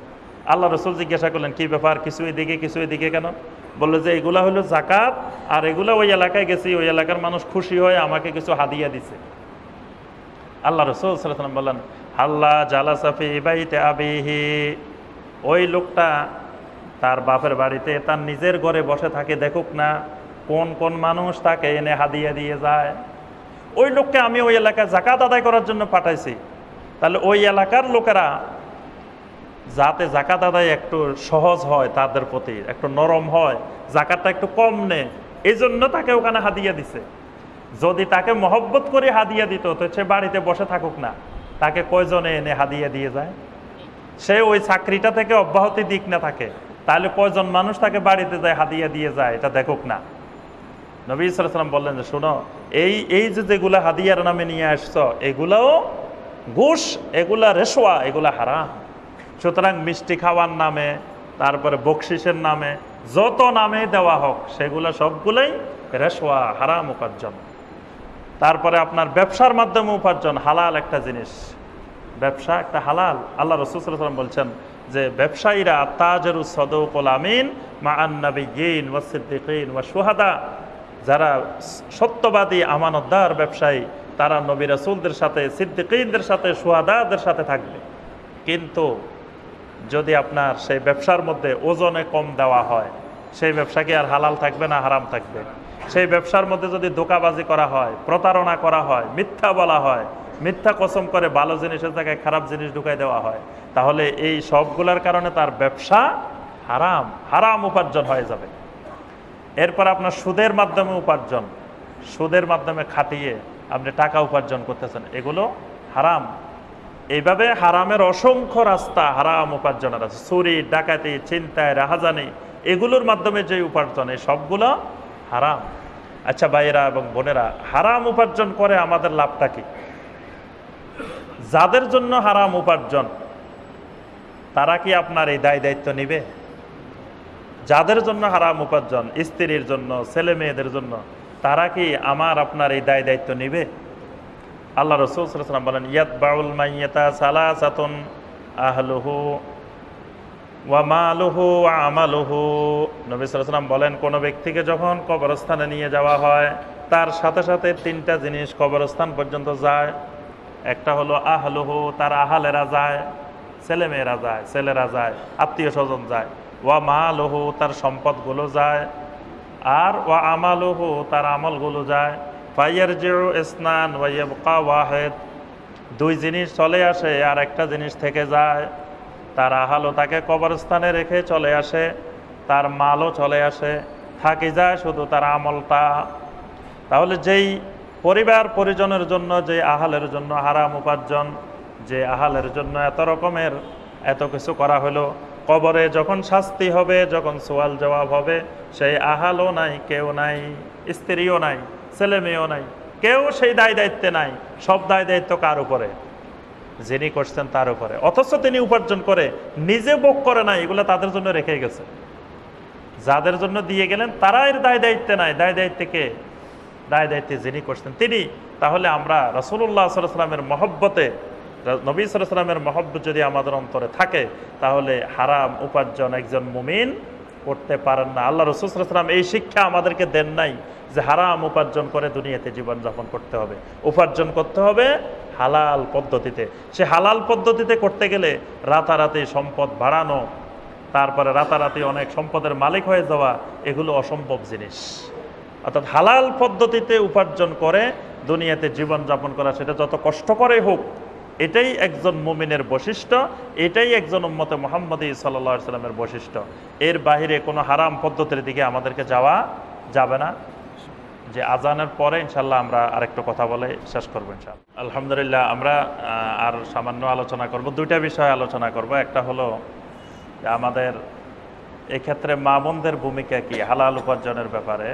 আল্লাহ রাসূল জিজ্ঞাসা করলেন কি ব্যাপার, কিছু এদিকে কেন? বললো যে এগুলা হলো যাকাত, আর এগুলা ওই এলাকায় গেছি, ওই এলাকার মানুষ খুশি হয়ে আমাকে কিছু হাদিয়া দিছে। আল্লাহ রাসূল সাল্লাল্লাহু আলাইহি ওয়াসাল্লাম বললেন হাল্লা জালাসা ফি বাইতি আবিহি, ওই লোকটা তার বাপের বাড়িতে তার নিজের ঘরে বসে থাকে, দেখুক না কোন কোন মানুষ তাকে এনে হাদিয়া দিয়ে যায়। ওই লোককে আমি ওই এলাকায় যাকাত আদায় করার জন্য পাঠাইছি, তাহলে ওই এলাকার লোকেরা যাতে যাকাত আদায় একটু সহজ হয়, তাদের প্রতি একটু নরম হয়, যাকাতটা একটু কম নেয়, এই জন্য তাকে ওখানে হাদিয়া দিছে। যদি তাকে মহব্বত করে হাদিয়া দিত তো সে বাড়িতে বসে থাকুক না, তাকে কয়জনে এনে হাদিয়া দিয়ে যায়? সে ওই চাকরিটা থেকে অব্যাহতি দিক না থাকে, তাহলে কয়জন মানুষ তাকে বাড়িতে যায় হাদিয়া দিয়ে যায়, এটা দেখুক না। নবী সাল্লাল্লাহু আলাইহি ওয়াসাল্লাম বললেন যে শোনো, এই যেগুলা হাদিয়ার নামে নিয়ে আসছো, এগুলাও ঘুষ, এগুলা রেশওয়া, এগুলা হারাম। সুতরাং মিষ্টি খাওয়ার নামে, তারপরে বকশিসের নামে, যত নামে দেওয়া হোক সেগুলো সবগুলোই রেশওয়া, হারাম উপার্জন। তারপরে আপনার ব্যবসার মাধ্যমে উপার্জন, হালাল একটা জিনিস, ব্যবসা একটা হালাল। আল্লাহ রাসূল সাল্লাল্লাহু আলাইহি ওয়াসাল্লাম বলছেন যে ব্যবসায়ীরা তাজরুস সাদুকুল আমিন মা'আন নাবিয়্যিন ওয়াস সিদ্দিকিন ওয়াস শুহাদা, যারা সত্যবাদী আমানতদার ব্যবসায়ী, তারা নবী রাসূলদের সাথে, সিদ্দিকিনদের সাথে, শুহাদাদের সাথে থাকবে। কিন্তু যদি আপনার সেই ব্যবসার মধ্যে ওজনে কম দেওয়া হয়, সেই ব্যবসা কি আর হালাল থাকবে না হারাম থাকবে? সেই ব্যবসার মধ্যে যদি ধোঁকাবাজি করা হয়, প্রতারণা করা হয়, মিথ্যা বলা হয়, মিথ্যা কসম করে ভালো জিনিসের জায়গায় খারাপ জিনিস ঢুকাই দেওয়া হয়, তাহলে এই সবগুলোর কারণে তার ব্যবসা হারাম, হারাম উপার্জন হয়ে যাবে। এরপর আপনার সুদের মাধ্যমে উপার্জন, সুদের মাধ্যমে খাটিয়ে আপনি টাকা উপার্জন করতেছেন, এগুলো হারাম। এইভাবে হারামের অসংখ্য রাস্তা, হারাম উপার্জনের আছে। চুরি, ডাকাতি, ছিনতাই, রাহাজানি, এগুলোর মাধ্যমে যে উপার্জন, এই সবগুলো হারাম। আচ্ছা ভাইয়েরা এবং বোনেরা, হারাম উপার্জন করে আমাদের লাভটা কি? যাদের জন্য হারাম উপার্জন, তারা কি আপনার এই দায় দায়িত্ব নিবে? যাদের জন্য হারাম উপার্জন, স্ত্রীর জন্য, ছেলে মেয়েদের জন্য, তারা কি আমার আপনার এই দায় দায়িত্ব নিবে? আল্লাহ রাসূল সাল্লাল্লাহু আলাইহি ওয়াসাল্লাম বলেন ইয়াতবাউল মাইয়াতা সালাসাতুন আহলুহু ওয়া মালুহু ওয়া আমালুহু। নবী সাল্লাল্লাহু আলাইহি ওয়াসাল্লাম বলেন কোন ব্যক্তিকে যখন কবরস্থানে নিয়ে যাওয়া হয়, তার সাথে সাথে তিনটা জিনিস কবরস্থান পর্যন্ত যায়। একটা হলো আহলুহু, তার আহালেরা যায়, ছেলেমেয়েরা যায়, ছেলেরা যায়, আত্মীয় স্বজন যায়। ওয়া মালুহু, তার সম্পদগুলো যায়। আর ওয়া আমালুহু, তার আমলগুলো যায়। ফায়ারজিউ ইসনান ওয়া ইয়াবকা ওয়াহিদ, দুই জিনিস চলে আসে আর একটা জিনিস থেকে যায়। তার আহালও তাকে কবরস্থানে রেখে চলে আসে, তার মালও চলে আসে, থাকি যায় শুধু তার আমলটা। তাহলে যেই পরিবার পরিজনের জন্য, যে আহালের জন্য হারাম উপার্জন, যে আহালের জন্য এত রকমের এত কিছু করা হলো, কবরে যখন শাস্তি হবে, যখন সওয়াল জবাব হবে, সেই আহালও নাই, কেউ নাই, স্ত্রীও নাই, ছেলে মেয়েও নাই, কেউ সেই দায় দায়িত্বে নাই। সব দায় দায়িত্ব কার উপরে? যিনি করছেন তার উপরে। অথচ তিনি উপার্জন করে নিজে ভোগ করে নাই, এগুলো তাদের জন্য রেখে গেছে। যাদের জন্য দিয়ে গেলেন তারা এর দায় দায়িত্বে নাই। দায় দায়িত্বে কে? দায় দায়িত্বে যিনি করছেন তিনি। তাহলে আমরা রাসূলুল্লাহ সাল্লাল্লাহু আলাইহি ওয়াসাল্লামের মহব্বতে, নবী সাল্লাল্লাহু আলাইহি ওয়াসাল্লামের মহব্বত যদি আমাদের অন্তরে থাকে, তাহলে হারাম উপার্জন একজন মুমিন করতে পারেন না। আল্লাহ রাসূল সাল্লাল্লাহু আলাইহি ওয়াসাল্লাম এই শিক্ষা আমাদেরকে দেন নাই যে হারাম উপার্জন করে দুনিয়াতে জীবনযাপন করতে হবে। উপার্জন করতে হবে হালাল পদ্ধতিতে। সে হালাল পদ্ধতিতে করতে গেলে রাতারাতি সম্পদ বাড়ানো, তারপরে রাতারাতি অনেক সম্পদের মালিক হয়ে যাওয়া, এগুলো অসম্ভব জিনিস। অর্থাৎ হালাল পদ্ধতিতে উপার্জন করে দুনিয়াতে জীবনযাপন করা, সেটা যত কষ্টকরই হোক, এটাই একজন মুমিনের বৈশিষ্ট্য, এটাই একজন উম্মতে মুহাম্মদী সাল্লাল্লাহু আলাইহি সাল্লামের বৈশিষ্ট্য। এর বাইরে কোনো হারাম পদ্ধতির দিকে আমাদেরকে যাওয়া যাবে না। যে আজানের পরে ইনশাল্লাহ আমরা আরেকটু কথা বলে শেষ করবো ইনশাল্লাহ। আলহামদুলিল্লাহ, আমরা আর সামান্য আলোচনা করব, দুইটা বিষয় আলোচনা করব। একটা হলো যে আমাদের এক্ষেত্রে মা বোনদের ভূমিকা কি হালাল উপার্জনের ব্যাপারে,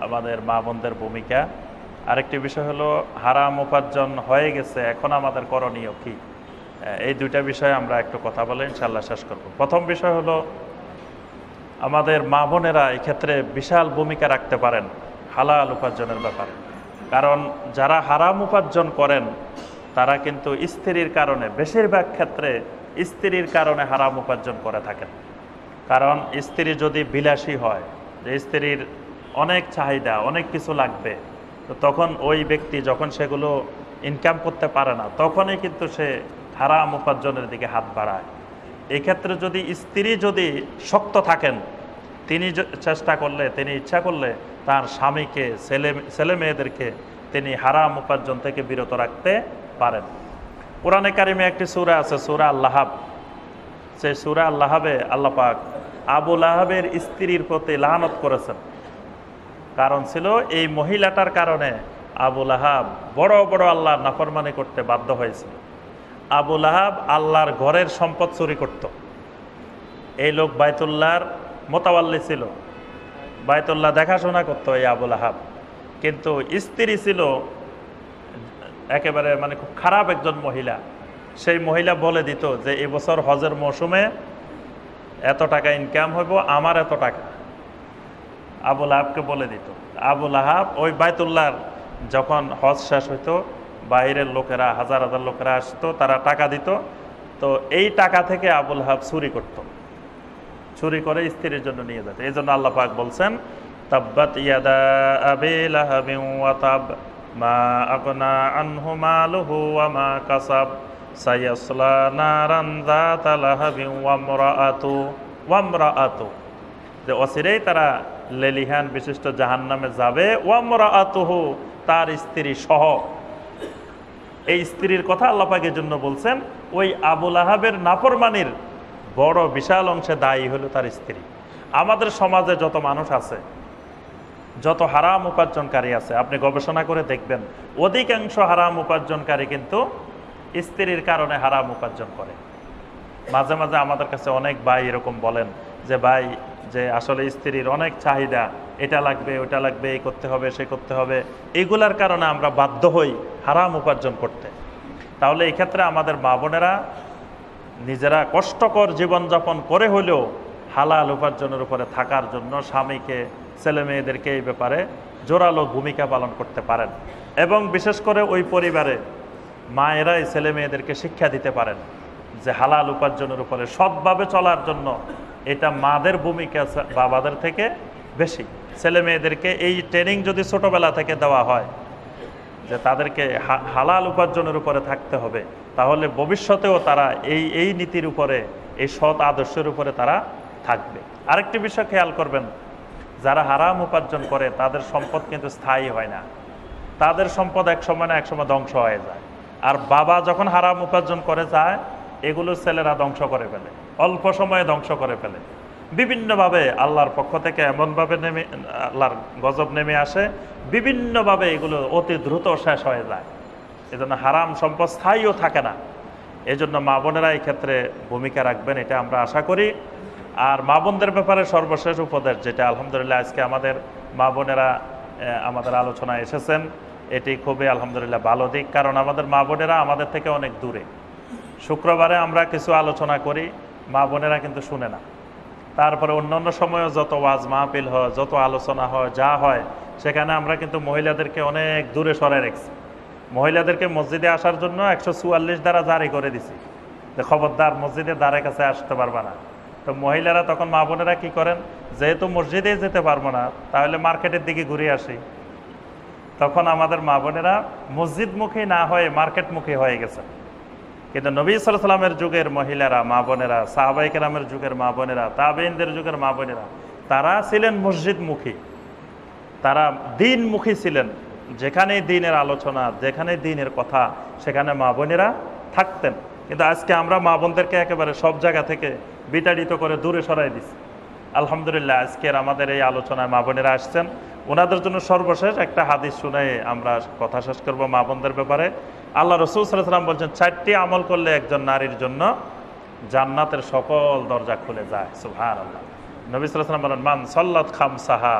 আমাদের মা বোনদের ভূমিকা। আরেকটি বিষয় হলো হারাম উপার্জন হয়ে গেছে, এখন আমাদের করণীয় কি। এই দুইটা বিষয়ে আমরা একটু কথা বলে ইনশাল্লাহ শেষ করব। প্রথম বিষয় হলো আমাদের মা বোনেরা এক্ষেত্রে বিশাল ভূমিকা রাখতে পারেন হালাল উপার্জনের ব্যাপারে। কারণ যারা হারাম উপার্জন করেন তারা কিন্তু স্ত্রীর কারণে, বেশিরভাগ ক্ষেত্রে স্ত্রীর কারণে হারাম উপার্জন করে থাকেন। কারণ স্ত্রী যদি বিলাসী হয়, যে স্ত্রীর অনেক চাহিদা, অনেক কিছু লাগবে, তো তখন ওই ব্যক্তি যখন সেগুলো ইনকাম করতে পারে না, তখনই কিন্তু সে হারাম উপার্জনের দিকে হাত বাড়ায়। এক্ষেত্রে যদি স্ত্রী যদি শক্ত থাকেন, তিনি চেষ্টা করলে, তিনি ইচ্ছা করলে তার স্বামীকে, ছেলে মেয়েদেরকে তিনি হারাম উপার্জন থেকে বিরত রাখতে পারেন। কোরআনে কারিমে একটি সূরা আছে, সূরা আল-লাহাব। সেই সূরা আল-লাহাবে আল্লাহ পাক আবু লাহাবের স্ত্রীর প্রতি লানত করেছেন। কারণ ছিল এই মহিলাটার কারণে আবু লাহাব বড় বড় আল্লাহর নাফরমানি করতে বাধ্য হয়েছিল। আবু লাহাব আল্লাহর ঘরের সম্পদ চুরি করত। এই লোক বাইতুল্লাহর মোতাওয়াল্লি ছিল, বাইতুল্লাহ দেখাশোনা করতো এই আবু লাহাব। কিন্তু স্ত্রী ছিল একেবারে মানে খুব খারাপ একজন মহিলা। সেই মহিলা বলে দিত যে এবছর হজের মৌসুমে এত টাকা ইনকাম হইব, আমার এত টাকা। আবু লাহাবকে বলে দিত। আবু লাহাব ওই বাইতুল্লাহর যখন হজ শেষ হইতো, বাইরের লোকেরা, হাজার হাজার লোকেরা আসতো, তারা টাকা দিত। তো এই টাকা থেকে আবু লাহাব চুরি করত, চুরি করে স্ত্রীর জন্য নিয়ে যেত। এই জন্য আল্লাহ পাক বলছেন, তাব্বাত ইয়াদা আবি লাহাবিন ওয়া তাব মা আগনা আনহু মালুহু ওয়া মা কাসাব সায়াসলা নারান যাতা লাহাবিন ওয়া ইমরাআতু, যে অচিরেই তারা লেলিহান বিশিষ্ট জাহান্নামে যাবে, ওয়া ইমরাআতুহু, তার স্ত্রী সহ। এই স্ত্রীর কথা আল্লাহ পাক এর জন্য বলছেন, ওই আবু লাহাবের নাফরমানির বড় বিশাল অংশে দায়ী হলো তার স্ত্রী। আমাদের সমাজে যত মানুষ আছে, যত হারাম উপার্জনকারী আছে, আপনি গবেষণা করে দেখবেন অধিকাংশ হারাম উপার্জনকারী কিন্তু স্ত্রীর কারণে হারাম উপার্জন করে। মাঝে মাঝে আমাদের কাছে অনেক ভাই এরকম বলেন যে ভাই, যে আসলে স্ত্রীর অনেক চাহিদা, এটা লাগবে, ওটা লাগবে, এই করতে হবে, সে করতে হবে, এগুলার কারণে আমরা বাধ্য হই হারাম উপার্জন করতে। তাহলে এই ক্ষেত্রে আমাদের মা বোনেরা নিজেরা কষ্টকর জীবনযাপন করে হলেও হালাল উপার্জনের উপরে থাকার জন্য স্বামীকে, ছেলে মেয়েদেরকে এই ব্যাপারে জোরালো ভূমিকা পালন করতে পারেন। এবং বিশেষ করে ওই পরিবারে মায়েরাই ছেলে মেয়েদেরকে শিক্ষা দিতে পারেন যে হালাল উপার্জনের উপরে সৎভাবে চলার জন্য এটা মাদের ভূমিকা বাবাদের থেকে বেশি। ছেলে মেয়েদেরকে এই ট্রেনিং যদি ছোটবেলা থেকে দেওয়া হয় যে তাদেরকে হালাল উপার্জনের উপরে থাকতে হবে, তাহলে ভবিষ্যতেও তারা এই নীতির উপরে, এই সৎ আদর্শের উপরে তারা থাকবে। আরেকটি বিষয় খেয়াল করবেন, যারা হারাম উপার্জন করে তাদের সম্পদ কিন্তু স্থায়ী হয় না। তাদের সম্পদ এক সময় না এক সময় ধ্বংস হয়ে যায়। আর বাবা যখন হারাম উপার্জন করে যায়, এগুলো ছেলেরা ধ্বংস করে ফেলে, অল্প সময়ে ধ্বংস করে ফেলে। বিভিন্নভাবে আল্লাহর পক্ষ থেকে এমনভাবে আল্লাহর গজব নেমে আসে, বিভিন্নভাবে এগুলো অতি দ্রুত শেষ হয়ে যায়। এজন্য হারাম সম্পদ স্থায়ীও থাকে না। এজন্য মা বোনেরা এই ক্ষেত্রে ভূমিকা রাখবেন, এটা আমরা আশা করি। আর মা বোনদের ব্যাপারে সর্বশেষ উপদেশ যেটা, আলহামদুলিল্লাহ আজকে আমাদের মা বোনেরা আমাদের আলোচনায় এসেছেন, এটি খুবই আলহামদুলিল্লাহ ভালো দিক। কারণ আমাদের মা বোনেরা আমাদের থেকে অনেক দূরে। শুক্রবারে আমরা কিছু আলোচনা করি, মা বোনেরা কিন্তু শুনে না। তারপরে অন্যান্য সময়ও যত ওয়াজ মাহফিল হয়, যত আলোচনা হয়, যা হয়, সেখানে আমরা কিন্তু মহিলাদেরকে অনেক দূরে সরাই রাখছি। মহিলাদেরকে মসজিদে আসার জন্য 144 দ্বারা জারি করে দিছি যে খবরদার মসজিদের দ্বারে কাছে আসতে পারবে না। তো মহিলারা তখন, মা বোনেরা কি করেন, যেহেতু মসজিদে যেতে পারবো না, তাহলে মার্কেটের দিকে ঘুরে আসি। তখন আমাদের মা বোনেরা মসজিদমুখী না হয়ে মার্কেটমুখী হয়ে গেছে। কিন্তু নবী সাল্লাল্লাহু আলাইহি ওয়াসাল্লামের যুগের মহিলারা, মা বোনেরা, সাহাবায়ে কেরামের যুগের মা বোনেরা, তাবেঈনদের যুগের মা বোনেরা, তারা ছিলেন মসজিদমুখী। তারা দিনমুখী ছিলেন। যেখানে দিনের আলোচনা, যেখানে দিনের কথা, সেখানে মা বোনেরা থাকতেন। কিন্তু আজকে আমরা মা বোনদেরকে একেবারে সব জায়গা থেকে বিতাড়িত করে দূরে সরাই দিচ্ছি। আলহামদুলিল্লাহ, আজকের আমাদের এই আলোচনায় মা বোনেরা আসছেন। ওনাদের জন্য সর্বশেষ একটা হাদিস শুনে আমরা কথা শেষ করবো মা বোনদের ব্যাপারে। আল্লাহ রাসূল সাল্লাল্লাহু আলাইহি ওয়াসাল্লাম বলছেন, 4টি আমল করলে একজন নারীর জন্য জান্নাতের সকল দরজা খুলে যায়। সুবহানাল্লাহ। নবী সাল্লাল্লাহু আলাইহি ওয়াসাল্লাম বলেন, মান সাল্লাত খামসাহা,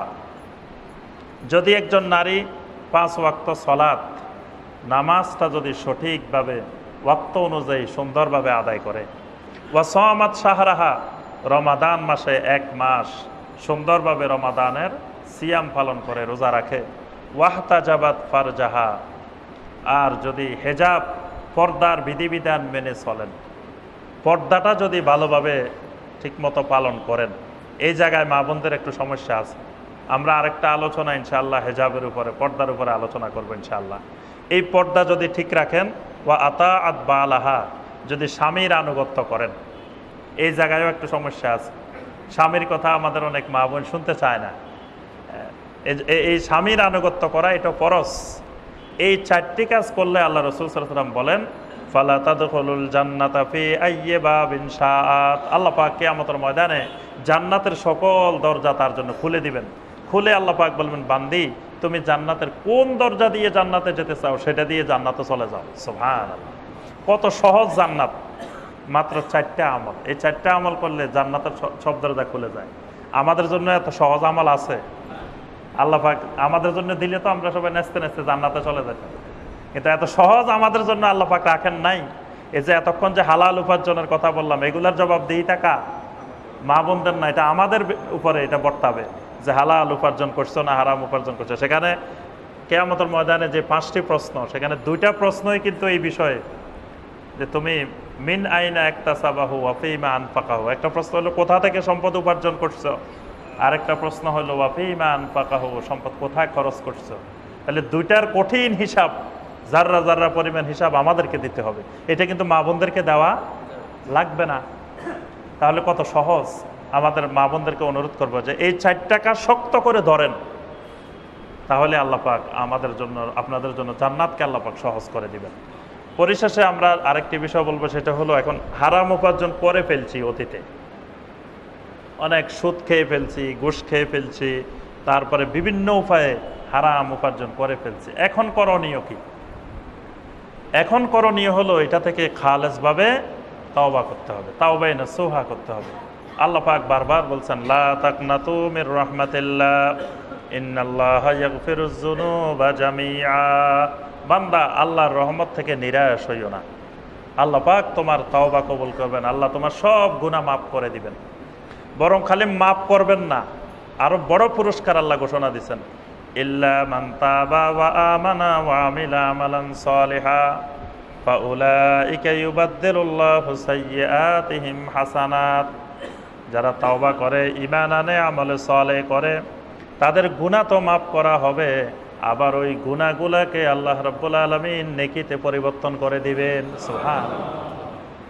যদি একজন নারী 5 ওয়াক্ত সলাত নামাজটা যদি সঠিকভাবে ওয়াক্ত অনুযায়ী সুন্দরভাবে আদায় করে, ওয়া সামাত শাহরাহা, রমাদান মাসে 1 মাস সুন্দরভাবে রমাদানের সিয়াম পালন করে, রোজা রাখে, ওয়াহতাজাবাত ফারজাহা, আর যদি হেজাব পর্দার বিধিবিধান মেনে চলেন, পর্দাটা যদি ভালোভাবে ঠিকমতো পালন করেন। এই জায়গায় মা বোনদের একটু সমস্যা আছে। আমরা আরেকটা আলোচনা ইনশাআল্লাহ হেজাবের উপরে, পর্দার উপরে আলোচনা করবো ইনশাআল্লাহ। এই পর্দা যদি ঠিক রাখেন, ওয়া আতাআত বালাহা, যদি স্বামীর আনুগত্য করেন, এই জায়গায়ও একটু সমস্যা আছে। স্বামীর কথা আমাদের অনেক মা বোন শুনতে চায় না। এই স্বামীর আনুগত্য করা এটা ফরজ। এই 4টি কাজ করলে আল্লাহ রাসূল সাল্লাল্লাহু আলাইহি ওয়াসাল্লাম বলেন, ফালা তাদখুলুল জান্নাতা ফি আইয়্যি বাবিন শাআত, আল্লাহ পাক কিয়ামতের ময়দানে জান্নাতের সকল দরজা তার জন্য খুলে দিবেন। খুলে আল্লাহ পাক বলবেন, বান্দি তুমি জান্নাতের কোন দরজা দিয়ে জান্নাতে যেতে চাও সেটা দিয়ে জান্নাতে চলে যাও। সুবহানাল্লাহ, কত সহজ জান্নাত, মাত্র 4টা আমল। এই 4টা আমল করলে জান্নাতের সব দরজা খুলে যায়। আমাদের জন্য এত সহজ আমল আছে? আল্লাহ পাক আমাদের জন্য দিলে তো আমরা সবাই নেচতে নেচতে জান্নাতে চলে যেতাম, কিন্তু এত সহজ আমাদের জন্য আল্লাহ পাক রাখেন নাই। এই যে এতক্ষণ যে হালাল উপার্জনের কথা বললাম, এগুলার জবাব দিই টাকা মা বোনদের না, এটা আমাদের উপরে এটা বর্তাবে যে হালাল উপার্জন করছো না হারাম উপার্জন করছো। সেখানে কিয়ামতের ময়দানে যে 5টি প্রশ্ন, সেখানে 2টা প্রশ্নই কিন্তু এই বিষয়ে, যে তুমি মিন আইনা ইকতাসাবাহু ওয়া ফীমা আনফাকাহু, একটা প্রশ্ন হলো কোথা থেকে সম্পদ উপার্জন করছো, আরেকটা প্রশ্ন হলো ওয়া ফীমা আনফাকাহু, সম্পদ কোথায় খরচ করছো। তাহলে 2টার কঠিন হিসাব, জাররা জাররা পরিমাণ হিসাব আমাদেরকে দিতে হবে। এটা কিন্তু মা বোনদেরকে দেওয়া লাগবে না। তাহলে কত সহজ। আমাদের মা বোনদেরকে অনুরোধ করবো যে এই 4টা কাজ শক্ত করে ধরেন, তাহলে আল্লাহ পাক আমাদের জন্য, আপনাদের জন্য জান্নাতকে আল্লাহ পাক সহজ করে দিবেন। পরিশেষে আমরা আরেকটি বিষয় বলবো, সেটা হলো এখন হারাম উপার্জন করে ফেলছি অতীতে, অনেক সুদ খেয়ে ফেলছি, ঘুষ খেয়ে ফেলছি, তারপরে বিভিন্ন উপায়ে হারাম উপার্জন করে ফেলছি। এখন করণীয় কি? এখন করণীয় হলো এটা থেকে খালেসভাবে তাওবা করতে হবে, তাওবায়ে নাসুহা করতে হবে। আল্লাহ পাক বারবার বলছেন, লা তাকনাতু মির রাহমাতিল্লাহ ইন্নাল্লাহা ইয়াগফিরুয যুনুবা জামিআ, বান্দা আল্লাহর রহমত থেকে নিরাশ হইও না। আল্লাহ পাক তোমার তাওবা কবুল করবেন, আল্লাহ তোমার সব গুনাহ মাফ করে দিবেন। বরং খালি মাফ করবেন না, আরো বড় পুরস্কার আল্লাহ ঘোষণা দিচ্ছেন, ইল্লা মান তাবা ওয়া আমানা ওয়া আমিলা আমালান সালিহা ফাউলাইকা ইউবাদদিলুল্লাহু সাইয়্যাতিহিম হাসানাত, যারা তাওবা করে, ঈমান আনে, আমলে সালেহ করে, তাদের গুনাহ তো মাফ করা হবে, আবার ওই গুনাহগুলোকে আল্লাহ রাব্বুল আলামিন নেকিতে পরিবর্তন করে দিবেন। সুবহানাল্লাহ।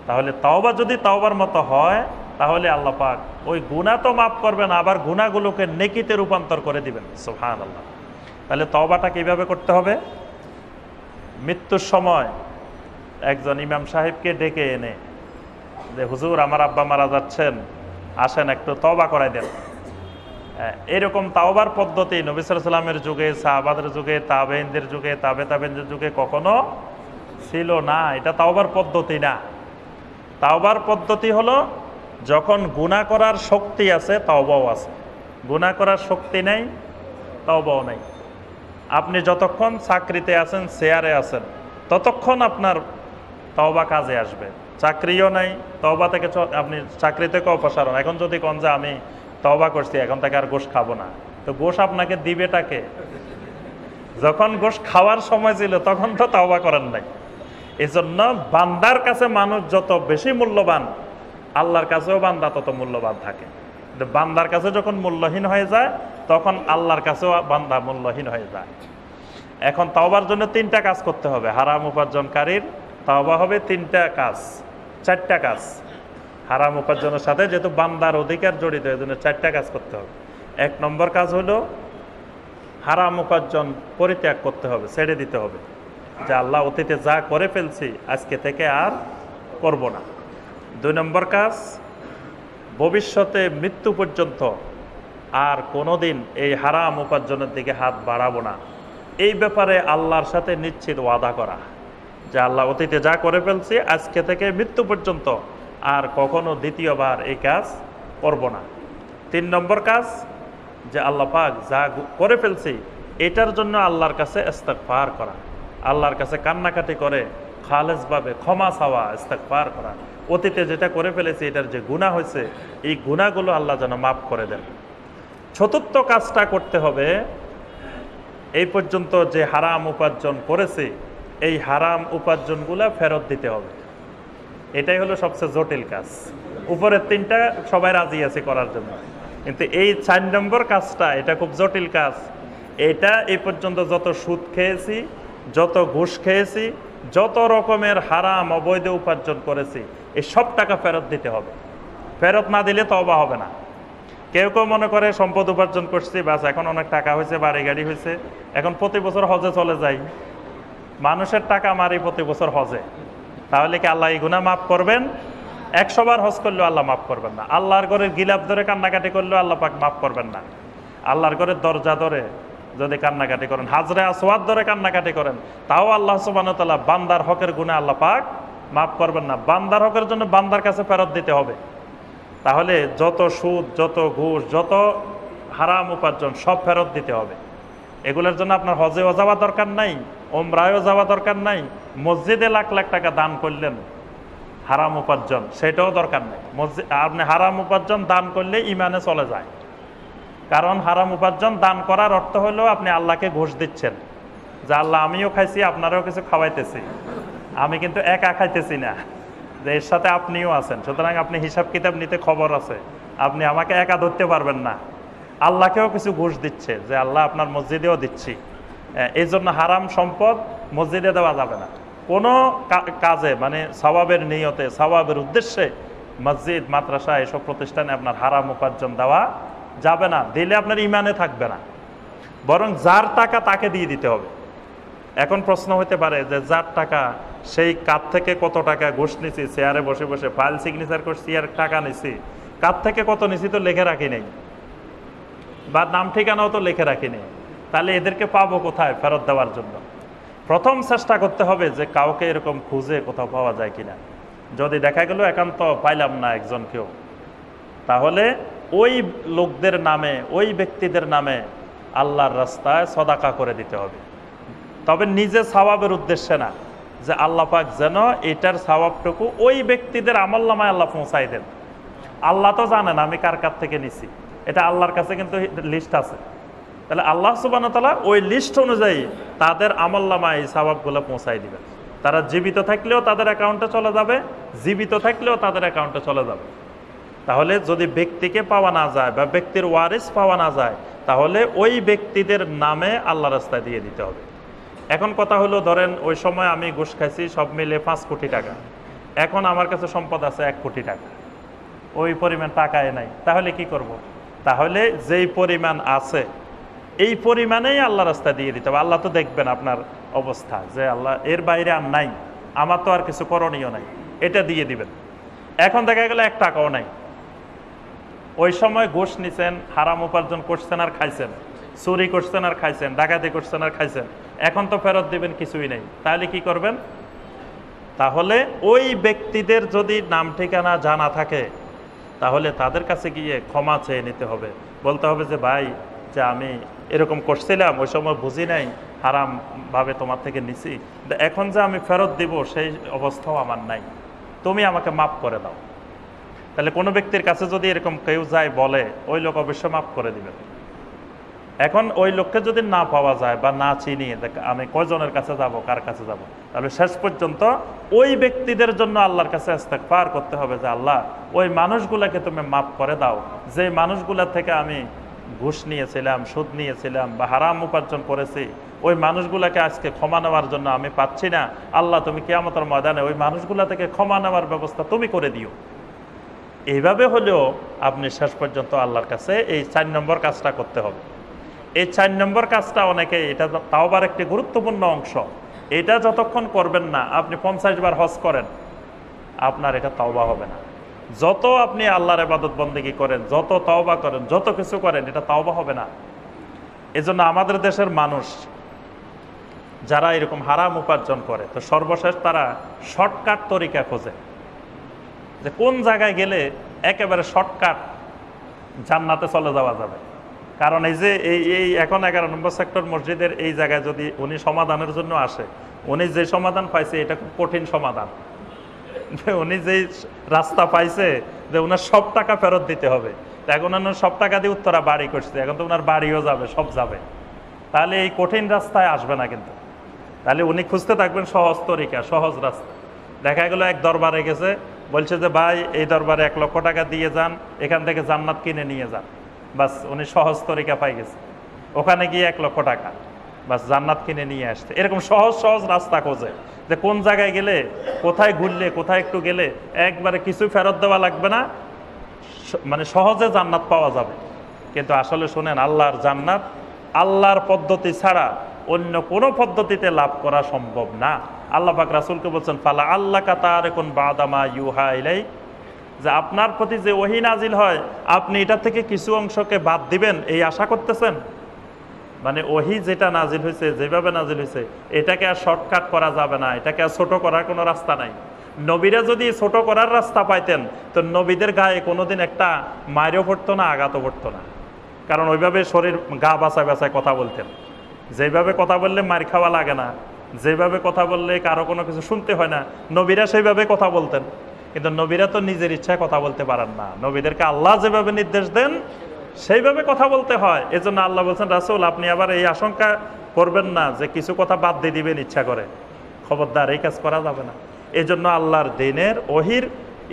তাহলে তাওবা যদি তাওবার মতো হয়, তাহলে আল্লাহ পাক ওই গুনাহ তো মাফ করবেন, আবার গুনাহগুলোকে নেকিতে রূপান্তর করে দিবেন। সুবহানাল্লাহ। তাহলে তাওবাটা কিভাবে করতে হবে? মৃত্যুর সময় একজন ইমাম সাহেবকে ডেকে এনে, যে হুজুর আমার আব্বা মারা যাচ্ছেন, আসেন একটু তওবা করাই দেন। এরকম তাওবার পদ্ধতি নবী সাল্লাল্লাহু আলাইহি ওয়াসাল্লামের যুগে, সাহাবাদের যুগে, তাবেঈনদের যুগে, তাবেঈনদের যুগে কখনো ছিল না। এটা তাওবার পদ্ধতি না। তাওবার পদ্ধতি হলো যখন গুনাহ করার শক্তি আছে, তাওবাও আছে। গুনাহ করার শক্তি নেই, তাওবাও নেই। আপনি যতক্ষণ চাকরিতে আছেন, শেয়ারে আছেন, ততক্ষণ আপনার তাওবা কাজে আসবে। চাকরিও নাই, তাওবা থেকে আপনি চাকরি থেকে অপসারণ। এখন যদি কোন যে আমি তাওবা করছি, এখন থেকে আর গোশ খাবো না, তো গোশ আপনাকে দিবেটাকে? যখন গোশ খাওয়ার সময় ছিল তখন তো তাওবা করেন নাই। এজন্য বান্দার কাছে মানুষ যত বেশি মূল্যবান, আল্লাহর কাছেও বান্দা তত মূল্যবান থাকে। বান্দার কাছে যখন মূল্যহীন হয়ে যায়, তখন আল্লাহর কাছেও বান্দা মূল্যহীন হয়ে যায়। এখন তাওবার জন্য 3টা কাজ করতে হবে। হারাম উপার্জনকারীর তাওবা হবে 3টা কাজ, 4টা কাজ। হারাম উপার্জনের সাথে যেহেতু বান্দার অধিকার জড়িত, এই জন্য 4টা কাজ করতে হবে। 1 নম্বর কাজ হলো হারাম উপার্জন পরিত্যাগ করতে হবে, ছেড়ে দিতে হবে, যে আল্লাহ অতীতে যা করে ফেলছি আজকে থেকে আর করব না। 2 নম্বর কাজ, ভবিষ্যতে মৃত্যু পর্যন্ত আর কোনোদিন এই হারাম উপার্জনের দিকে হাত বাড়াবো না, এই ব্যাপারে আল্লাহর সাথে নিশ্চিত ওয়াদা করা, যে আল্লাহ অতীতে যা করে ফেলছি আজকে থেকে মৃত্যু পর্যন্ত আর কখনো দ্বিতীয়বার এই কাজ করব না। 3 নম্বর কাজ, যে আল্লাহ পাক যা করে ফেলছি এটার জন্য আল্লাহর কাছে ইস্তেগফার করা, আল্লাহর কাছে কান্নাকাটি করে খালেসভাবে ক্ষমা চাওয়া, ইস্তেগফার করা। অতীতে যেটা করে ফেলেছি এটার যে গুনাহ হয়েছে এই গুনাহগুলো আল্লাহ যেন মাফ করে দেন। 4র্থ কাজটা করতে হবে, এই পর্যন্ত যে হারাম উপার্জন করেছি এই হারাম উপার্জনগুলা ফেরত দিতে হবে। এটাই হলো সবচেয়ে জটিল কাজ। উপরের 3টা সবাই রাজি আছে করার জন্য, কিন্তু এই 4 নম্বর কাজটা এটা খুব জটিল কাজ। এটা এই পর্যন্ত যত সুদ খেয়েছি, যত ঘুষ খেয়েছি, যত রকমের হারাম অবৈধ উপার্জন করেছি এই সব টাকা ফেরত দিতে হবে। ফেরত না দিলে তওবা হবে না। কেউ কেউ মনে করে সম্পদ উপার্জন করছি, বাস এখন অনেক টাকা হয়েছে, বাড়ি গাড়ি হয়েছে, এখন প্রতি বছর হজে চলে যাই। মানুষের টাকা মারি প্রতি বছর হজে, তাহলে কি আল্লাহ এই গুনাহ মাফ করবেন? 100 বার হজ করলেও আল্লাহ মাফ করবেন না। আল্লাহর ঘরের গিলাপ ধরে কান্নাকাটি করলেও আল্লাহ পাক মাফ করবেন না। আল্লাহর ঘরের দরজা ধরে যদি কান্নাকাটি করেন, হাজরে আসওয়াদ ধরে কান্নাকাটি করেন, তাও আল্লাহ সুবহানাহু ওয়া তাআলা বান্দার হকের গুনাহ আল্লাহ পাক মাফ করবেন না। বান্দার হকের জন্য বান্দার কাছে ফেরত দিতে হবে। তাহলে যত সুদ, যত ঘুষ, যত হারাম উপার্জন সব ফেরত দিতে হবে। এগুলোর জন্য আপনার হজেও যাওয়া দরকার নাই, ওমরায়ও যাওয়া দরকার নাই, মসজিদে লাখ লাখ টাকা দান করলেন হারাম উপার্জন, সেটাও দরকার নেই। আপনি হারাম উপার্জন দান করলে ইমানে চলে যায়। কারণ হারাম উপার্জন দান করার অর্থ হলো আপনি আল্লাহকে ঘুষ দিচ্ছেন, যে আল্লাহ আমিও খাইছি আপনারাও কিছু খাওয়াইতেছি, আমি কিন্তু একা খাইতেছি না, যে এর সাথে আপনিও আছেন, সুতরাং আপনি হিসাব কিতাব নিতে খবর আছে, আপনি আমাকে একা ধরতে পারবেন না। আল্লাহকেও কিছু ঘুষ দিচ্ছে, যে আল্লাহ আপনার মসজিদেও দিচ্ছি। এই জন্য হারাম সম্পদ মসজিদে দেওয়া যাবে না। কোনো কাজে মানে সওয়াবের নিয়তে, সওয়াবের উদ্দেশ্যে মসজিদ, মাদ্রাসা এসব প্রতিষ্ঠানে আপনার হারাম উপার্জন দেওয়া যাবে না। দিলে আপনার ইমানে থাকবে না, বরং যার টাকা তাকে দিয়ে দিতে হবে। এখন প্রশ্ন হতে পারে যে যার টাকা, সেই কার থেকে কত টাকা ঘুষ নিছি, চেয়ারে বসে বসে ফাইল সিগনেচার করছি আর টাকা নিছি, কার থেকে কত নিছি তো লিখে রাখি নেই, বা নাম ঠিকানাও তো লিখে রাখি নেই, তাহলে এদেরকে পাবো কোথায় ফেরত দেওয়ার জন্য? প্রথম চেষ্টা করতে হবে যে কাউকে এরকম খুঁজে কোথাও পাওয়া যায় কিনা। যদি দেখা গেল একান্ত পাইলাম না একজনকেও, তাহলে ওই লোকদের নামে, ওই ব্যক্তিদের নামে আল্লাহর রাস্তায় সদাকা করে দিতে হবে। তবে নিজে সওয়াবের উদ্দেশ্যে না, যে আল্লাহ পাক যেন এটার সওয়াবটুকু ওই ব্যক্তিদের আমলনামায় আল্লাহ পৌঁছাই দেন। আল্লাহ তো জানেন আমি কার কাছ থেকে নিছি, এটা আল্লাহর কাছে কিন্তু লিস্ট আছে। তাহলে আল্লাহ সুবহানাহু ওয়া তাআলা ওই লিস্ট অনুযায়ী তাদের আমলনামায় এই সওয়াবগুলো পৌঁছাই দিবেন। তারা জীবিত থাকলেও তাদের অ্যাকাউন্টে চলে যাবে, জীবিত থাকলেও তাদের অ্যাকাউন্টে চলে যাবে। তাহলে যদি ব্যক্তিকে পাওয়া না যায় বা ব্যক্তির ওয়ারিস পাওয়া না যায়, তাহলে ওই ব্যক্তিদের নামে আল্লাহ রাস্তায় দিয়ে দিতে হবে। এখন কথা হলো, ধরেন ওই সময় আমি ঘুষ খাইছি সব মিলে 5 কোটি টাকা, এখন আমার কাছে সম্পদ আছে 1 কোটি টাকা, ওই পরিমাণ টাকায় নাই, তাহলে কি করব? তাহলে যেই পরিমাণ আছে এই পরিমাণেই আল্লাহ রাস্তা দিয়ে দিতে হবে। আল্লাহ তো দেখবেন আপনার অবস্থা, যে আল্লাহ এর বাইরে আর নাই, আমার তো আর কিছু করণীয় নাই, এটা দিয়ে দিবেন। এখন দেখা গেল 1 টাকাও নাই, ওই সময় ঘুষ নিছেন, হারাম উপার্জন করছেন আর খাইছেন, চুরি করছেন আর খাইছেন, ডাকাতি করছেন আর খাইছেন, এখন তো ফেরত দিবেন কিছুই নেই, তাহলে কি করবেন? তাহলে ওই ব্যক্তিদের যদি নাম ঠিকানা জানা থাকে, তাহলে তাদের কাছে গিয়ে ক্ষমা চেয়ে নিতে হবে। বলতে হবে যে ভাই, যে আমি এরকম করছিলাম, ওই সময় বুঝি নাই, হারামভাবে তোমার থেকে নিছি, এখন যে আমি ফেরত দিব সেই অবস্থাও আমার নাই, তুমি আমাকে মাফ করে দাও। তাহলে কোনো ব্যক্তির কাছে যদি এরকম কেউ যায় বলে, ওই লোক অবশ্যই মাফ করে দিবেন। এখন ওই লোককে যদি না পাওয়া যায় বা না চিনি, আমি কয়জনের কাছে যাব, কার কাছে যাব, তাহলে শেষ পর্যন্ত ওই ব্যক্তিদের জন্য আল্লাহর কাছে ইস্তেগফার করতে হবে, যে আল্লাহ ওই মানুষগুলাকে তুমি মাফ করে দাও, যে মানুষগুলা থেকে আমি ঘুষ নিয়েছিলাম, সুদ নিয়েছিলাম বা হারাম উপার্জন করেছি, ওই মানুষগুলাকে আজকে ক্ষমা নেওয়ার জন্য আমি পাচ্ছি না। আল্লাহ তুমি কিয়ামতের ময়দানে ওই মানুষগুলা থেকে ক্ষমা নেওয়ার ব্যবস্থা তুমি করে দিও। এইভাবে হলেও আপনি শেষ পর্যন্ত আল্লাহর কাছে এই 4 নম্বর কাজটা করতে হবে। এই 4 নম্বর কাজটা অনেকে, এটা তাওবার একটি গুরুত্বপূর্ণ অংশ। এটা যতক্ষণ করবেন না, আপনি 50 বার হজ করেন, আপনার এটা তাওবা হবে না। যত আপনি আল্লাহর ইবাদত বন্দেগী করেন, যত তাওবা করেন, যত কিছু করেন, এটা তাওবা হবে না। এজন্য আমাদের দেশের মানুষ যারা এরকম হারাম উপার্জন করে, তো সর্বশেষ তারা শর্টকাট তরিকা খোঁজে, যে কোন জায়গায় গেলে একেবারে শর্টকাট জান্নাতে চলে যাওয়া যাবে। কারণ এই যে এই এখন 11 নম্বর সেক্টর মসজিদের এই জায়গায় যদি উনি সমাধানের জন্য আসে, উনি যে সমাধান পাইছে এটা খুব কঠিন সমাধান। উনি যেই রাস্তা পাইছে যে ওনার সব টাকা ফেরত দিতে হবে, এখন ওনার সব টাকা দিয়ে উত্তরা বাড়ি করছে, এখন তো ওনার বাড়িও যাবে, সব যাবে। তাহলে এই কঠিন রাস্তায় আসবে না কিন্তু। তাহলে উনি খুঁজতে থাকবেন সহজ তরিকা, সহজ রাস্তা। দেখা গেল এক দরবারে গেছে, বলছে যে ভাই এই দরবারে 1 লক্ষ টাকা দিয়ে যান, এখান থেকে জান্নাত কিনে নিয়ে যান। বাস উনি সহজ তরিকা পাই গেছে, ওখানে গিয়ে 1 লক্ষ টাকা, বাস জান্নাত কিনে নিয়ে আসছে। এরকম সহজ সহজ রাস্তা খোঁজে, যে কোন জায়গায় গেলে, কোথায় ঘুরলে, কোথায় একটু গেলে একবারে কিছু ফেরত দেওয়া লাগবে না, মানে সহজে জান্নাত পাওয়া যাবে। কিন্তু আসলে শোনেন, আল্লাহর জান্নাত আল্লাহর পদ্ধতি ছাড়া অন্য কোনো পদ্ধতিতে লাভ করা সম্ভব না। আল্লাহ পাক রাসূলকে বলছেন, ফালা আল্লাহ কাতারেকুন বাদামা ইউহা ইলাই, যে আপনার প্রতি যে ওহী নাজিল হয়, আপনি এটা থেকে কিছু অংশকে বাদ দিবেন এই আশা করতেছেন। মানে ওহী যেটা নাজিল হয়েছে, যেভাবে নাজিল হয়েছে, এটাকে আর শর্টকাট করা যাবে না, এটাকে আর ছোট করার কোনো রাস্তা নাই। নবীরা যদি ছোট করার রাস্তা পাইতেন, তো নবীদের গায়ে কোনোদিন একটা মাইরও পড়তো না, আঘাতও পড়তো না। কারণ ওইভাবে শরীর গা বাঁচায় বাঁচায় কথা বলতেন। যেভাবে কথা বললে মার খাওয়া লাগে না, যেভাবে কথা বললে কারো কোনো কিছু শুনতে হয় না, নবীরা সেইভাবে কথা বলতেন। কিন্তু নবীরা তো নিজের ইচ্ছায় কথা বলতে পারেন না, নবীদেরকে আল্লাহ যেভাবে নির্দেশ দেন সেইভাবে কথা বলতে হয়। এজন্য আল্লাহ বলছেন, রাসূল আপনি আবার এই আশঙ্কা করবেন না যে কিছু কথা বাদ দিয়ে দিবেন ইচ্ছা করে, খবরদার, এই কাজ করা যাবে না। এই জন্য আল্লাহর দ্বীনের ওহির,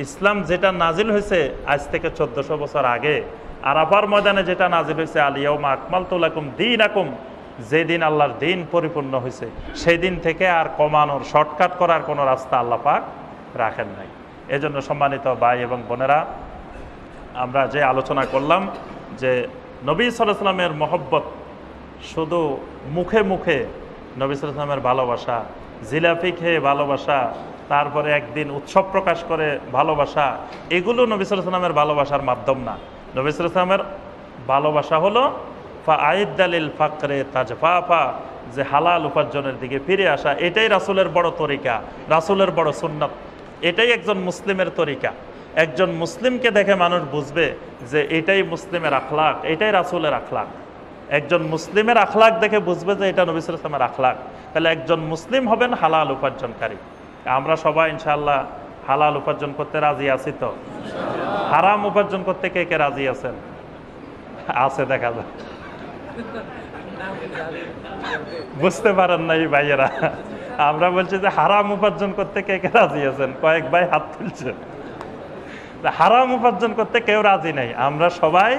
ইসলাম যেটা নাজিল হয়েছে আজ থেকে 1400 বছর আগে, আরাফার ময়দানে যেটা নাজিল হয়েছে, আল ইয়াউমা আকমালতু লাকুম দীনাকুম, যেদিন আল্লাহর দ্বীন পরিপূর্ণ হয়েছে, সেই দিন থেকে আর কমানোর, শর্টকাট করার কোনো রাস্তা আল্লাহ পাক রাখেন নাই। এজন্য সম্মানিত ভাই এবং বোনেরা, আমরা যে আলোচনা করলাম যে নবী সাল্লাল্লাহু আলাইহি ওয়াসাল্লামের মহব্বত শুধু মুখে মুখে, নবী সাল্লাল্লাহু আলাইহি ওয়াসাল্লামের ভালোবাসা, জিলাপি খেয়ে ভালোবাসা, তারপরে একদিন উৎসব প্রকাশ করে ভালোবাসা, এগুলো নবী সাল্লাল্লাহু আলাইহি ওয়াসাল্লামের ভালোবাসার মাধ্যম না। নবী সাল্লাল্লাহু আলাইহি ওয়াসাল্লামের ভালোবাসা হলো ফাআইদালিল ফাকরে তাজফাফা, যে হালাল উপার্জনের দিকে ফিরে আসা। এটাই রাসূলের বড় তরিকা, রাসূলের বড় সুন্নাত, এটাই একজন মুসলিমের তরিকা। একজন মুসলিমকে দেখে মানুষ বুঝবে যে এটাই মুসলিমের আখলাক, এটাই রাসূলের আখলাক। একজন মুসলিমের আখলাক দেখে বুঝবে যে এটা নবী সাল্লাল্লাহু আলাইহি ওয়াসাল্লামের আখলাক। তাহলে একজন মুসলিম হবেন হালাল উপার্জনকারী। আমরা সবাই ইনশাআল্লাহ হালাল উপার্জন করতে রাজি আছি তো? হারাম উপার্জন করতে কে কে রাজি আছেন? আছে, দেখা যায়। বুঝতে পারেন নাই ভাইয়েরা, আমরা বলছি যে হারাম উপার্জন করতে কে কে রাজি আছেন? কয়েক ভাই হাত তুলছে। হারাম উপার্জন করতে কেউ রাজি নাই, আমরা সবাই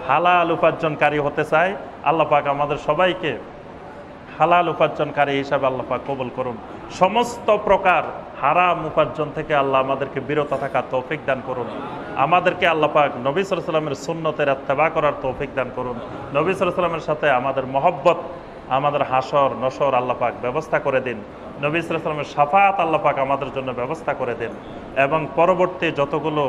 হালাল উপার্জনকারী হতে চাই। আল্লাহ পাক আমাদের সবাইকে হালাল উপার্জনকারী হিসাবে আল্লাহ পাক কবুল করুন। সমস্ত প্রকার হারাম উপার্জন থেকে আল্লাহ আমাদেরকে বিরত থাকার তৌফিক দান করুন। আমাদেরকে আল্লাহ পাক নবী সাল্লাল্লাহু আলাইহি ওয়াসাল্লামের সুন্নতের ইত্তেবা করার তৌফিক দান করুন। নবী সাল্লাল্লাহু আলাইহি ওয়াসাল্লামের সাথে আমাদের মহব্বত, আমাদের হাসর নসর আল্লাহ পাক ব্যবস্থা করে দিন। নবী সাল্লাল্লাহু আলাইহি ওয়াসাল্লামের শাফাআত আল্লাহ পাক আমাদের জন্য ব্যবস্থা করে দিন। এবং পরবর্তী যতগুলো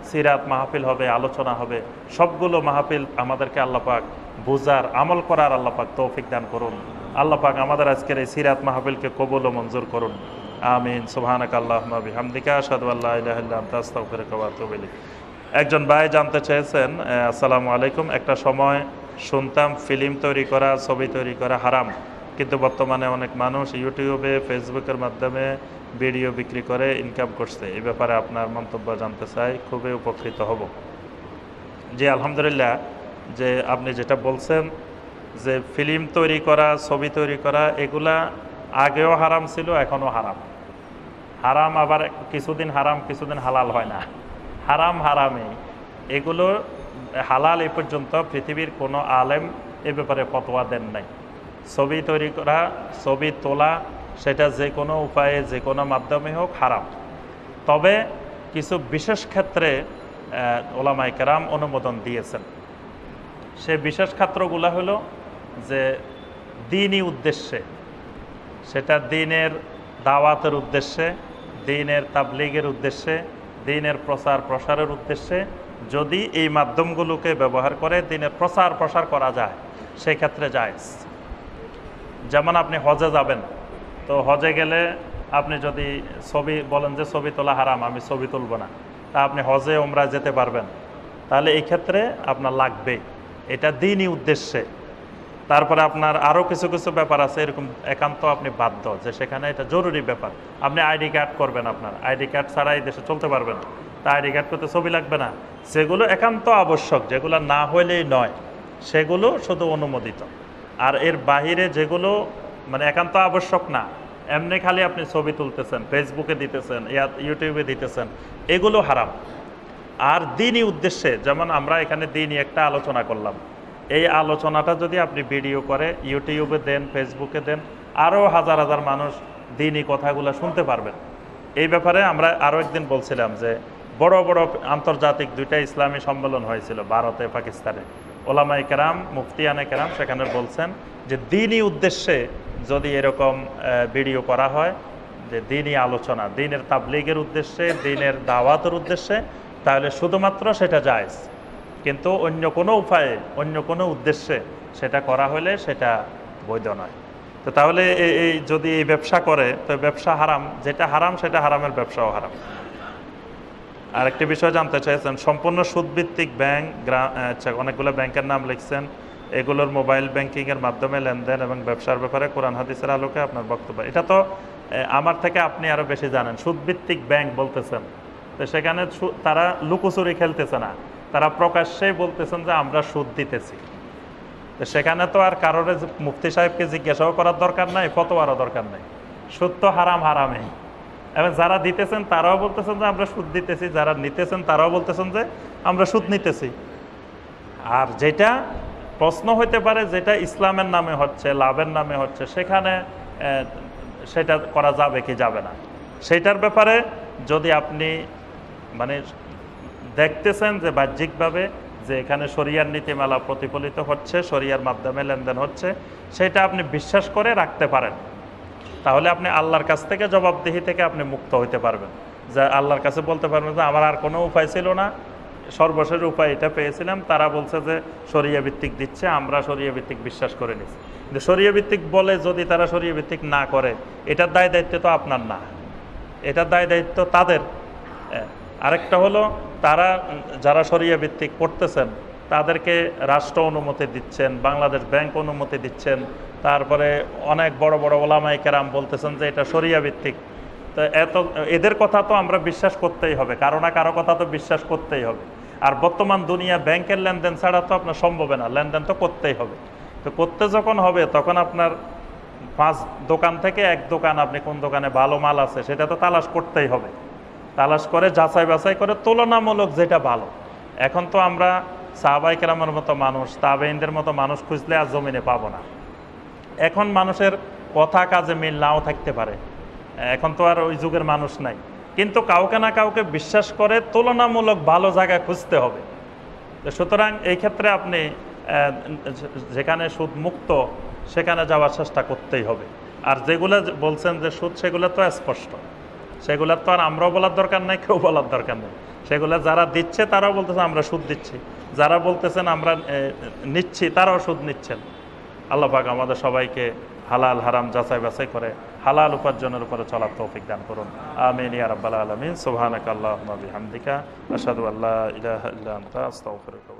সিরাত মাহফিল হবে, আলোচনা হবে, সবগুলো মাহফিল আমাদেরকে আল্লাহ পাক বুঝার, আমল করার আল্লাহ পাক তৌফিক দান করুন। আল্লাহ পাক আমাদের আজকের এই সিরাত মাহফিলকে কবুল ও মঞ্জুর করুন। আমিন। সুবহানাকা আল্লাহুম্মা বিহামদিকা আশহাদু আল্লা ইলাহা ইল্লা আনতা আস্তাগফিরুকা ওয়া আতুবু ইলাইক। একজন ভাই জানতে চেয়েছেন, আসসালামু আলাইকুম, একটা সময় শুনতাম ফিল্ম তৈরি করা, ছবি তৈরি করা হারাম, কিন্তু বর্তমানে অনেক মানুষ ইউটিউবে, ফেসবুকের মাধ্যমে ভিডিও বিক্রি করে ইনকাম করছে। এই ব্যাপারে আপনার মন্তব্য জানতে চাই, খুবই উপকৃত হব। জি আলহামদুলিল্লাহ, যে আপনি যেটা বলছেন যে ফিল্ম তৈরি করা, ছবি তৈরি করা, এগুলা আগেও হারাম ছিল, এখনও হারাম। হারাম আবার কিছুদিন হারাম, কিছুদিন হালাল হয় না। হারাম হারামই। এগুলো হালাল এই পর্যন্ত পৃথিবীর কোনো আলেম এ ব্যাপারে ফতোয়া দেন নাই। ছবি তৈরি করা, ছবি তোলা, সেটা যে কোনো উপায়ে, যে কোনো মাধ্যমে হোক হারাম। তবে কিছু বিশেষ ক্ষেত্রে ওলামায়ে কেরাম অনুমোদন দিয়েছেন। সে বিশেষ ক্ষেত্রগুলো হলো যে দ্বীনি উদ্দেশ্যে, সেটা দ্বীনের দাওয়াতের উদ্দেশ্যে, দ্বীনের তাবলীগের উদ্দেশ্যে, দ্বীনের প্রচার প্রসারের উদ্দেশ্যে যদি এই মাধ্যমগুলোকে ব্যবহার করে দ্বীনের প্রচার প্রসার করা যায়, সেই ক্ষেত্রে জায়েজ। যেমন আপনি হজে যাবেন, তো হজে গেলে আপনি যদি ছবি বলেন যে ছবি তোলা হারাম, আমি ছবি তুলব না, তা আপনি হজে ওমরায় যেতে পারবেন, তাহলে এই ক্ষেত্রে আপনার লাগবে, এটা দ্বীনি উদ্দেশ্যে। তারপরে আপনার আরও কিছু কিছু ব্যাপার আছে এরকম একান্ত আপনি বাধ্য, যে সেখানে এটা জরুরি ব্যাপার। আপনি আইডি কার্ড করবেন, আপনার আইডি কার্ড ছাড়া এই দেশে চলতে পারবেন, তা আইডি কার্ড করতে ছবি লাগবে না। সেগুলো একান্ত আবশ্যক, যেগুলো না হইলেই নয়, সেগুলো শুধু অনুমোদিত। আর এর বাহিরে যেগুলো মানে একান্ত আবশ্যক না, এমনি খালি আপনি ছবি তুলতেছেন, ফেসবুকে দিতেছেন, ইউটিউবে দিতেছেন, এগুলো হারাম। আর দ্বীনি উদ্দেশ্যে, যেমন আমরা এখানে দ্বীনি একটা আলোচনা করলাম, এই আলোচনাটা যদি আপনি ভিডিও করে ইউটিউবে দেন, ফেসবুকে দেন, আরও হাজার হাজার মানুষ দ্বীনি কথাগুলো শুনতে পারবেন। এই ব্যাপারে আমরা আরও একদিন বলছিলাম যে বড় বড় আন্তর্জাতিক দুইটা ইসলামী সম্মেলন হয়েছিল ভারতে, পাকিস্তানে। ওলামায়ে কেরাম, মুফতিয়ানে কেরাম সেখানে বলছেন যে দ্বীনি উদ্দেশ্যে যদি এরকম ভিডিও করা হয়, যে দ্বীনি আলোচনা, দ্বীনের তাবলীগের উদ্দেশ্যে, দ্বীনের দাওয়াতের উদ্দেশ্যে, তাহলে শুধুমাত্র সেটা জায়েজ। কিন্তু অন্য কোনো উপায়ে, অন্য কোনো উদ্দেশ্যে সেটা করা হলে সেটা বৈধ নয়। তো তাহলে এই যদি এই ব্যবসা করে, তো ব্যবসা হারাম, যেটা হারাম সেটা হারামের ব্যবসাও হারাম। আরেকটি বিষয় জানতে চাইছেন, সম্পূর্ণ সুদভিত্তিক ব্যাংক, অনেকগুলো ব্যাংকের নাম লিখছেন, এগুলোর মোবাইল ব্যাংকিংয়ের মাধ্যমে লেনদেন এবং ব্যবসার ব্যাপারে কোরআন হাদিসের আলোকে আপনার বক্তব্য। এটা তো আমার থেকে আপনি আরও বেশি জানেন। সুদভিত্তিক ব্যাংক বলতেছেন, তো সেখানে তারা লুকোচুরি খেলতেছে না, তারা প্রকাশ্যেই বলতেছেন যে আমরা সুদ দিতেছি। তো সেখানে তো আর কারোর মুফতি সাহেবকে জিজ্ঞাসাও করার দরকার নাই, ফতোয়ারও দরকার নাই। সুদ তো হারাম হারামেই, এবং যারা দিতেছেন তারাও বলতেছেন যে আমরা সুদ দিতেছি, যারা নিতেছেন তারাও বলতেছেন যে আমরা সুদ নিতেছি। আর যেটা প্রশ্ন হইতে পারে, যেটা ইসলামের নামে হচ্ছে, লাভের নামে হচ্ছে, সেখানে সেটা করা যাবে কি যাবে না, সেইটার ব্যাপারে যদি আপনি মানে দেখতেছেন যে বাহ্যিকভাবে যে এখানে শরিয়ার নীতিমালা প্রতিফলিত হচ্ছে, শরিয়ার মাধ্যমে লেনদেন হচ্ছে, সেটা আপনি বিশ্বাস করে রাখতে পারেন, তাহলে আপনি আল্লাহর কাছ থেকে জবাবদিহি থেকে আপনি মুক্ত হইতে পারবেন। যে আল্লাহর কাছে বলতে পারবেন যে আমার আর কোনো উপায় ছিল না, সর্বশেষ উপায় এটা পেয়েছিলাম, তারা বলছে যে শরিয়া ভিত্তিক দিচ্ছে, আমরা শরিয়া ভিত্তিক বিশ্বাস করে নিচ্ছি। কিন্তু শরিয়া ভিত্তিক বলে যদি তারা শরিয়া ভিত্তিক না করে, এটার দায় দায়িত্ব তো আপনার না, এটার দায় দায়িত্ব তাদের। আরেকটা হলো, তারা যারা শরিয়া ভিত্তিক করতেছেন তাদেরকে রাষ্ট্র অনুমতি দিচ্ছেন, বাংলাদেশ ব্যাংক অনুমতি দিচ্ছেন, তারপরে অনেক বড় বড় ওলামায়ে কেরাম বলতেছেন যে এটা শরিয়া ভিত্তিক। তো এদের কথা তো আমরা বিশ্বাস করতেই হবে, কারো না কারো কথা তো বিশ্বাস করতেই হবে। আর বর্তমান দুনিয়া ব্যাংকের লেনদেন ছাড়া তো আপনার সম্ভব না, লেনদেন তো করতেই হবে। তো করতে যখন হবে, তখন আপনার 5 দোকান থেকে এক দোকান, আপনি কোন দোকানে ভালো মাল আছে সেটা তো তালাশ করতেই হবে, তালাশ করে যাচাই বাছাই করে তুলনামূলক যেটা ভালো। এখন তো আমরা সাহাবায়ে কেরামের মতো মানুষ, তাবেঈনদের মতো মানুষ খুঁজলে আর জমিনে পাবো না। এখন মানুষের কথা কাজে মিল নাও থাকতে পারে, এখন তো আর ওই যুগের মানুষ নাই, কিন্তু কাউকে না কাউকে বিশ্বাস করে তুলনামূলক ভালো জায়গা খুঁজতে হবে। তো সুতরাং এই ক্ষেত্রে আপনি যেখানে সুদ মুক্ত সেখানে যাওয়ার চেষ্টা করতেই হবে। আর যেগুলো বলছেন যে সুদ, সেগুলো তো স্পষ্ট, সেগুলো তো আর আমরাও বলার দরকার নাই, কেউ বলার দরকার নেই। সেগুলো যারা দিচ্ছে তারাও বলতেছে আমরা সুদ দিচ্ছি, যারা বলতেছেন আমরা নিচ্ছি তারাও সুদ নিচ্ছেন। আল্লাহ পাক আমাদের সবাইকে হালাল হারাম যাচাই বাছাই করে হালাল উপার্জনের উপরে চলার তৌফিক দান করুন। আমিন ইয়া রাব্বাল আলামিন। সুবহানাকা আল্লাহুম্মা বিহামদিকা আশহাদু আল্লা ইলাহা ইল্লা আনতা আস্তাগফিরুকা।